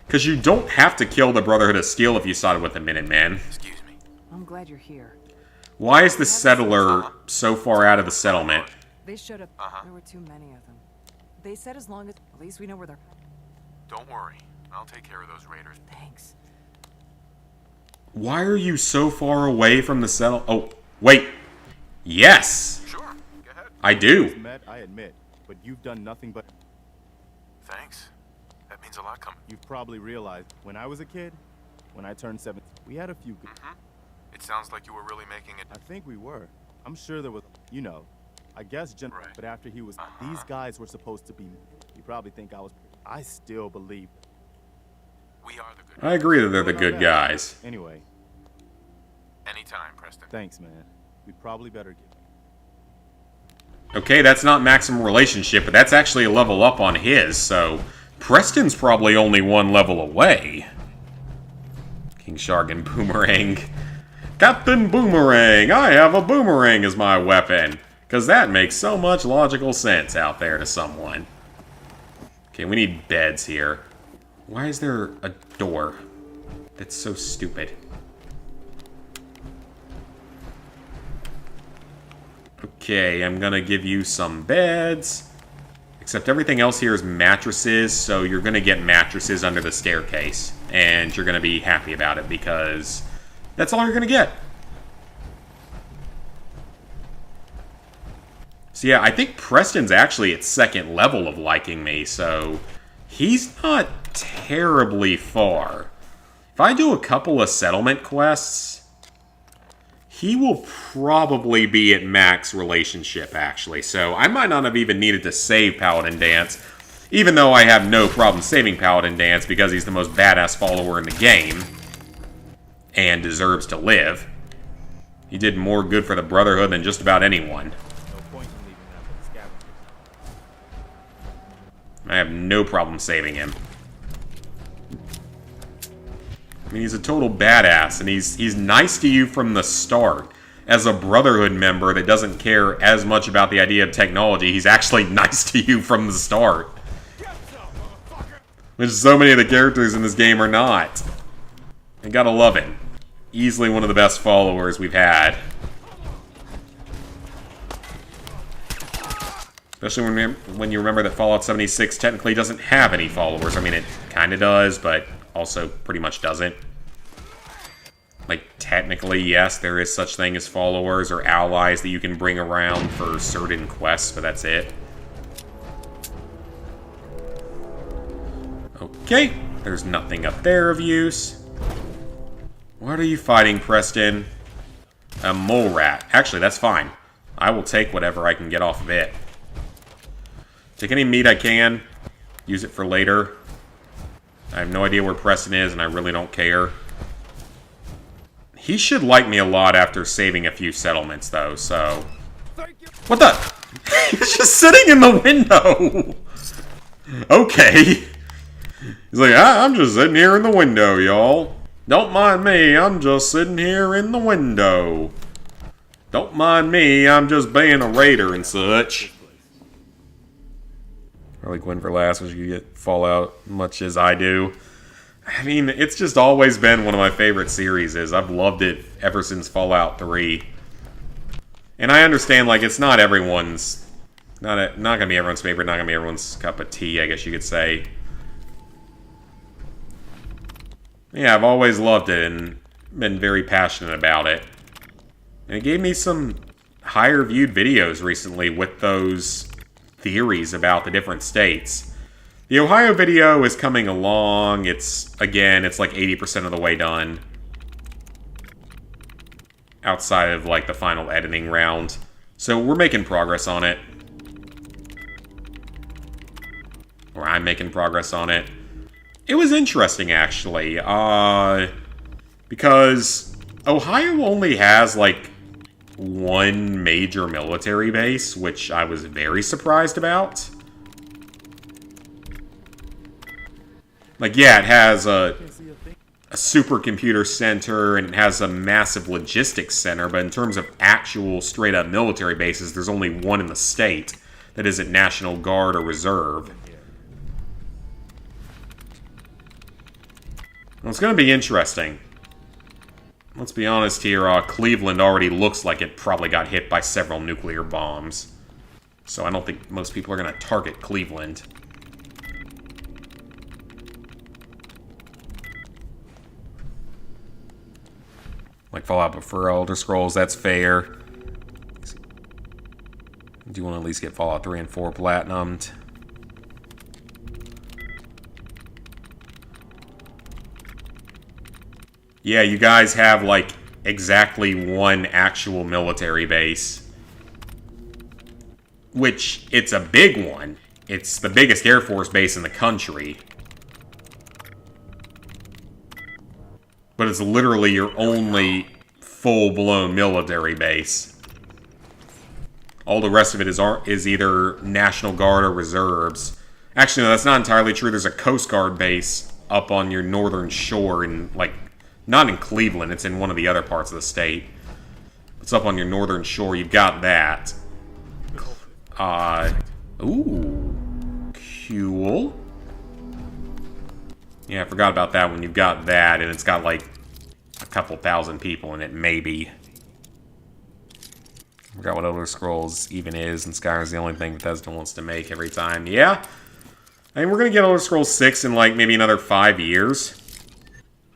Because you don't have to kill the Brotherhood of Steel if you sided with the Minutemen. Excuse me. I'm glad you're here. Why is the settler so far out of the settlement? They should have. There were too many of them. They said as long as... At least we know where they're... Don't worry. I'll take care of those raiders. Thanks. Why are you so far away from the settle? Oh, wait. Yes. Sure. Go ahead. I do. Matt, I admit, but you've done nothing but... Thanks. That means a lot coming. You've probably realized, when I was a kid, when I turned 17, we had a few good... It sounds like you were really making it. I think we were. I'm sure there was, you know, I guess Right. But after he was... These guys were supposed to be... You probably think I was... I still believe... We are the good I agree that they're the good guys. Anyway. Anytime, Preston. Thanks, man. We probably better get... Okay, that's not maximum relationship, but that's actually a level up on his, so... Preston's probably only one level away. King Shark and Boomerang. Captain Boomerang! I have a boomerang as my weapon. Because that makes so much logical sense out there to someone. Okay, we need beds here. Why is there a door? That's so stupid. Okay, I'm gonna give you some beds. Except everything else here is mattresses, so you're gonna get mattresses under the staircase. And you're gonna be happy about it because that's all you're gonna get. So yeah, I think Preston's actually at second level of liking me, so he's not terribly far. If I do a couple of settlement quests, he will probably be at max relationship, actually. So I might not have even needed to save Paladin Dance, even though I have no problem saving Paladin Dance because he's the most badass follower in the game and deserves to live. He did more good for the Brotherhood than just about anyone. I have no problem saving him. I mean, he's a total badass, and he's nice to you from the start. As a Brotherhood member that doesn't care as much about the idea of technology, he's actually nice to you from the start. Which so many of the characters in this game are not. I gotta love him. Easily one of the best followers we've had. Especially when you remember that Fallout 76 technically doesn't have any followers. I mean, it kind of does, but also pretty much doesn't. Like, technically, yes, there is such thing as followers or allies that you can bring around for certain quests, but that's it. Okay, there's nothing up there of use. What are you fighting, Preston? A mole rat. Actually, that's fine. I will take whatever I can get off of it. Take any meat I can. Use it for later. I have no idea where Preston is, and I really don't care. He should like me a lot after saving a few settlements, though, so... What the? He's just sitting in the window! Okay. He's like, I'm just sitting here in the window, y'all. Don't mind me, I'm just sitting here in the window. Don't mind me, I'm just being a raider and such. Probably Gwen for last, which you get Fallout much as I do. I mean, it's just always been one of my favorite series. I've loved it ever since Fallout 3. And I understand, like, it's not everyone's... Not gonna be everyone's favorite, not gonna be everyone's cup of tea, I guess you could say. Yeah, I've always loved it and been very passionate about it. And it gave me some higher viewed videos recently with those theories about the different states. The Ohio video is coming along. It's like 80% of the way done. Outside of, like, the final editing round. So we're making progress on it. Or I'm making progress on it. It was interesting, actually. Because Ohio only has, like, one major military base, which I was very surprised about. Like, yeah, it has a supercomputer center, and it has a massive logistics center, but in terms of actual straight-up military bases, there's only one in the state that isn't National Guard or Reserve. Well, it's going to be interesting. Let's be honest here, Cleveland already looks like it probably got hit by several nuclear bombs. So I don't think most people are going to target Cleveland. Like Fallout, but for Elder Scrolls, that's fair. Do you want to at least get Fallout 3 and 4 platinumed? Yeah, you guys have, like, exactly one actual military base. Which, it's a big one. It's the biggest Air Force base in the country. But it's literally your only full-blown military base. All the rest of it is either National Guard or reserves. Actually, no, that's not entirely true. There's a Coast Guard base up on your northern shore in, like, not in Cleveland. It's in one of the other parts of the state. It's up on your northern shore. You've got that. Ooh. Cool. Yeah, I forgot about that one. You've got that, and it's got, like, a couple thousand people in it, maybe. I forgot what Elder Scrolls even is, and Skyrim's the only thing Bethesda wants to make every time. Yeah. I mean, we're going to get Elder Scrolls 6 in, like, maybe another 5 years.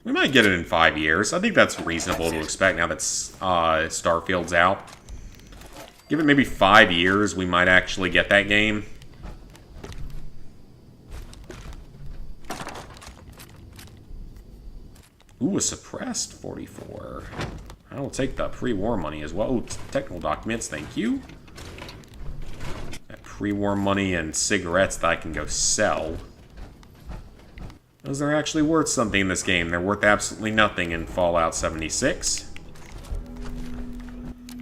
We might get it in 5 years. I think that's reasonable to expect now that Starfield's out. Give it maybe 5 years, we might actually get that game. Ooh, a suppressed 44. I will take the pre-war money as well. Ooh, technical documents, thank you. That pre-war money and cigarettes that I can go sell. Those are actually worth something in this game. They're worth absolutely nothing in Fallout 76.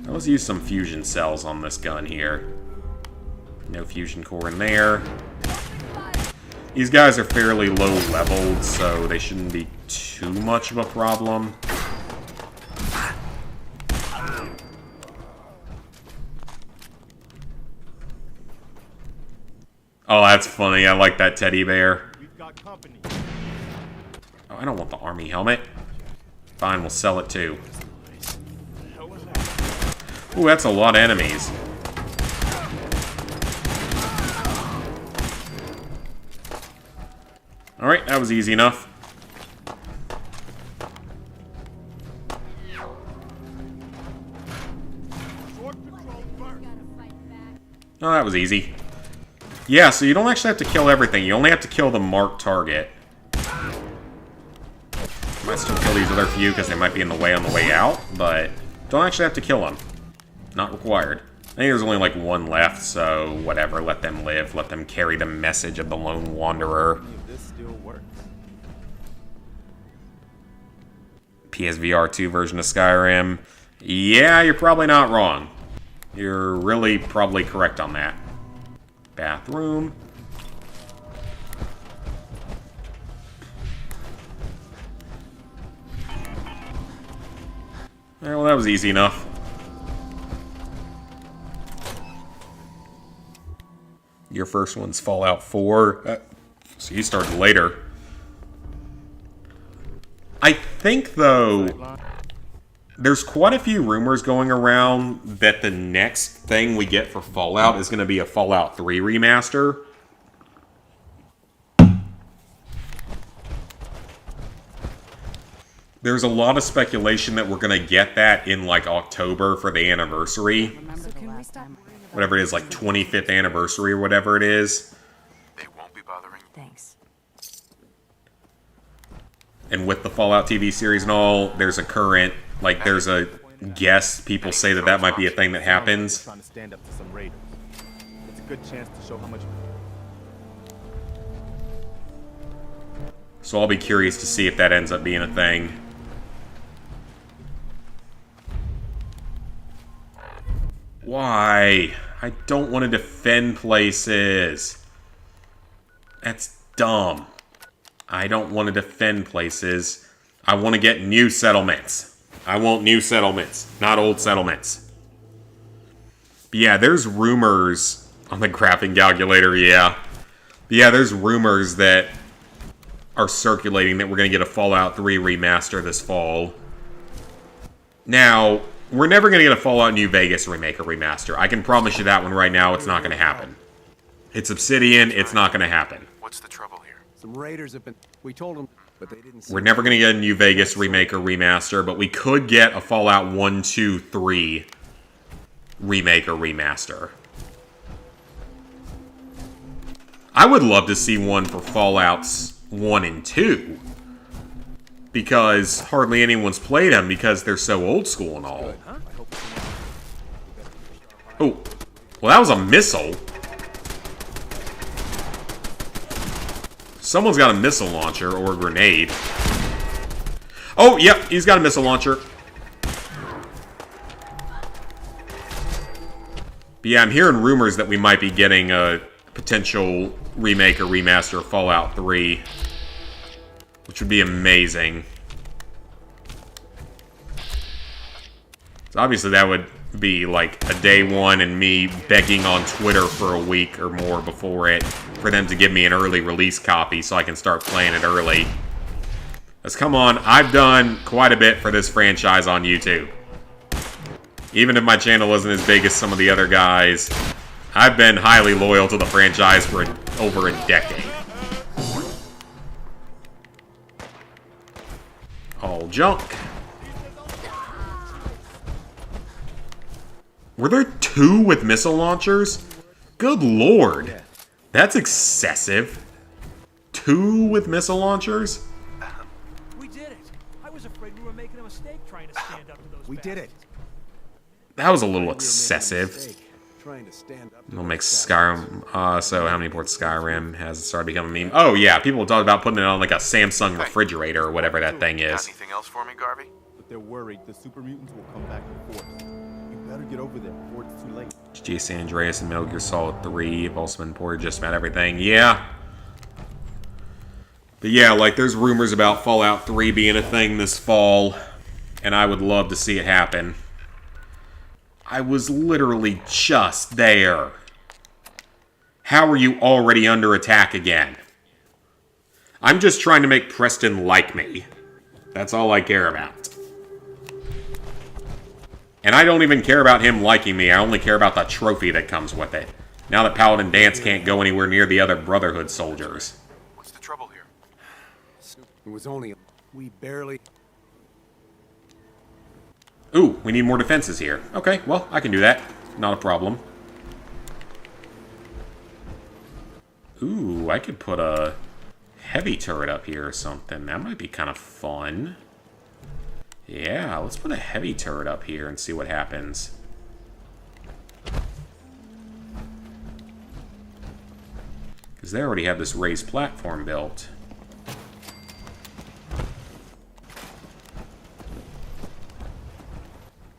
Now let's use some fusion cells on this gun here. No fusion core in there. These guys are fairly low leveled, so they shouldn't be too much of a problem. Oh, that's funny. I like that teddy bear. Oh, I don't want the army helmet. Fine, we'll sell it too. Ooh, that's a lot of enemies. Alright, that was easy enough. Oh, that was easy. Yeah, so you don't actually have to kill everything. You only have to kill the marked target. Might still kill these other few because they might be in the way on the way out, but don't actually have to kill them. Not required. I think there's only like one left, so whatever. Let them live. Let them carry the message of the Lone Wanderer. This still works. PSVR 2 version of Skyrim. Yeah, you're probably not wrong. You're really probably correct on that. Bathroom. Well, that was easy enough. Your first one's Fallout 4. So you started later. I think, though, there's quite a few rumors going around that the next thing we get for Fallout is going to be a Fallout 3 remaster. There's a lot of speculation that we're going to get that in, like, October for the anniversary. Whatever it is, like, 25th anniversary or whatever it is. They won't be bothering. Thanks. And with the Fallout TV series and all, there's a current, like, there's a guess. People say that that might be a thing that happens. Trying to stand up to some raiders. It's a good chance to show how much. So I'll be curious to see if that ends up being a thing. Why? I don't want to defend places. That's dumb. I don't want to defend places. I want to get new settlements. I want new settlements, not old settlements. But yeah, there's rumors on the crafting calculator, yeah. But yeah, there's rumors that are circulating that we're going to get a Fallout 3 remaster this fall. Now, we're never going to get a Fallout New Vegas remake or remaster. I can promise you that one right now. It's not going to happen. It's Obsidian. It's not going to happen. What's the trouble here? Some raiders have been... We told them, but they didn't... We're never going to get a New Vegas remake or remaster, but we could get a Fallout 1, 2, 3 remake or remaster. I would love to see one for Fallouts 1 and 2. Because hardly anyone's played them because they're so old school and all. Oh, well that was a missile. Someone's got a missile launcher or a grenade. Oh, yep, he's got a missile launcher. But yeah, I'm hearing rumors that we might be getting a potential remake or remaster of Fallout 3. Which would be amazing. So obviously that would be like a day one and me begging on Twitter for a week or more before it for them to give me an early release copy so I can start playing it early. Because come on, I've done quite a bit for this franchise on YouTube. Even if my channel isn't as big as some of the other guys, I've been highly loyal to the franchise for over a decade. All junk. Were there 2 with missile launchers? Good lord. That's excessive. 2 with missile launchers? We did it. I was afraid we were making a mistake trying to stand up to those. We did it. That was a little excessive. It'll make Skyrim. So how many ports Skyrim has started becoming a meme? Oh yeah, people talk about putting it on like a Samsung refrigerator or whatever that thing is. Got anything else for me, Garvey? But they're worried the super mutants will come back in force. You better get over there before it's too late. GTA San Andreas and Metal Gear Solid 3 have also been ported just about everything. Yeah. But yeah, like there's rumors about Fallout 3 being a thing this fall, and I would love to see it happen. I was literally just there. How are you already under attack again? I'm just trying to make Preston like me. That's all I care about. And I don't even care about him liking me. I only care about the trophy that comes with it. Now that Paladin Dance can't go anywhere near the other Brotherhood soldiers. What's the trouble here? It was only... We barely... Ooh, we need more defenses here. Okay, well, I can do that. Not a problem. Ooh, I could put a heavy turret up here or something. That might be kind of fun. Yeah, let's put a heavy turret up here and see what happens. Because they already have this raised platform built.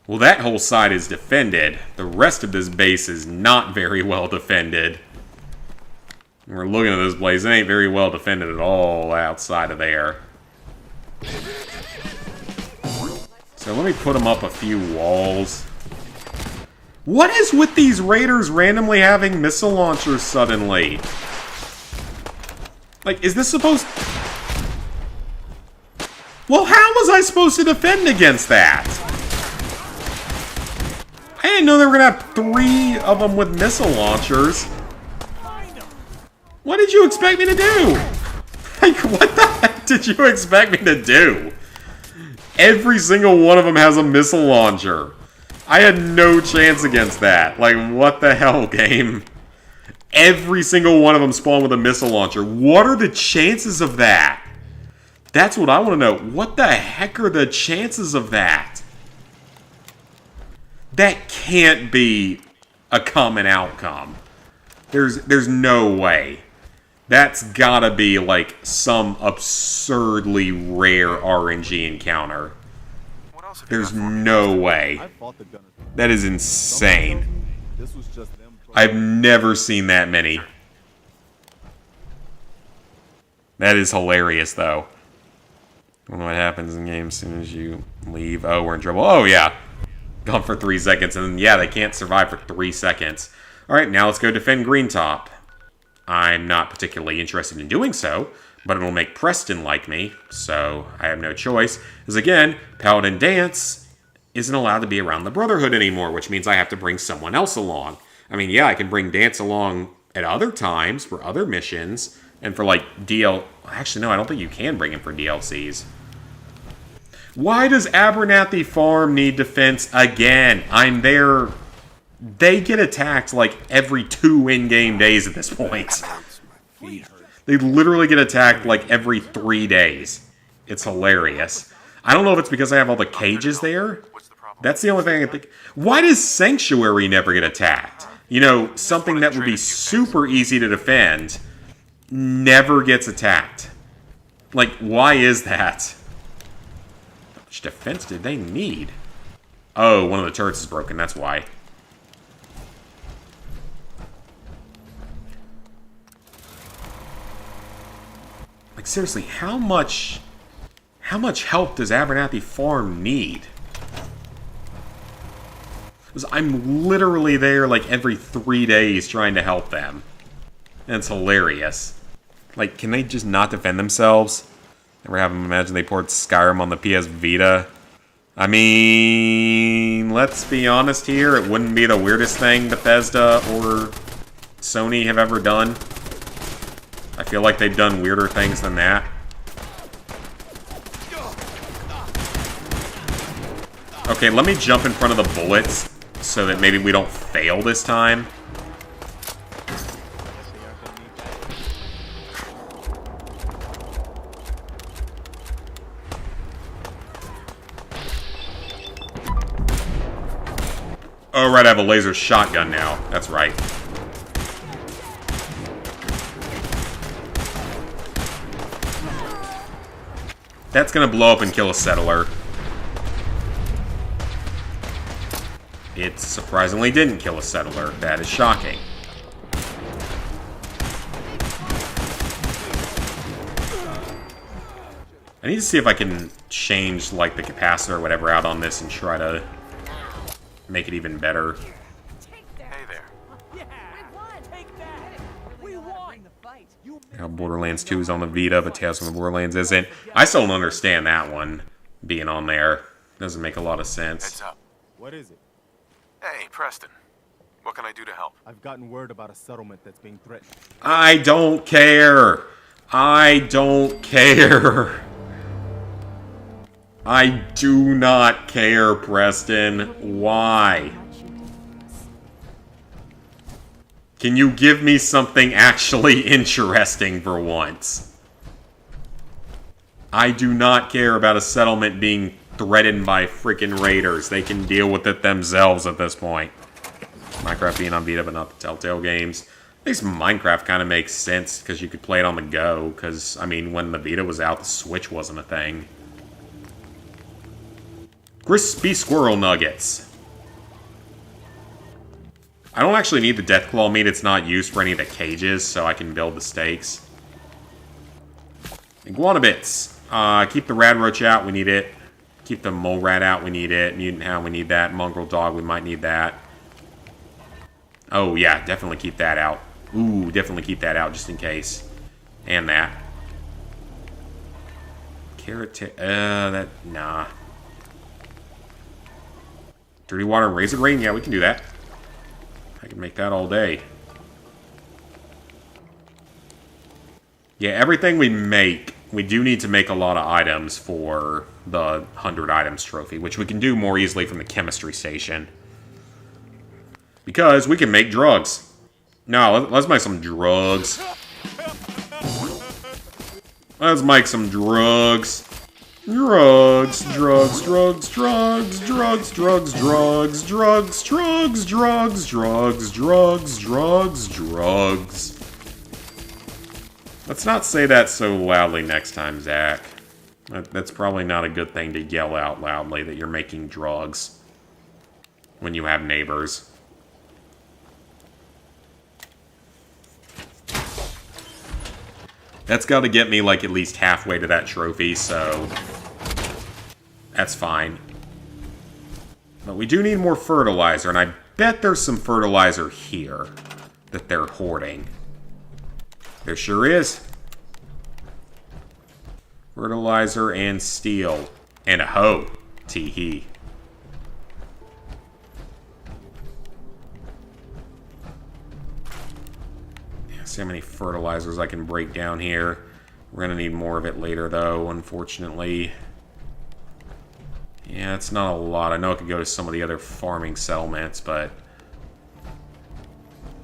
Well, that whole side is defended. The rest of this base is not very well defended. We're looking at this place. It ain't very well defended at all outside of there. So let me put them up a few walls. What is with these raiders randomly having missile launchers suddenly? Like, is this supposed... Well, how was I supposed to defend against that? I didn't know they were going to have 3 of them with missile launchers. What did you expect me to do? Like, what the heck did you expect me to do? Every single one of them has a missile launcher. I had no chance against that. Like, what the hell, game? Every single one of them spawned with a missile launcher. What are the chances of that? That's what I want to know. What the heck are the chances of that? That can't be a common outcome. There's no way. That's gotta be like some absurdly rare RNG encounter. There's no way. That is insane. I've never seen that many. That is hilarious, though. I don't know what happens in game as soon as you leave. Oh, we're in trouble. Oh, yeah. Gone for 3 seconds, and yeah, they can't survive for 3 seconds. Alright, now let's go defend Green Top. I'm not particularly interested in doing so, but it'll make Preston like me, so I have no choice. Because again, Paladin Dance isn't allowed to be around the Brotherhood anymore, which means I have to bring someone else along. I mean, yeah, I can bring Dance along at other times for other missions, and for, like, Actually, no, I don't think you can bring him for DLCs. Why does Abernathy Farm need defense again? I'm there. They get attacked, like, every 2 in-game days at this point. They literally get attacked, like, every 3 days. It's hilarious. I don't know if it's because I have all the cages there. That's the only thing I can think. Why does Sanctuary never get attacked? You know, something that would be super easy to defend never gets attacked. Like, why is that? How much defense did they need? Oh, one of the turrets is broken, that's why. Like, seriously, how much help does Abernathy Farm need? Because I'm literally there, like, every 3 days trying to help them. And it's hilarious. Like, can they just not defend themselves? Ever have them imagine they poured Skyrim on the PS Vita? I mean, let's be honest here, it wouldn't be the weirdest thing Bethesda or Sony have ever done. I feel like they've done weirder things than that. Okay, let me jump in front of the bullets so that maybe we don't fail this time. Oh, right, I have a laser shotgun now. That's right. That's gonna blow up and kill a settler. It surprisingly didn't kill a settler. That is shocking. I need to see if I can change, like, the capacitor or whatever out on this and try to make it even better. Hey there. How Borderlands 2 is on the Vita, but Tales from the Borderlands isn't. I still don't understand that one being on there. Doesn't make a lot of sense. Heads up. What is it? Hey, Preston. What can I do to help? I've gotten word about a settlement that's being threatened. I don't care. I don't care. I do not care, Preston. Why? Can you give me something actually interesting for once? I do not care about a settlement being threatened by freaking raiders. They can deal with it themselves at this point. Minecraft being on Vita, but not the Telltale games. At least Minecraft kind of makes sense because you could play it on the go. Because, I mean, when the Vita was out, the Switch wasn't a thing. Crispy squirrel nuggets. I don't actually need the Deathclaw meat. It's not used for any of the cages, so I can build the steaks. Iguana bits. Keep the rad roach out. We need it. Keep the mole rat out. We need it. Mutant hound. We need that. Mongrel dog. We might need that. Oh, yeah. Definitely keep that out. Ooh, definitely keep that out just in case. And that. Carrot. Nah. Dirty water and razor grain? Yeah, we can do that. I can make that all day. Yeah, everything we make, we do need to make a lot of items for the 100 items trophy, which we can do more easily from the chemistry station. Because we can make drugs. No, let's make some drugs. Let's make some drugs. Drugs, drugs, drugs, drugs, drugs, drugs, drugs, drugs, drugs, drugs, drugs, drugs, drugs, drugs. Let's not say that so loudly next time, Zach. That's probably not a good thing to yell out loudly that you're making drugs when you have neighbors. That's got to get me, like, at least halfway to that trophy, so that's fine. But we do need more fertilizer, and I bet there's some fertilizer here that they're hoarding. There sure is. Fertilizer and steel. And a hoe. Tee-hee. See how many fertilizers I can break down here. We're gonna need more of it later, though, unfortunately. Yeah, it's not a lot. I know it could go to some of the other farming settlements, but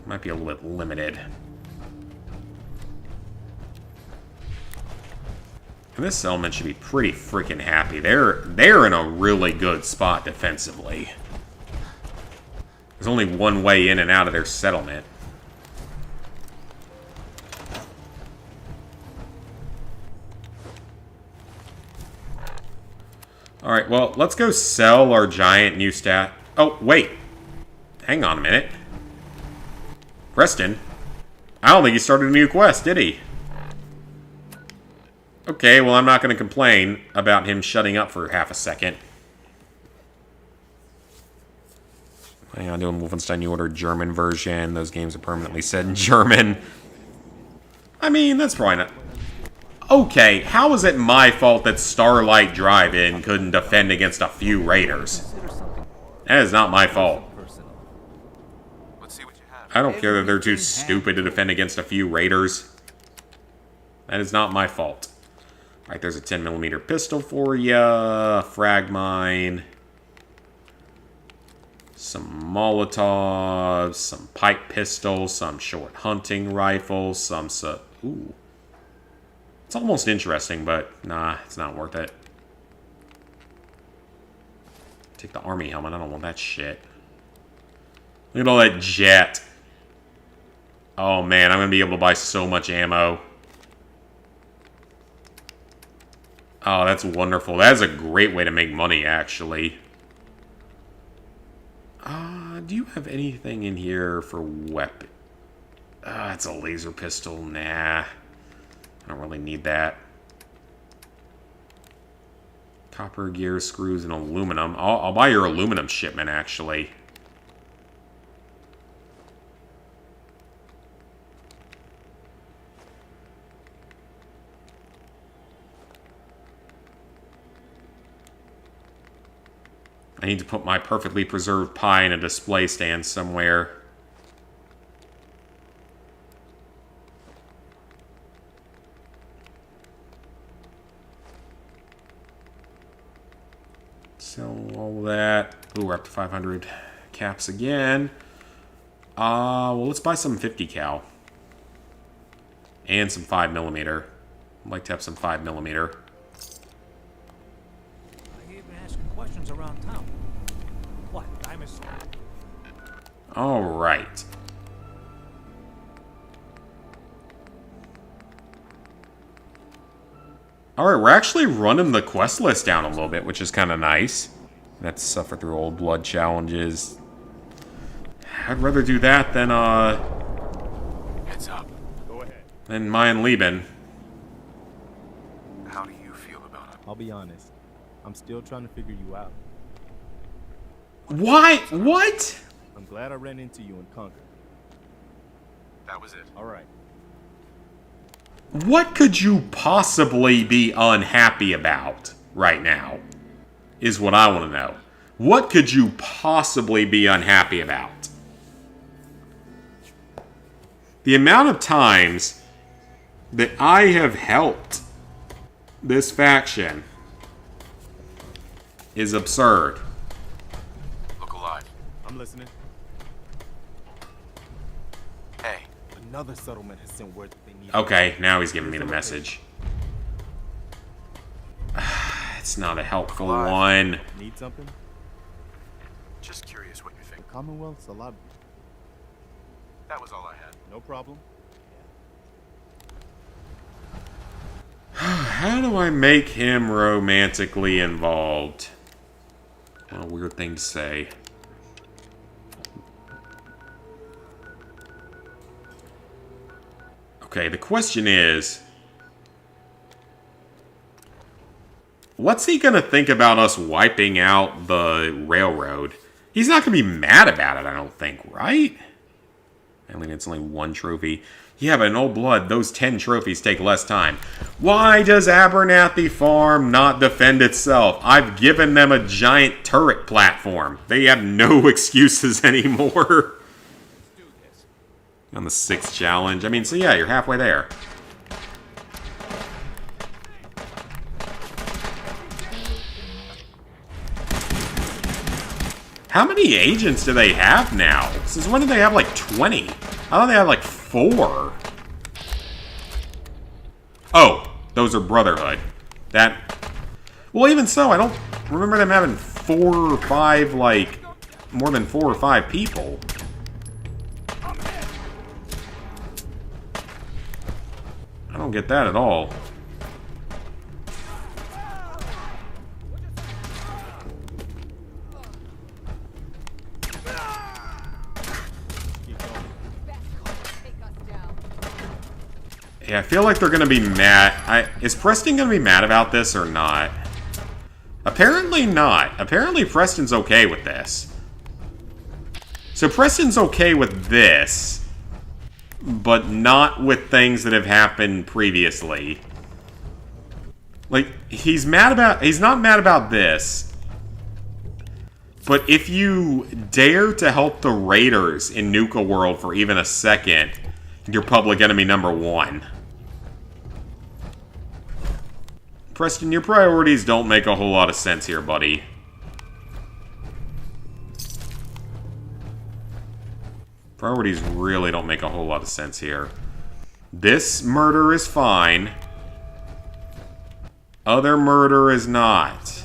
might be a little bit limited. And this settlement should be pretty freaking happy. They're in a really good spot defensively. There's only one way in and out of their settlement. Alright, well, let's go sell our giant new stat. Oh, wait. Hang on a minute. Preston? I don't think he started a new quest, did he? Okay, well, I'm not going to complain about him shutting up for half a second. Hang on, doing Wolfenstein New Order German version. Those games are permanently set in German. I mean, that's probably not... Okay, how is it my fault that Starlight Drive-In couldn't defend against a few raiders? That is not my fault. I don't care that they're too stupid to defend against a few raiders. That is not my fault. Alright, there's a 10mm pistol for ya. Frag mine. Some Molotovs. Some pipe pistols. Some short hunting rifles. Some... Ooh. It's almost interesting, but nah, it's not worth it. Take the army helmet. I don't want that shit. Look at all that jet. Oh man, I'm going to be able to buy so much ammo. Oh, that's wonderful. That is a great way to make money, actually. Do you have anything in here for weapon? It's a laser pistol. Nah. I don't really need that. Copper, gear, screws, and aluminum. I'll buy your aluminum shipment, actually. I need to put my perfectly preserved pie in a display stand somewhere. Sell all that. Ooh, we're up to 500 caps again. Well, let's buy some 50 cal. And some 5mm. I'd like to have some 5mm. I even asking questions around town. What? I'm a... Alright. Alright, we're actually running the quest list down a little bit, which is kind of nice. That's suffer through old blood challenges. I'd rather do that than, Heads up. Go ahead. than Mayan Lieben. How do you feel about it? I'll be honest. I'm still trying to figure you out. Why? What? I'm glad I ran into you in Concord. That was it. All right. What could you possibly be unhappy about right now? Is what I want to know. What could you possibly be unhappy about? The amount of times that I have helped this faction is absurd. Look alive. I'm listening. Hey. Another settlement has sent word that they need... Okay, now he's giving me the message. It's not a helpful one. Need something? Just curious what you think. The Commonwealth's a lot... That was all I had. No problem. How do I make him romantically involved? What a weird thing to say. Okay, the question is... what's he gonna think about us wiping out the railroad? He's not gonna be mad about it, I don't think, right? I mean, it's only one trophy. Yeah, but in Old Blood, those 10 trophies take less time. Why does Abernathy Farm not defend itself? I've given them a giant turret platform. They have no excuses anymore. On the 6th challenge. I mean, so yeah, you're halfway there. How many agents do they have now? Since when did they have like 20? I thought they had like 4. Oh, those are Brotherhood. Well, even so, I don't remember them having 4 or 5, like, more than 4 or 5 people. I don't get that at all. Yeah, I feel like they're gonna be mad. Is Preston gonna be mad about this or not? Apparently not. Apparently Preston's okay with this. So Preston's okay with this, but not with things that have happened previously. Like, he's not mad about this. But if you dare to help the Raiders in Nuka World for even a second, you're public enemy number 1. Preston, your priorities don't make a whole lot of sense here, buddy. Priorities really don't make a whole lot of sense here. This murder is fine. Other murder is not.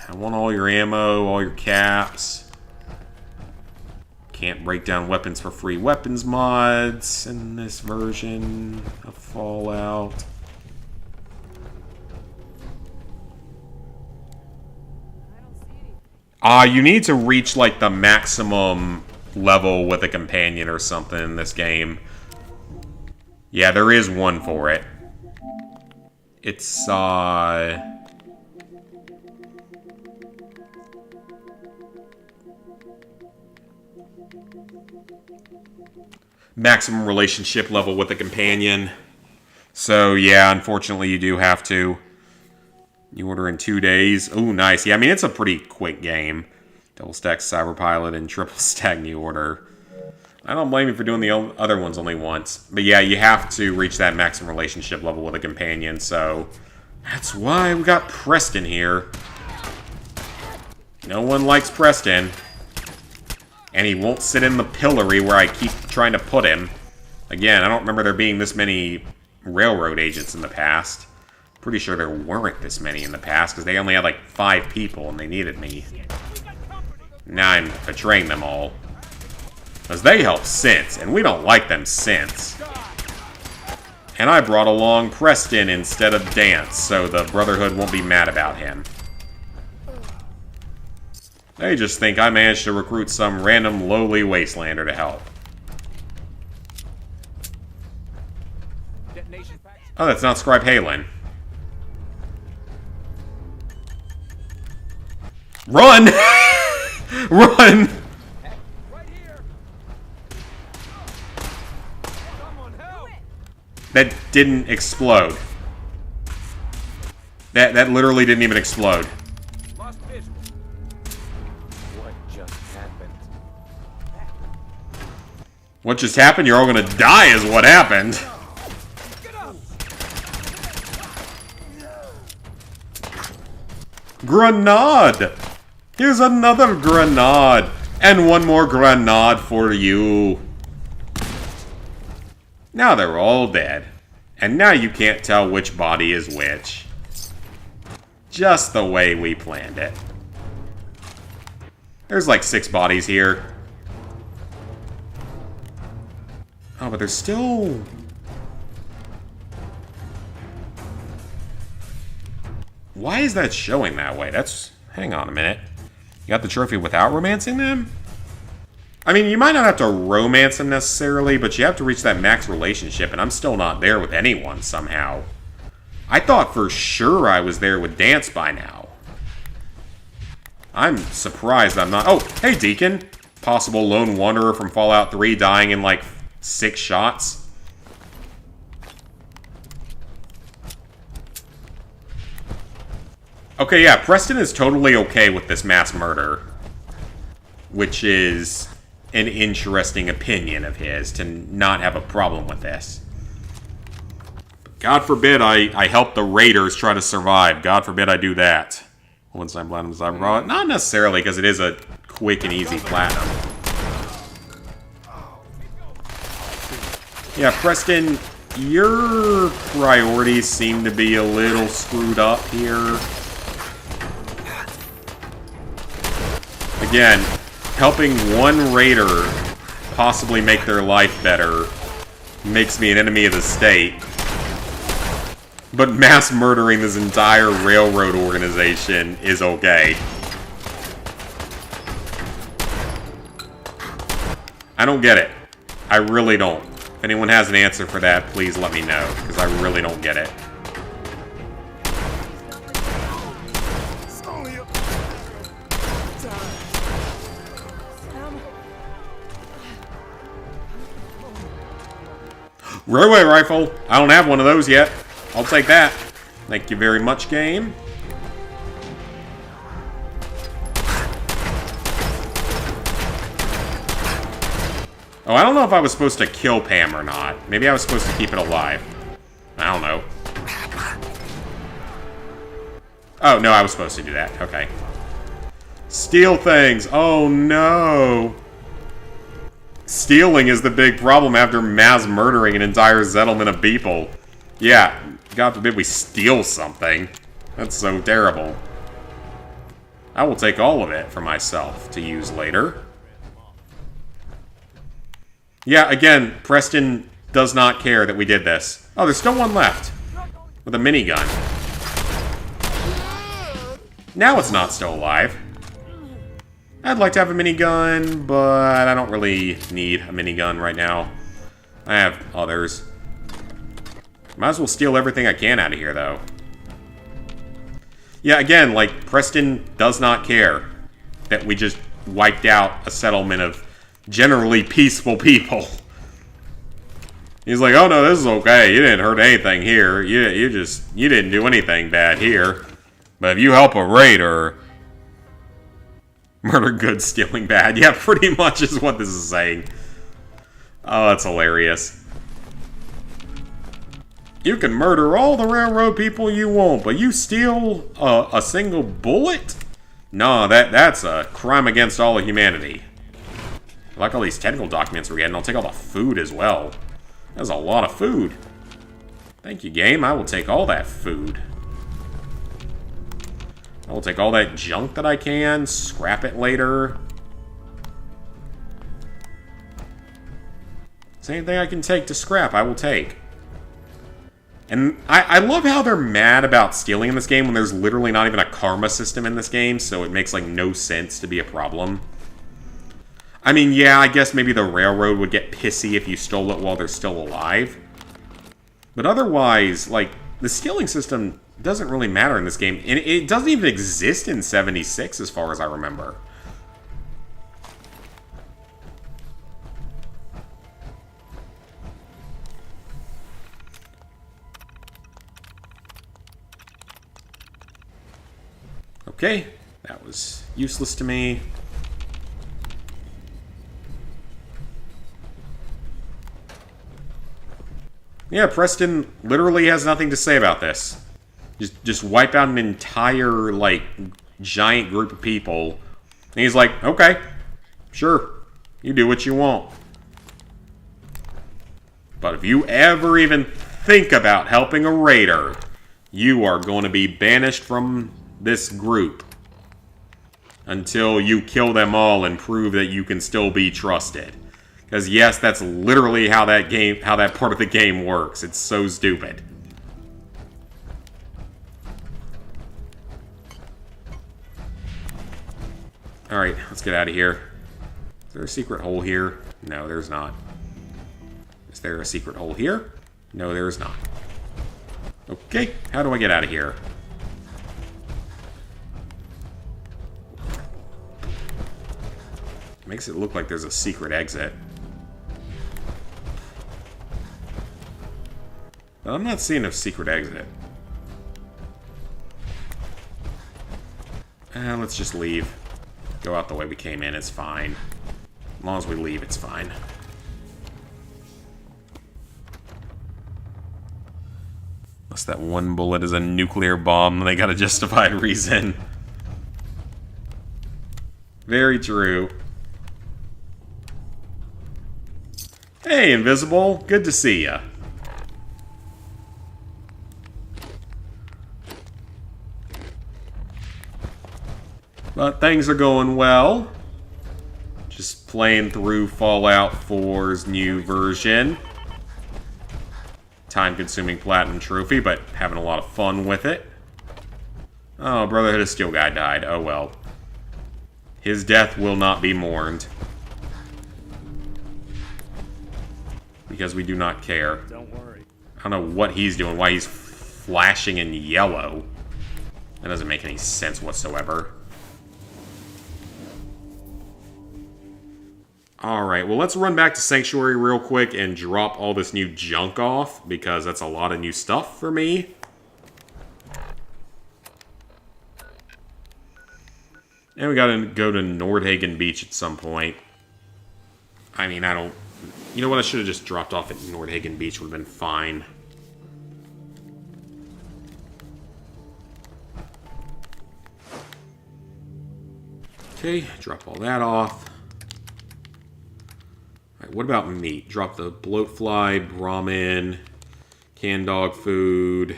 I want all your ammo, all your caps. Can't break down weapons for free weapons mods in this version of Fallout. You need to reach like the maximum level with a companion or something in this game. Yeah, there is one for it. It's maximum relationship level with a companion. So yeah, unfortunately you do have to. You order in 2 days. Ooh, nice. Yeah, I mean, it's a pretty quick game. Double stack Cyberpilot and triple stack New Order. I don't blame you for doing the other ones only once. But yeah, you have to reach that maximum relationship level with a companion, so that's why we got Preston here. No one likes Preston. And he won't sit in the pillory where I keep trying to put him. Again, I don't remember there being this many railroad agents in the past. Pretty sure there weren't this many in the past, because they only had like 5 people and they needed me. Now I'm betraying them all. Because they help since, and we don't like them since. And I brought along Preston instead of Dance, so the Brotherhood won't be mad about him. They just think I managed to recruit some random lowly wastelander to help. Oh, that's not Scribe Halen. Run! Run! That didn't explode. That literally didn't even explode. What just happened? You're all gonna die is what happened. Grenade! Here's another grenade! And one more grenade for you. Now they're all dead. And now you can't tell which body is which. Just the way we planned it. There's like 6 bodies here. Oh, but there's still... Why is that showing that way? That's... Hang on a minute. You got the trophy without romancing them? I mean, you might not have to romance them necessarily, but you have to reach that max relationship, and I'm still not there with anyone somehow. I thought for sure I was there with Dance by now. I'm surprised I'm not... Oh, hey, Deacon. Possible lone wanderer from Fallout 3 dying in, like, 6 shots. Okay, yeah, Preston is totally okay with this mass murder. which is an interesting opinion of his, to not have a problem with this. God forbid I help the raiders try to survive. God forbid I do that. Once I'm platinum, not necessarily, because it is a quick and easy platinum. Yeah, Preston, your priorities seem to be a little screwed up here. Again, helping one raider possibly make their life better makes me an enemy of the state. But mass murdering this entire railroad organization is okay. I don't get it. I really don't. If anyone has an answer for that, please let me know, because I really don't get it. Railway rifle! I don't have one of those yet. I'll take that. Thank you very much, game. Oh, I don't know if I was supposed to kill Pam or not. Maybe I was supposed to keep it alive. I don't know. Oh, no, I was supposed to do that. Okay. Steal things. Oh, no. Stealing is the big problem after mass murdering an entire settlement of people. Yeah, God forbid we steal something. That's so terrible. I will take all of it for myself to use later. Yeah, again, Preston does not care that we did this. Oh, there's still one left. With a minigun. Now it's not still alive. I'd like to have a minigun, but I don't really need a minigun right now. I have others. Might as well steal everything I can out of here, though. Yeah, again, like, Preston does not care that we just wiped out a settlement of generally peaceful people. He's like, oh no, this is okay. You didn't hurt anything here. You didn't do anything bad here. But if you help a raider, murder good, stealing bad. Yeah, pretty much is what this is saying. Oh, that's hilarious. You can murder all the railroad people you want, but you steal a single bullet? No, that's a crime against all of humanity. I like all these technical documents we're getting. I'll take all the food as well. That's a lot of food. Thank you, game. I will take all that food. I will take all that junk that I can, scrap it later. Is there anything I can take to scrap, I will take. And I love how they're mad about stealing in this game when there's literally not even a karma system in this game, so it makes, like, no sense to be a problem. I mean, yeah, I guess maybe the railroad would get pissy if you stole it while they're still alive. But otherwise, like, the stealing system doesn't really matter in this game. And it doesn't even exist in 76, as far as I remember. Okay, that was useless to me. Yeah, Preston literally has nothing to say about this. Just wipe out an entire, like, giant group of people. And he's like, okay, sure, you do what you want. But if you ever even think about helping a raider, you are going to be banished from this group until you kill them all and prove that you can still be trusted. Because yes, that's literally how that part of the game works. It's so stupid. Alright, let's get out of here. Is there a secret hole here? No, there's not. Is there a secret hole here? No, there is not. Okay, how do I get out of here? Makes it look like there's a secret exit. But I'm not seeing a secret exit. Let's just leave. Go out the way we came in, it's fine. As long as we leave, it's fine. Unless that one bullet is a nuclear bomb, they got a justified reason. Very true. Hey, Invisible. Good to see ya. But things are going well. Just playing through Fallout 4's new version. Time-consuming platinum trophy, but having a lot of fun with it. Oh, Brotherhood of Steel guy died. Oh well. His death will not be mourned. Because we do not care. Don't worry. I don't know what he's doing, why he's flashing in yellow. That doesn't make any sense whatsoever. Alright, well let's run back to Sanctuary real quick and drop all this new junk off, because that's a lot of new stuff for me. And we gotta go to Nordhagen Beach at some point. I mean, I don't... You know what, I should have just dropped off at Nordhagen Beach, would have been fine. Okay, drop all that off. Alright, what about meat? Drop the bloatfly, Brahmin, canned dog food.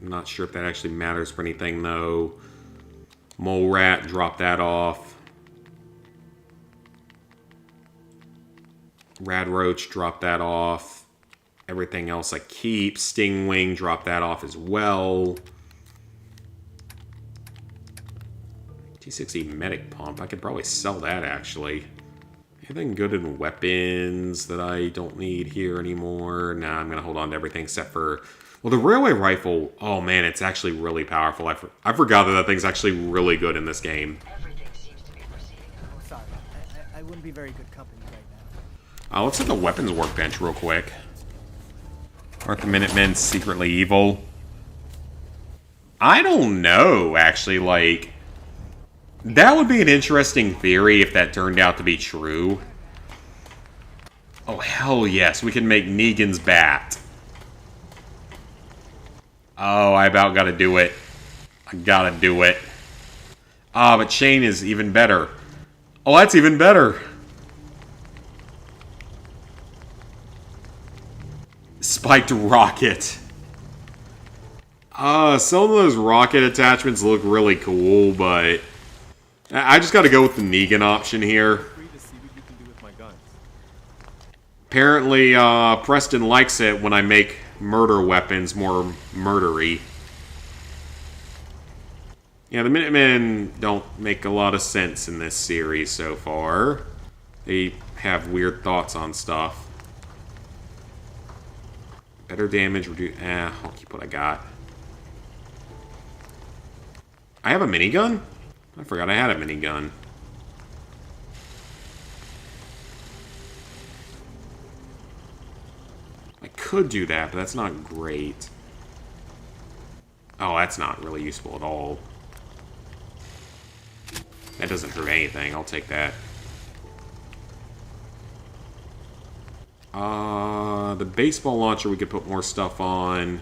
I'm not sure if that actually matters for anything, though. Mole rat, drop that off. Rad roach, drop that off. Everything else I keep. Stingwing, drop that off as well. T60 medic pump, I could probably sell that actually. Anything good in weapons that I don't need here anymore? Nah, I'm gonna hold on to everything except for... Well, the railway rifle, oh man, it's actually really powerful. I forgot that thing's actually really good in this game. Sorry, I wouldn't be very good company right now. Let's hit the weapons workbench real quick. Aren't the Minutemen secretly evil? I don't know, actually, like... That would be an interesting theory if that turned out to be true. Oh, hell yes, we can make Negan's bat. Oh, I about gotta do it. I gotta do it. Ah, but Shane is even better. Oh, that's even better. Spiked rocket. Some of those rocket attachments look really cool, but... I just gotta go with the Negan option here. Apparently, Preston likes it when I make murder weapons more murdery. Yeah, the Minutemen don't make a lot of sense in this series so far. They have weird thoughts on stuff. Better damage, reduce... I'll keep what I got. I have a minigun? I forgot I had a minigun. I could do that, but that's not great. Oh, that's not really useful at all. That doesn't hurt anything. I'll take that. The baseball launcher we could put more stuff on.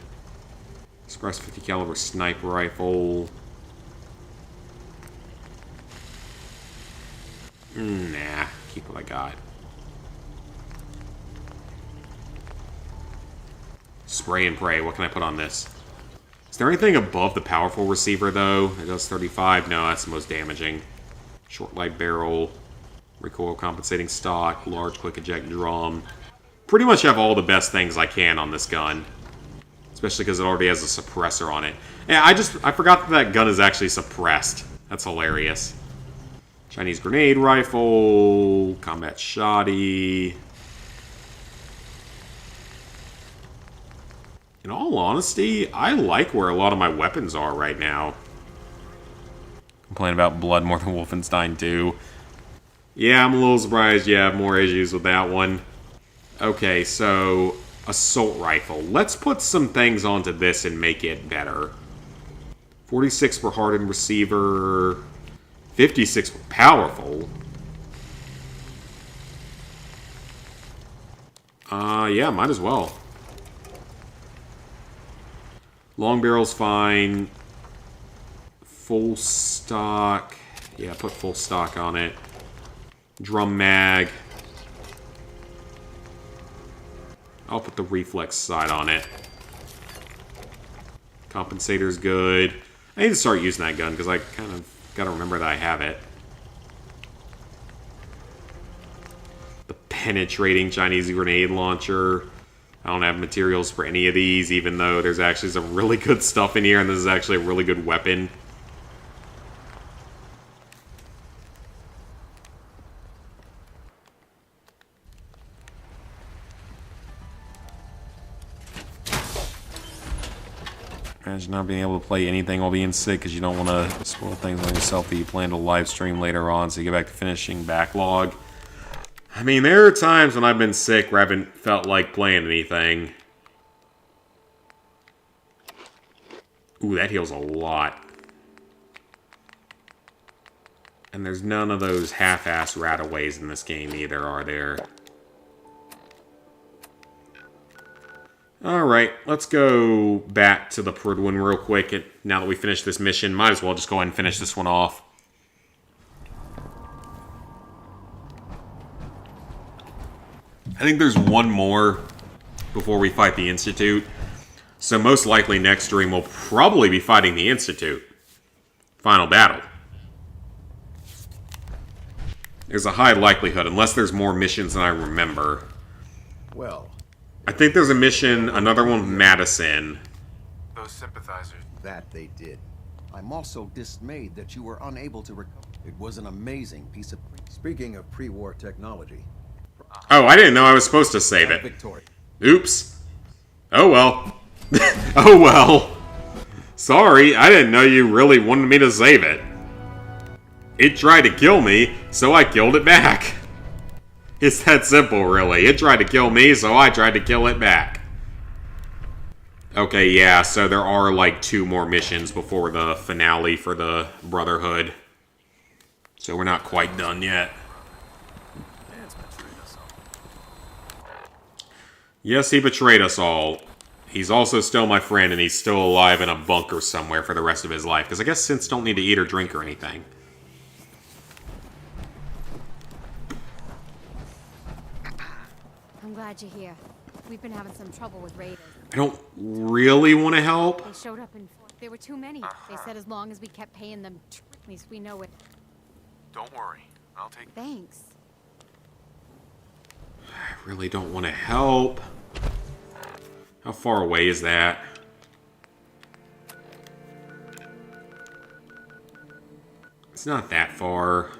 Express 50 caliber sniper rifle. Nah, keep what I got. Spray and pray. What can I put on this? Is there anything above the powerful receiver, though? It does 35. No, that's the most damaging. Short light barrel. Recoil compensating stock. Large quick eject drum. Pretty much have all the best things I can on this gun. Especially because it already has a suppressor on it. Yeah, I forgot that gun is actually suppressed. That's hilarious. Chinese grenade rifle. Combat shoddy. In all honesty, I like where a lot of my weapons are right now. Complain about blood more than Wolfenstein 2. Yeah, I'm a little surprised you have more issues with that one. Okay, so... Assault rifle. Let's put some things onto this and make it better. 46 for hardened receiver. 56 powerful. Yeah, might as well. Long barrel's fine. Full stock. Yeah, put full stock on it. Drum mag. I'll put the reflex side on it. Compensator's good. I need to start using that gun because I kind of gotta remember that I have it. The penetrating Chinese grenade launcher. I don't have materials for any of these, even though there's actually some really good stuff in here, and this is actually a really good weapon. Imagine not being able to play anything while being sick because you don't want to spoil things on yourself that you plan to live stream later on, so you get back to finishing backlog. I mean, there are times when I've been sick where I haven't felt like playing anything. Ooh, that heals a lot. And there's none of those half-ass rataways in this game either, are there? Alright, let's go back to the Prydwen real quick. And now that we finished this mission, might as well just go ahead and finish this one off. I think there's one more before we fight the Institute. So most likely next stream we'll probably be fighting the Institute. Final battle. There's a high likelihood, unless there's more missions than I remember. Well, I think there's a mission, another one with Madison. Those sympathizers. that they did. I'm also dismayed that you were unable to recover. It was an amazing piece of... Speaking of pre-war technology... Oh, I didn't know I was supposed to save it. Victoria. Oops. Oh well. Oh well. Sorry, I didn't know you really wanted me to save it. It tried to kill me, so I killed it back. It's that simple, really. It tried to kill me, so I tried to kill it back. Okay, yeah, so there are like 2 more missions before the finale for the Brotherhood. So we're not quite done yet. Yes, he betrayed us all. He's also still my friend, and he's still alive in a bunker somewhere for the rest of his life. Because I guess synths don't need to eat or drink or anything. I'm glad you're here. We've been having some trouble with raiders. I don't really want to help. They showed up and there were too many. They said as long as we kept paying them, at least we know it. Don't worry. I'll take... Thanks. I really don't want to help. How far away is that? It's not that far.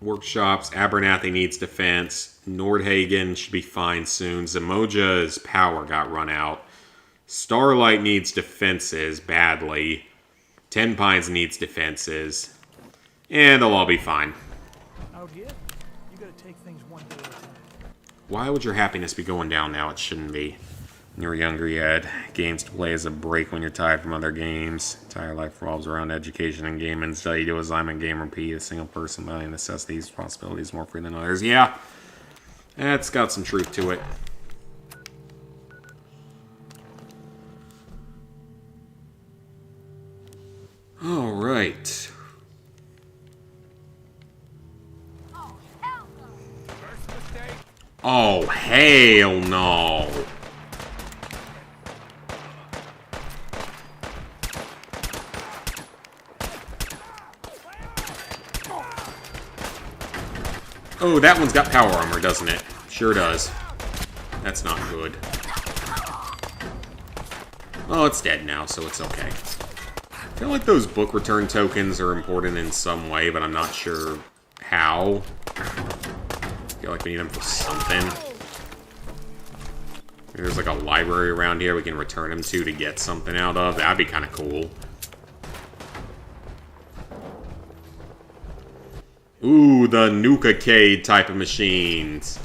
Workshops, Abernathy needs defense. Nordhagen should be fine soon. Zamoja's power got run out. Starlight needs defenses badly. Ten Pines needs defenses. And they'll all be fine. Out here, you gotta take things one day at a time. Why would your happiness be going down now? It shouldn't be. When you were younger, you had games to play as a break when you're tired from other games. Entire life revolves around education and gaming. Instead, you do as I'm a gamer P, a single person, valuing necessities, responsibilities more free than others. Yeah, that's got some truth to it. All right. Oh, hell no. Oh, that one's got power armor, doesn't it? Sure does. That's not good. Oh, it's dead now, so it's okay. I feel like those book return tokens are important in some way, but I'm not sure how. I feel like we need them for something. Maybe there's like a library around here we can return them to get something out of. That'd be kind of cool. Ooh, the Nuka-Cade type of machines.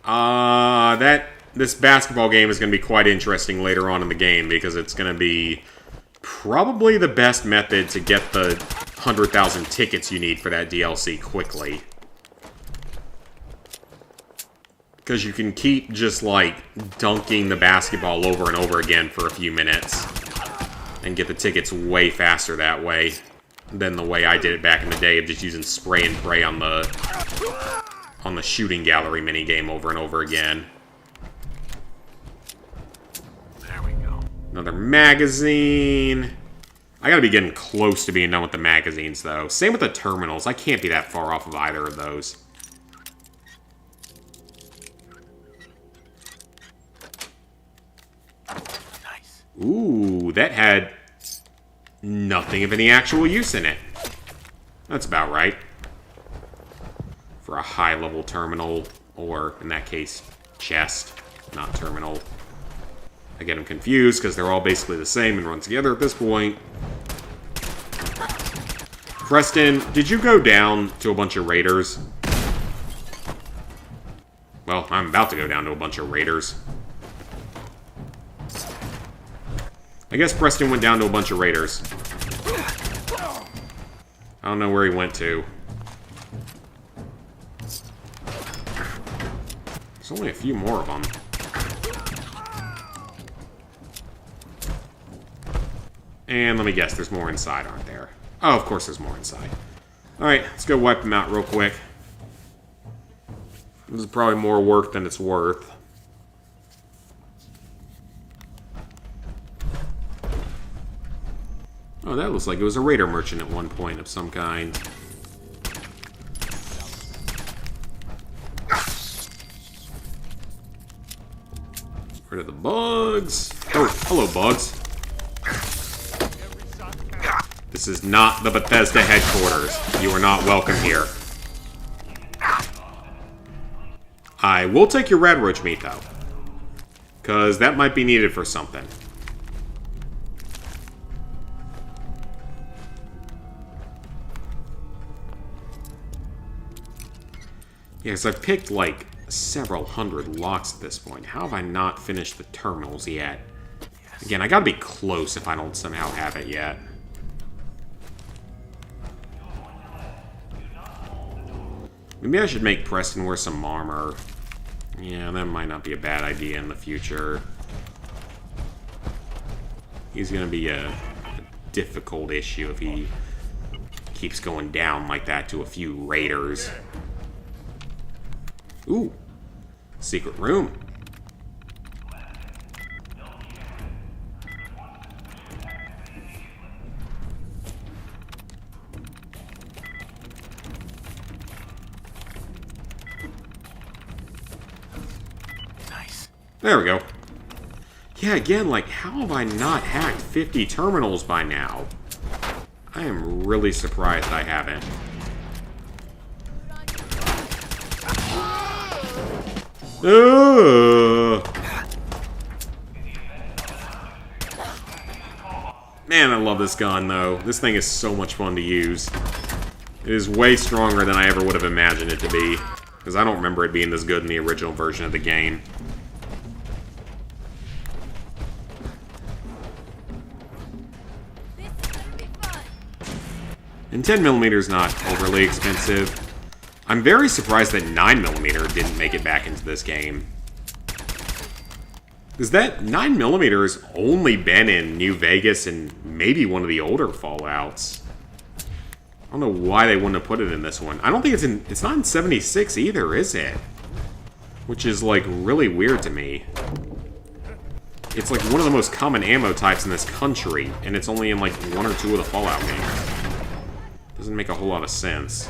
That this basketball game is going to be quite interesting later on in the game because it's going to be probably the best method to get the 100,000 tickets you need for that DLC quickly. Because you can keep just, like, dunking the basketball over and over again for a few minutes. And get the tickets way faster that way than the way I did it back in the day of just using spray and pray on the shooting gallery minigame over and over again. There we go. Another magazine. I gotta be getting close to being done with the magazines, though. Same with the terminals. I can't be that far off of either of those. Nice. Ooh, that had nothing of any actual use in it. That's about right. For a high-level terminal, or, in that case, chest, not terminal. I get them confused, because they're all basically the same and run together at this point. Preston, did you go down to a bunch of raiders? Well, I'm about to go down to a bunch of raiders. I guess Preston went down to a bunch of raiders. I don't know where he went to. There's only a few more of them. And let me guess, there's more inside, aren't there? Oh, of course there's more inside. Alright, let's go wipe them out real quick. This is probably more work than it's worth. Oh, that looks like it was a raider merchant at one point of some kind. Rid of the bugs. Oh, hello, bugs. This is not the Bethesda headquarters. You are not welcome here. I will take your red roach meat, though. Because that might be needed for something. Yeah, because I've picked, like, several hundred locks at this point. How have I not finished the terminals yet? Again, I gotta be close if I don't somehow have it yet. Maybe I should make Preston wear some armor. Yeah, that might not be a bad idea in the future. He's gonna be a difficult issue if he keeps going down like that to a few raiders. Ooh, secret room. Nice. There we go. Yeah, again, like, how have I not hacked 50 terminals by now? I am really surprised I haven't. Man, I love this gun, though. This thing is so much fun to use. It is way stronger than I ever would have imagined it to be. Because I don't remember it being this good in the original version of the game. And 10mm is not overly expensive. I'm very surprised that 9mm didn't make it back into this game. Because that 9mm has only been in New Vegas and maybe one of the older Fallouts. I don't know why they wouldn't have put it in this one. I don't think it's not in 76 either, is it? Which is, like, really weird to me. It's, like, one of the most common ammo types in this country, and it's only in, like, one or two of the Fallout games. Doesn't make a whole lot of sense.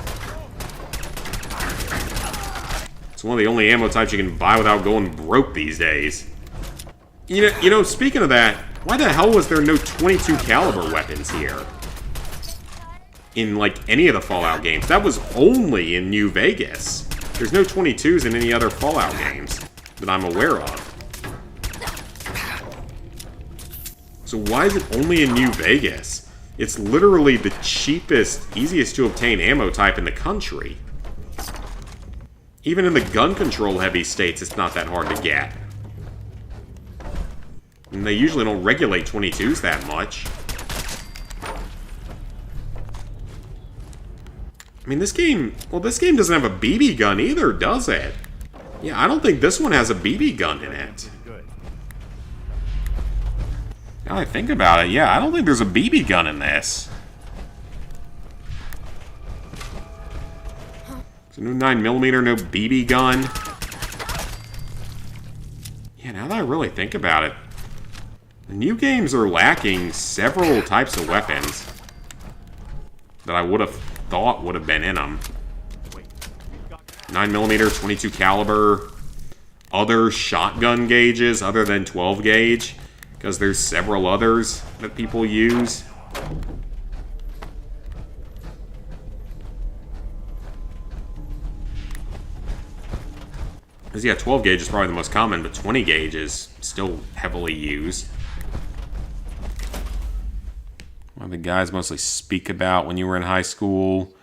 It's one of the only ammo types you can buy without going broke these days. You know, speaking of that, why the hell was there no 22 caliber weapons here? In, like, any of the Fallout games. That was only in New Vegas. There's no 22s in any other Fallout games that I'm aware of. So why is it only in New Vegas? It's literally the cheapest, easiest to obtain ammo type in the country. Even in the gun control heavy states, it's not that hard to get. And they usually don't regulate 22s that much. I mean, this game... Well, this game doesn't have a BB gun either, does it? Yeah, I don't think this one has a BB gun in it. Now I think about it, yeah, I don't think there's a BB gun in this. So no 9mm, no BB gun. Yeah, now that I really think about it, the new games are lacking several types of weapons that I would have thought would have been in them. 9mm, 22 caliber, other shotgun gauges other than 12 gauge, because there's several others that people use. Because yeah, 12 gauge is probably the most common, but 20 gauge is still heavily used. What do the guys mostly speak about when you were in high school?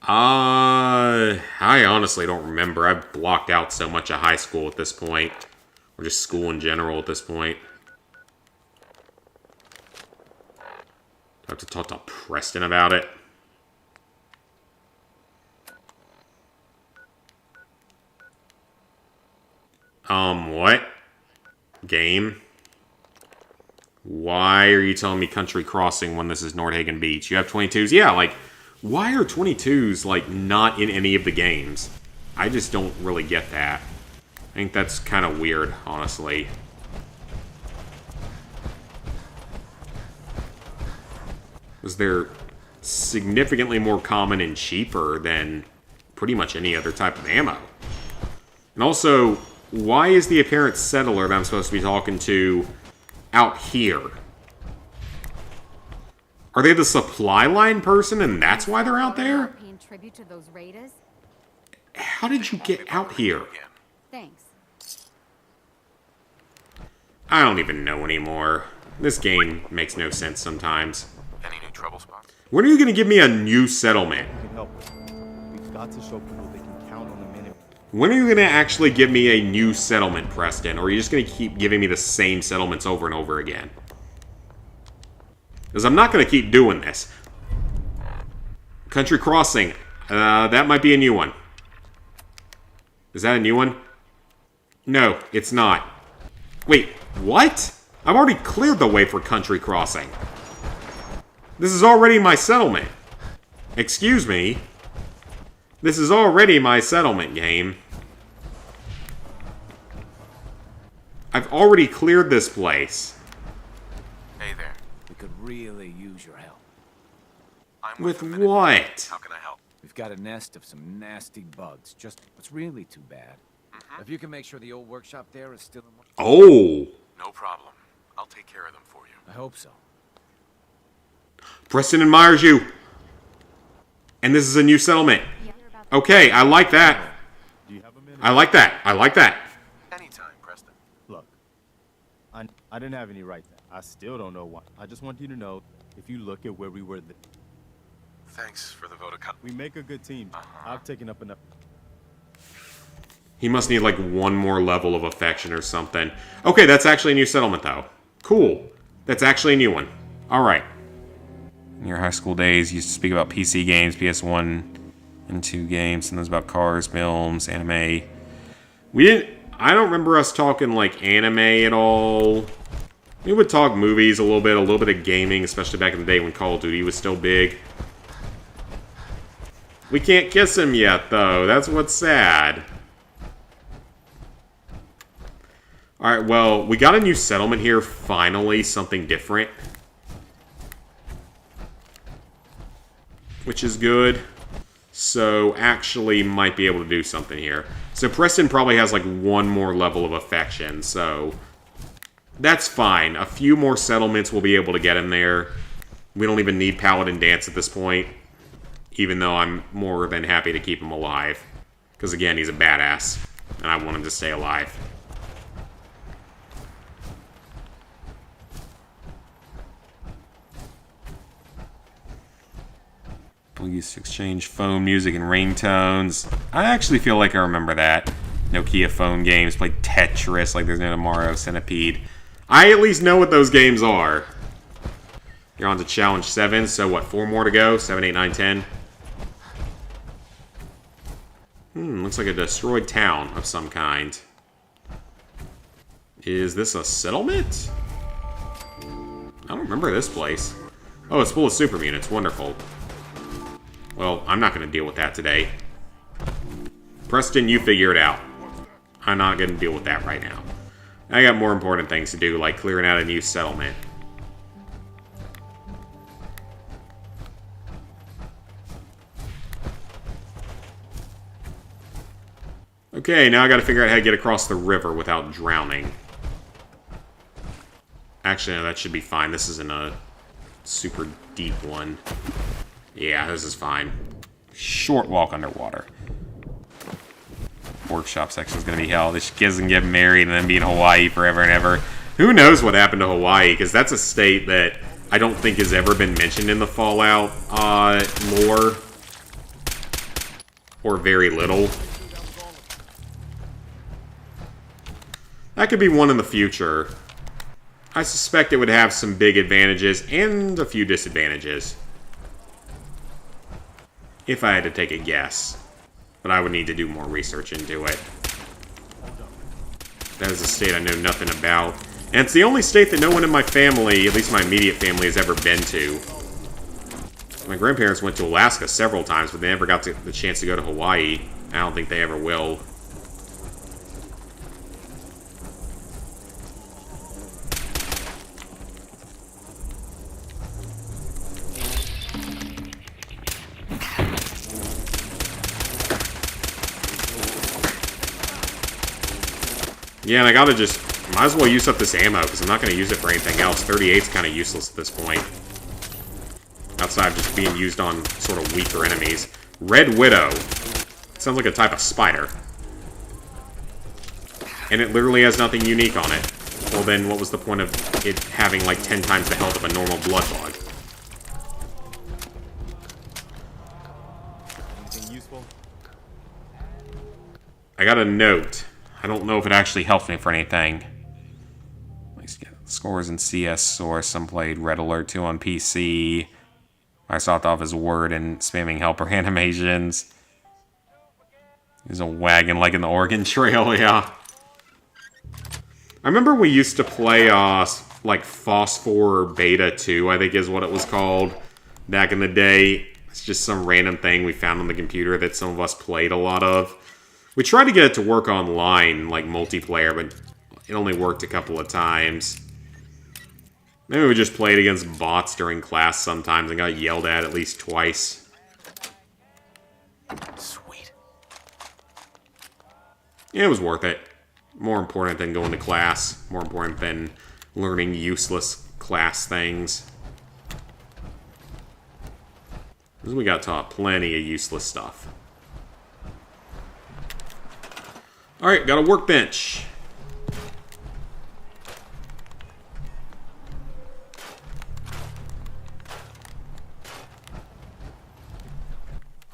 I honestly don't remember. I've blocked out so much of high school at this point. Or just school in general at this point. I have to talk to Preston about it. What? Game? Why are you telling me Country Crossing when this is Nordhagen Beach? You have 22s? Yeah, like, why are 22s, like, not in any of the games? I just don't really get that. I think that's kind of weird, honestly. Because they're significantly more common and cheaper than pretty much any other type of ammo. And also, why is the apparent settler that I'm supposed to be talking to out here? Are they the supply line person and that's why they're out there? Paying tribute to those raiders? How did you get out here? Thanks. I don't even know anymore. This game makes no sense sometimes. Any new trouble spots? When are you going to give me a new settlement? We've got to show people they can count on the minute. When are you going to actually give me a new settlement, Preston? Or are you just going to keep giving me the same settlements over and over again? Because I'm not going to keep doing this. Country Crossing. That might be a new one. Is that a new one? No, it's not. Wait, what? I've already cleared the way for Country Crossing. This is already my settlement. Excuse me. This is already my settlement game. I've already cleared this place. Hey there. We could really use your help. With what? How can I help? We've got a nest of some nasty bugs. Just what's really too bad. If you can make sure the old workshop there is still in... Oh. No problem. I'll take care of them for you. I hope so. Preston admires you. And this is a new settlement. Okay, I like that. I like that. I like that. Anytime, Preston. Look, I didn't have any right there. I still don't know why. I just want you to know, if you look at where we were... Thanks for the vote of confidence. We make a good team. I've taken up enough... He must need like one more level of affection or something. Okay, that's actually a new settlement though. Cool. That's actually a new one. Alright. In your high school days, you used to speak about PC games, PS1 and 2 games, and those about cars, films, anime. We didn't... I don't remember us talking like anime at all. We would talk movies a little bit of gaming, especially back in the day when Call of Duty was still big. We can't kiss him yet, though. That's what's sad. Alright, well, we got a new settlement here, finally, something different. Which is good. So, actually might be able to do something here. So, Preston probably has, like, one more level of affection, so... That's fine. A few more settlements we'll be able to get in there. We don't even need Paladin Dance at this point. Even though I'm more than happy to keep him alive. Because, again, he's a badass. And I want him to stay alive. We used to exchange phone music and ringtones. I actually feel like I remember that. Nokia phone games, played Tetris like there's no tomorrow, Centipede. I at least know what those games are. You're on to challenge 7, so what, 4 more to go? 7, 8, 9, 10. Looks like a destroyed town of some kind. Is this a settlement? I don't remember this place. Oh, it's full of super mutants. Wonderful. Well, I'm not going to deal with that today. Preston, you figure it out. I'm not going to deal with that right now. I got more important things to do, like clearing out a new settlement. Okay, now I gotta figure out how to get across the river without drowning. Actually, no, that should be fine. This isn't a super deep one. Yeah, this is fine. Short walk underwater. Workshop section is gonna be hell. This kids can get married and then be in Hawaii forever and ever. Who knows what happened to Hawaii? Because that's a state that I don't think has ever been mentioned in the Fallout lore. Or very little. That could be one in the future. I suspect it would have some big advantages and a few disadvantages. If I had to take a guess. But I would need to do more research into it. That is a state I know nothing about. And it's the only state that no one in my family, at least my immediate family, has ever been to. My grandparents went to Alaska several times, but they never got the chance to go to Hawaii. I don't think they ever will. Yeah, and I gotta just... might as well use up this ammo, because I'm not going to use it for anything else. 38's kind of useless at this point. Outside of just being used on sort of weaker enemies. Red Widow. Sounds like a type of spider. And it literally has nothing unique on it. Well then, what was the point of it having like 10 times the health of a normal bloodbug? Anything useful? I got a note. I don't know if it actually helped me for anything. Scores in CS Source. Some played Red Alert 2 on PC. I stopped off his word and spamming helper animations. There's a wagon like in the Oregon Trail, yeah. I remember we used to play, like, Phosphor Beta 2, I think is what it was called, back in the day. It's just some random thing we found on the computer that some of us played a lot of. We tried to get it to work online, like multiplayer, but it only worked a couple of times. Maybe we just played against bots during class sometimes and got yelled at least twice. Sweet. Yeah, it was worth it. More important than going to class. More important than learning useless class things. Because we got taught plenty of useless stuff. Alright, got a workbench.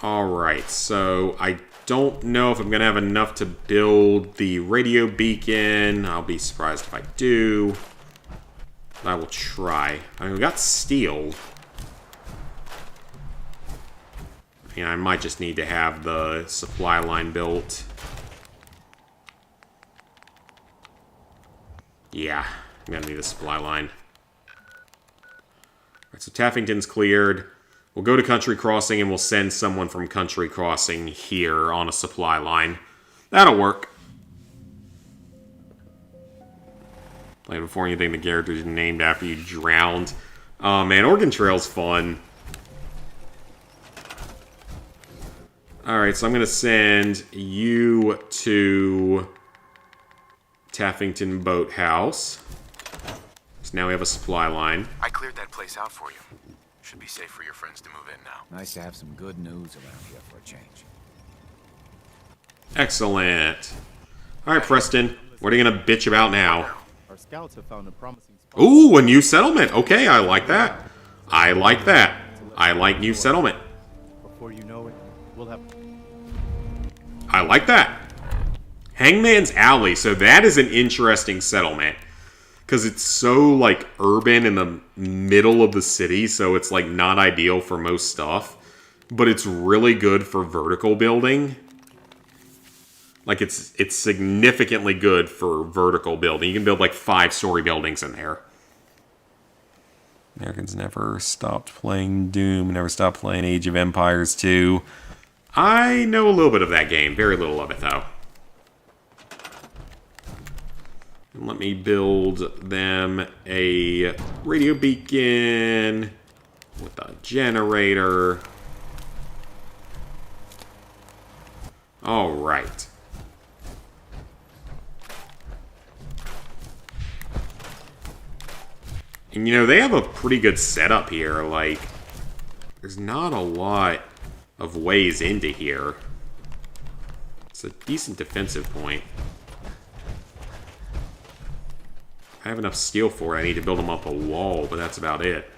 Alright, so I don't know if I'm going to have enough to build the radio beacon. I'll be surprised if I do. I will try. I mean, we got steel. And I might just need to have the supply line built. Yeah, I'm gonna need a supply line. Alright, so Taffington's cleared. We'll go to Country Crossing and we'll send someone from Country Crossing here on a supply line. That'll work. Like before you think the character's named after you drowned. Oh man, Oregon Trail's fun. Alright, so I'm gonna send you to Taffington Boathouse. So now we have a supply line. I cleared that place out for you. Should be safe for your friends to move in now. Nice to have some good news around here for a change. Excellent. Alright, Preston. What are you gonna bitch about now? Our scouts have found a promising spot. Ooh, a new settlement. Okay, I like that. I like that. I like new settlement. Before you know it, we'll have... I like that. Hangman's Alley. So that is an interesting settlement. because it's so, like, urban in the middle of the city, so it's, like, not ideal for most stuff. But it's really good for vertical building. Like, it's significantly good for vertical building. You can build, like, 5-story buildings in there. Americans never stopped playing Doom, never stopped playing Age of Empires 2. I know a little bit of that game. Very little of it, though. And let me build them a radio beacon with a generator. All right. And, you know, they have a pretty good setup here. Like, there's not a lot of ways into here. It's a decent defensive point. I have enough steel for it. I need to build them up a wall, but that's about it.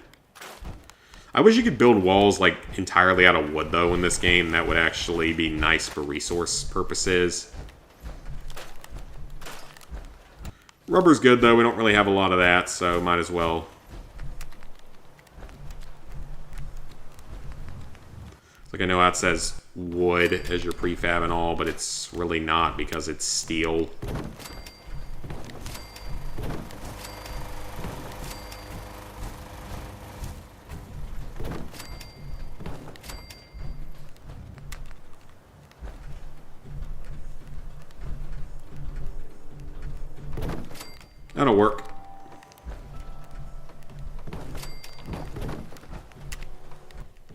I wish you could build walls, like, entirely out of wood, though, in this game. That would actually be nice for resource purposes. Rubber's good, though. We don't really have a lot of that, so might as well. Like, I know how it says wood as your prefab and all, but it's really not because it's steel. That'll work.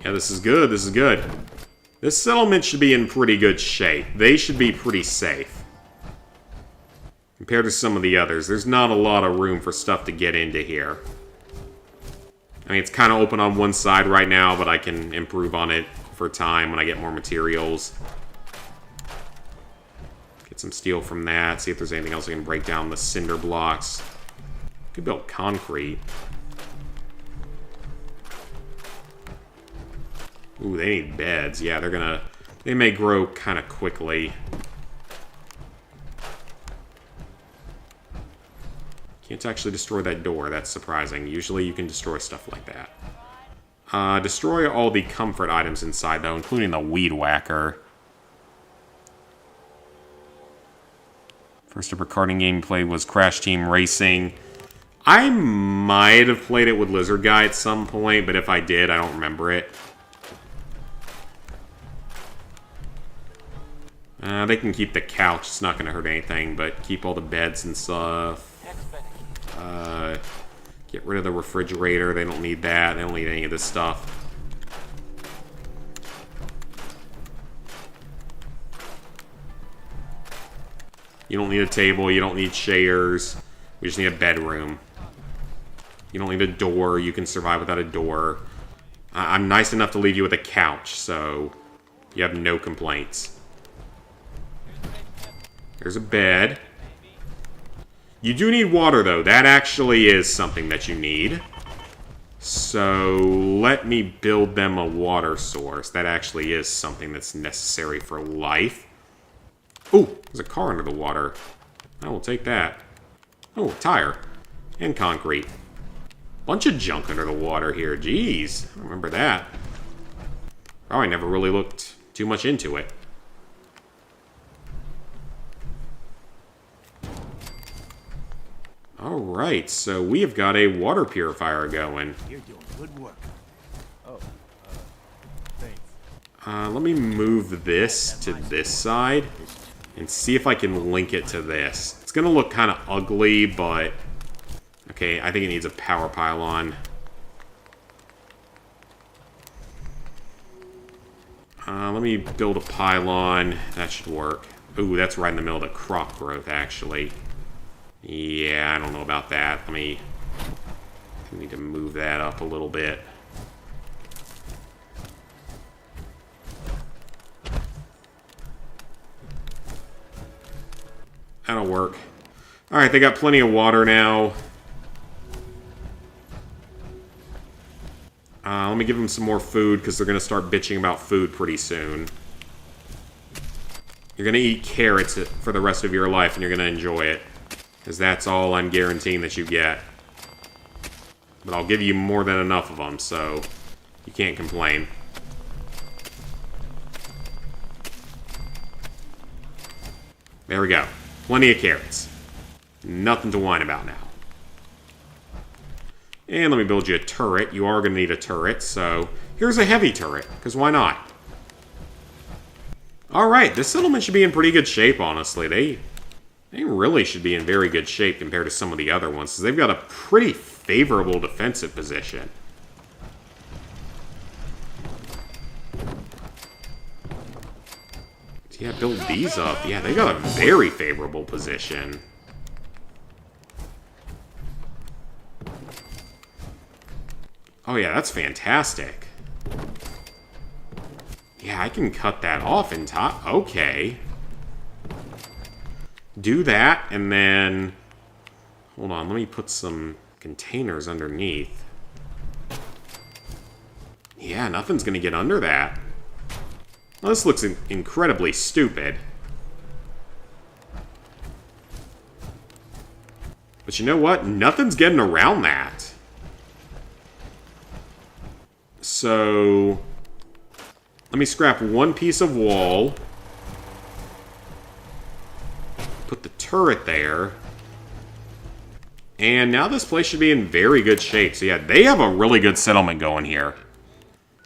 Yeah, this is good. This is good. This settlement should be in pretty good shape. They should be pretty safe. Compared to some of the others, there's not a lot of room for stuff to get into here. I mean, it's kind of open on one side right now, but I can improve on it for time when I get more materials. Get some steel from that. See if there's anything else I can break down the cinder blocks. Could build concrete. Ooh, they need beds. Yeah, they may grow kind of quickly. Can't actually destroy that door. That's surprising. Usually you can destroy stuff like that. Destroy all the comfort items inside, though, including the weed whacker. First ever karting game played was Crash Team Racing. I might have played it with Lizard Guy at some point, but if I did, I don't remember it. They can keep the couch. It's not going to hurt anything, but keep all the beds and stuff. Get rid of the refrigerator. They don't need that. They don't need any of this stuff. You don't need a table. You don't need chairs. We just need a bedroom. You don't need a door. You can survive without a door. I'm nice enough to leave you with a couch, so you have no complaints. There's a bed. You do need water, though. That actually is something that you need. So let me build them a water source. That actually is something that's necessary for life. Oh, there's a car under the water. I will take that. Oh, a tire. And concrete. Bunch of junk under the water here. Jeez, I don't remember that. Probably never really looked too much into it. Alright, so we have got a water purifier going. You're doing good work. Oh, thanks. Let me move this to this side and see if I can link it to this. It's gonna look kind of ugly, but okay, I think it needs a power pylon. Let me build a pylon. That should work. Ooh, that's right in the middle of the crop growth, actually. Yeah, I don't know about that. I need to move that up a little bit. That'll work. Alright, they got plenty of water now. Let me give them some more food, because they're going to start bitching about food pretty soon. You're going to eat carrots for the rest of your life, and you're going to enjoy it. Because that's all I'm guaranteeing that you get. But I'll give you more than enough of them, so you can't complain. There we go. Plenty of carrots. Nothing to whine about now. And let me build you a turret. You are going to need a turret, so here's a heavy turret, because why not? Alright, this settlement should be in pretty good shape, honestly. They really should be in very good shape compared to some of the other ones, because they've got a pretty favorable defensive position. Yeah, build these up. Yeah, they got a very favorable position. Oh yeah, that's fantastic. Yeah, I can cut that off in top. Okay. Do that, and then... Hold on, let me put some containers underneath. Yeah, nothing's gonna get under that. Well, this looks incredibly stupid. But you know what? Nothing's getting around that. So... let me scrap one piece of wall. Put the turret there. And now this place should be in very good shape. So yeah, they have a really good settlement going here.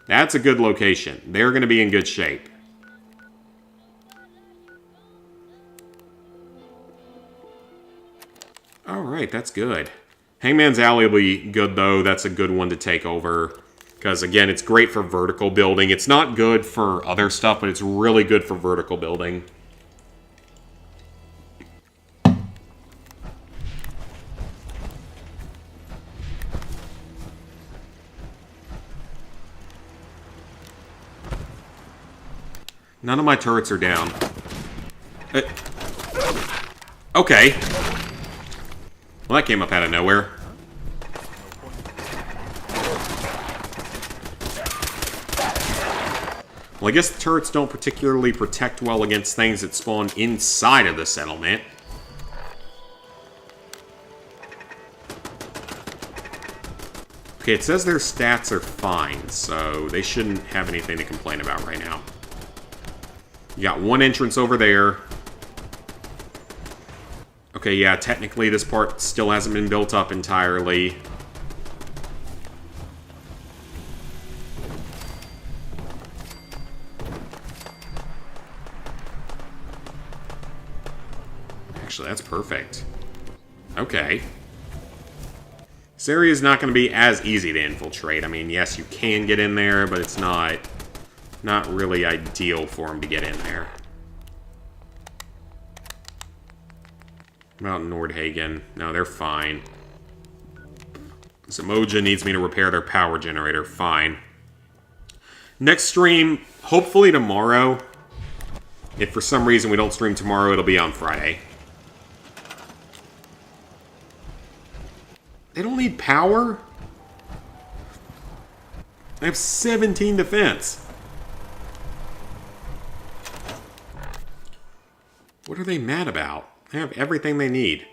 That's a good location. They're going to be in good shape. Alright, that's good. Hangman's Alley will be good, though. That's a good one to take over. Because, again, it's great for vertical building. It's not good for other stuff, but it's really good for vertical building. None of my turrets are down. Okay. Well, that came up out of nowhere. Well, I guess the turrets don't particularly protect well against things that spawn inside of the settlement. Okay, it says their stats are fine, so they shouldn't have anything to complain about right now. You got one entrance over there. Okay, yeah, technically this part still hasn't been built up entirely. Actually, that's perfect. Okay. This area is not going to be as easy to infiltrate. I mean, yes, you can get in there, but it's not really ideal for them to get in there. About Nordhagen. No, they're fine. Samoja needs me to repair their power generator. Fine. Next stream, hopefully tomorrow. If for some reason we don't stream tomorrow, it'll be on Friday. They don't need power? I have 17 defense. What are they mad about? They have everything they need.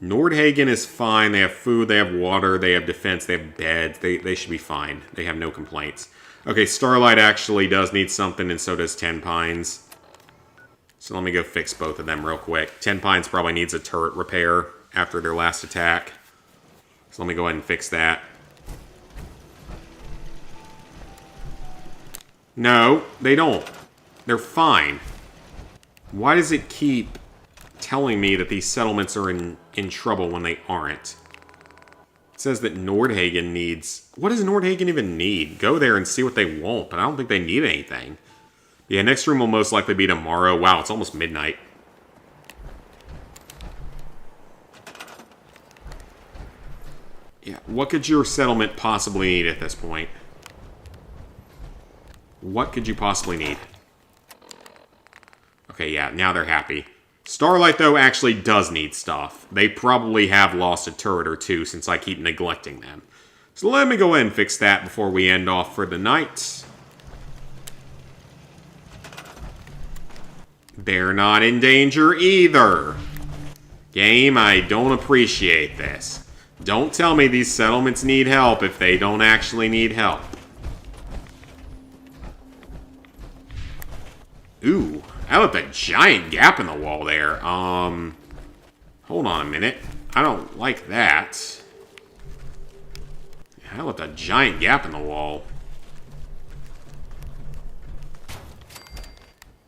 Nordhagen is fine. They have food, they have water, they have defense, they have beds. They should be fine. They have no complaints. Okay, Starlight actually does need something, and so does Ten Pines. So let me go fix both of them real quick. Ten Pines probably needs a turret repair after their last attack. So let me go ahead and fix that. No, they don't. They're fine. Why does it keep telling me that these settlements are in trouble when they aren't? It says that Nordhagen needs... What does Nordhagen even need? Go there and see what they want, but I don't think they need anything. Yeah, next room will most likely be tomorrow. Wow, it's almost midnight. Yeah, what could your settlement possibly need at this point? What could you possibly need? Okay, yeah, now they're happy. Starlight, though, actually does need stuff. They probably have lost a turret or two since I keep neglecting them. So let me go ahead and fix that before we end off for the night. They're not in danger either. Game, I don't appreciate this. Don't tell me these settlements need help if they don't actually need help. Ooh, I left a giant gap in the wall there. Hold on a minute. I don't like that. I left a giant gap in the wall.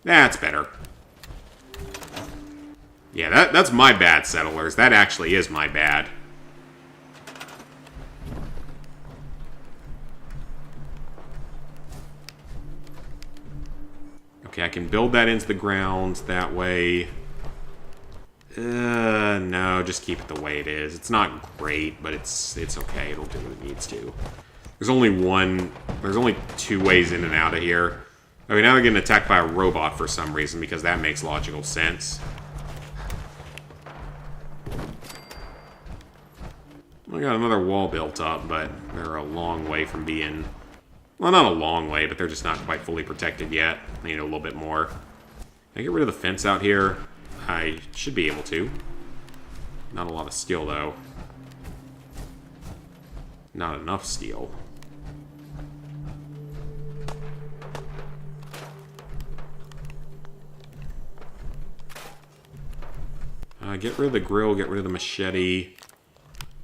That's better. Yeah, that's my bad, settlers. That actually is my bad. Okay, I can build that into the ground that way. No, just keep it the way it is. It's not great, but it's okay. It'll do what it needs to. There's only two ways in and out of here. Okay, now they're getting attacked by a robot for some reason, because that makes logical sense. I got another wall built up, but they're a long way from being... Well, not a long way, but they're just not quite fully protected yet. I need a little bit more. Can I get rid of the fence out here? I should be able to. Not a lot of steel, though. Not enough steel. Get rid of the grill, get rid of the machete.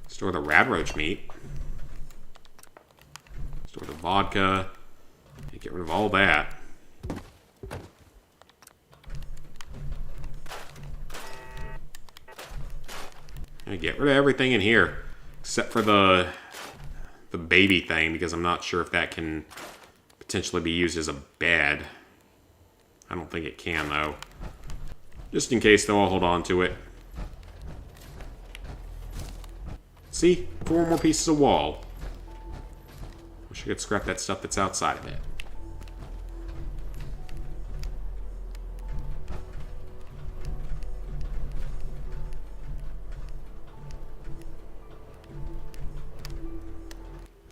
Store the radroach meat. Store the vodka. Get rid of all that. And get rid of everything in here. Except for the baby thing, because I'm not sure if that can potentially be used as a bed. I don't think it can, though. Just in case, though, I'll hold on to it. See? 4 more pieces of wall. Wish I could scrap that stuff that's outside of it.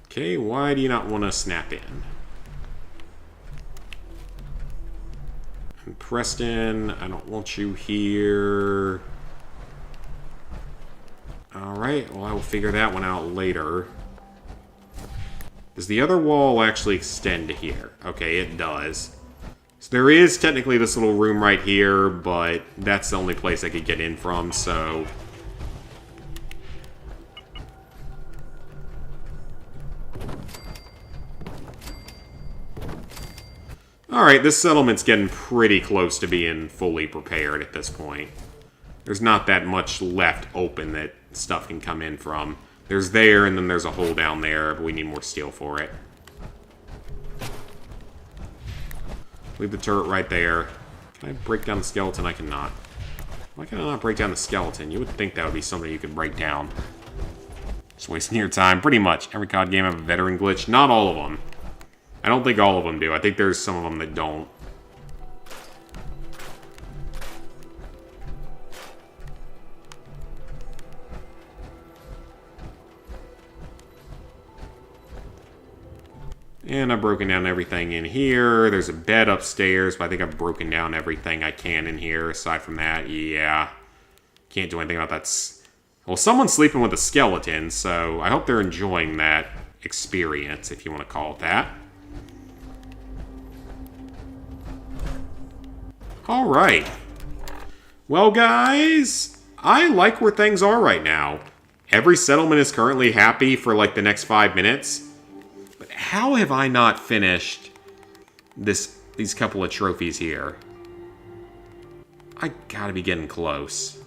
Okay, why do you not want to snap in? And Preston, I don't want you here. Alright, well I will figure that one out later. Does the other wall actually extend to here? Okay, it does. So there is technically this little room right here, but that's the only place I could get in from, so... Alright, this settlement's getting pretty close to being fully prepared at this point. There's not that much left open that stuff can come in from. There's there, and then there's a hole down there, but we need more steel for it. Leave the turret right there. Can I break down the skeleton? I cannot. Why can I not break down the skeleton? You would think that would be something you could break down. Just wasting your time. Pretty much. Every COD game have a veteran glitch. Not all of them. I don't think all of them do. I think there's some of them that don't. And I've broken down everything in here. There's a bed upstairs, but I think I've broken down everything I can in here. Aside from that, yeah. Can't do anything about that. Well, someone's sleeping with a skeleton, so I hope they're enjoying that experience, if you want to call it that. Alright. Well, guys, I like where things are right now. Every settlement is currently happy for, like, the next 5 minutes. But how have I not finished these couple of trophies here? I gotta be getting close.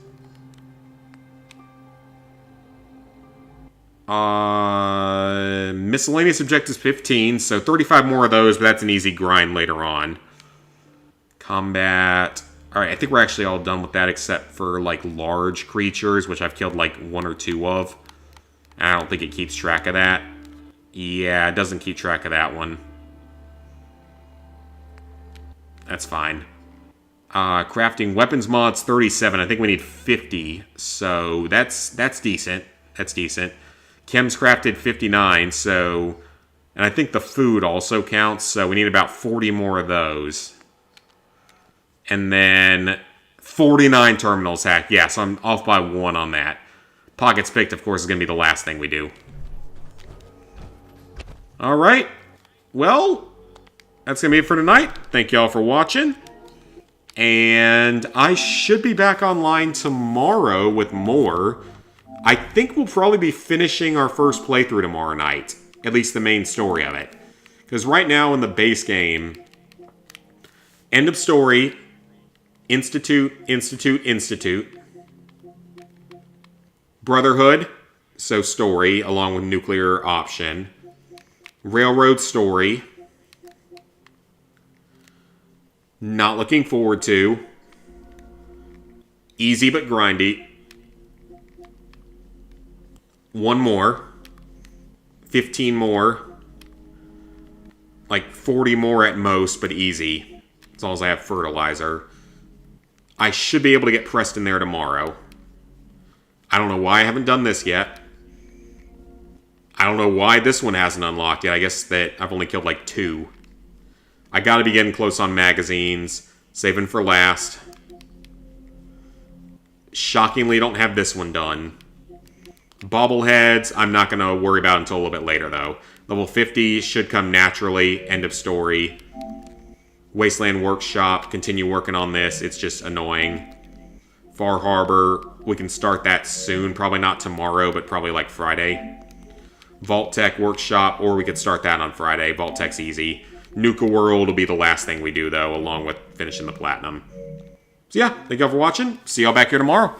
Miscellaneous objectives 15, so 35 more of those, but that's an easy grind later on. Combat. Alright, I think we're actually all done with that except for, like, large creatures, which I've killed, like, 1 or 2 of. I don't think it keeps track of that. Yeah, it doesn't keep track of that one. That's fine. Crafting weapons mods, 37. I think we need 50, so that's decent. That's decent. Chem's crafted 59, so... And I think the food also counts, so we need about 40 more of those. And then 49 terminals hacked. Yeah, so I'm off by 1 on that. Pockets picked, of course, is going to be the last thing we do. Alright. Well, that's going to be it for tonight. Thank you all for watching. And I should be back online tomorrow with more. I think we'll probably be finishing our first playthrough tomorrow night. At least the main story of it. Because right now in the base game, end of story, Institute, Brotherhood, so story, along with nuclear option. Railroad story. Not looking forward to. Easy but grindy. 1 more. 15 more. Like 40 more at most, but easy. As long as I have fertilizer. I should be able to get Preston there tomorrow. I don't know why I haven't done this yet. I don't know why this one hasn't unlocked yet. I guess that I've only killed like 2. I gotta be getting close on magazines. Saving for last. Shockingly, don't have this one done. Bobbleheads, I'm not gonna worry about until a little bit later, though. Level 50 should come naturally. End of story. Wasteland Workshop, continue working on this. It's just annoying. Far Harbor, we can start that soon. Probably not tomorrow, but probably like Friday. Vault Tech Workshop, or we could start that on Friday. Vault Tech's easy. Nuka World will be the last thing we do, though, along with finishing the Platinum. So yeah, thank y'all for watching. See y'all back here tomorrow.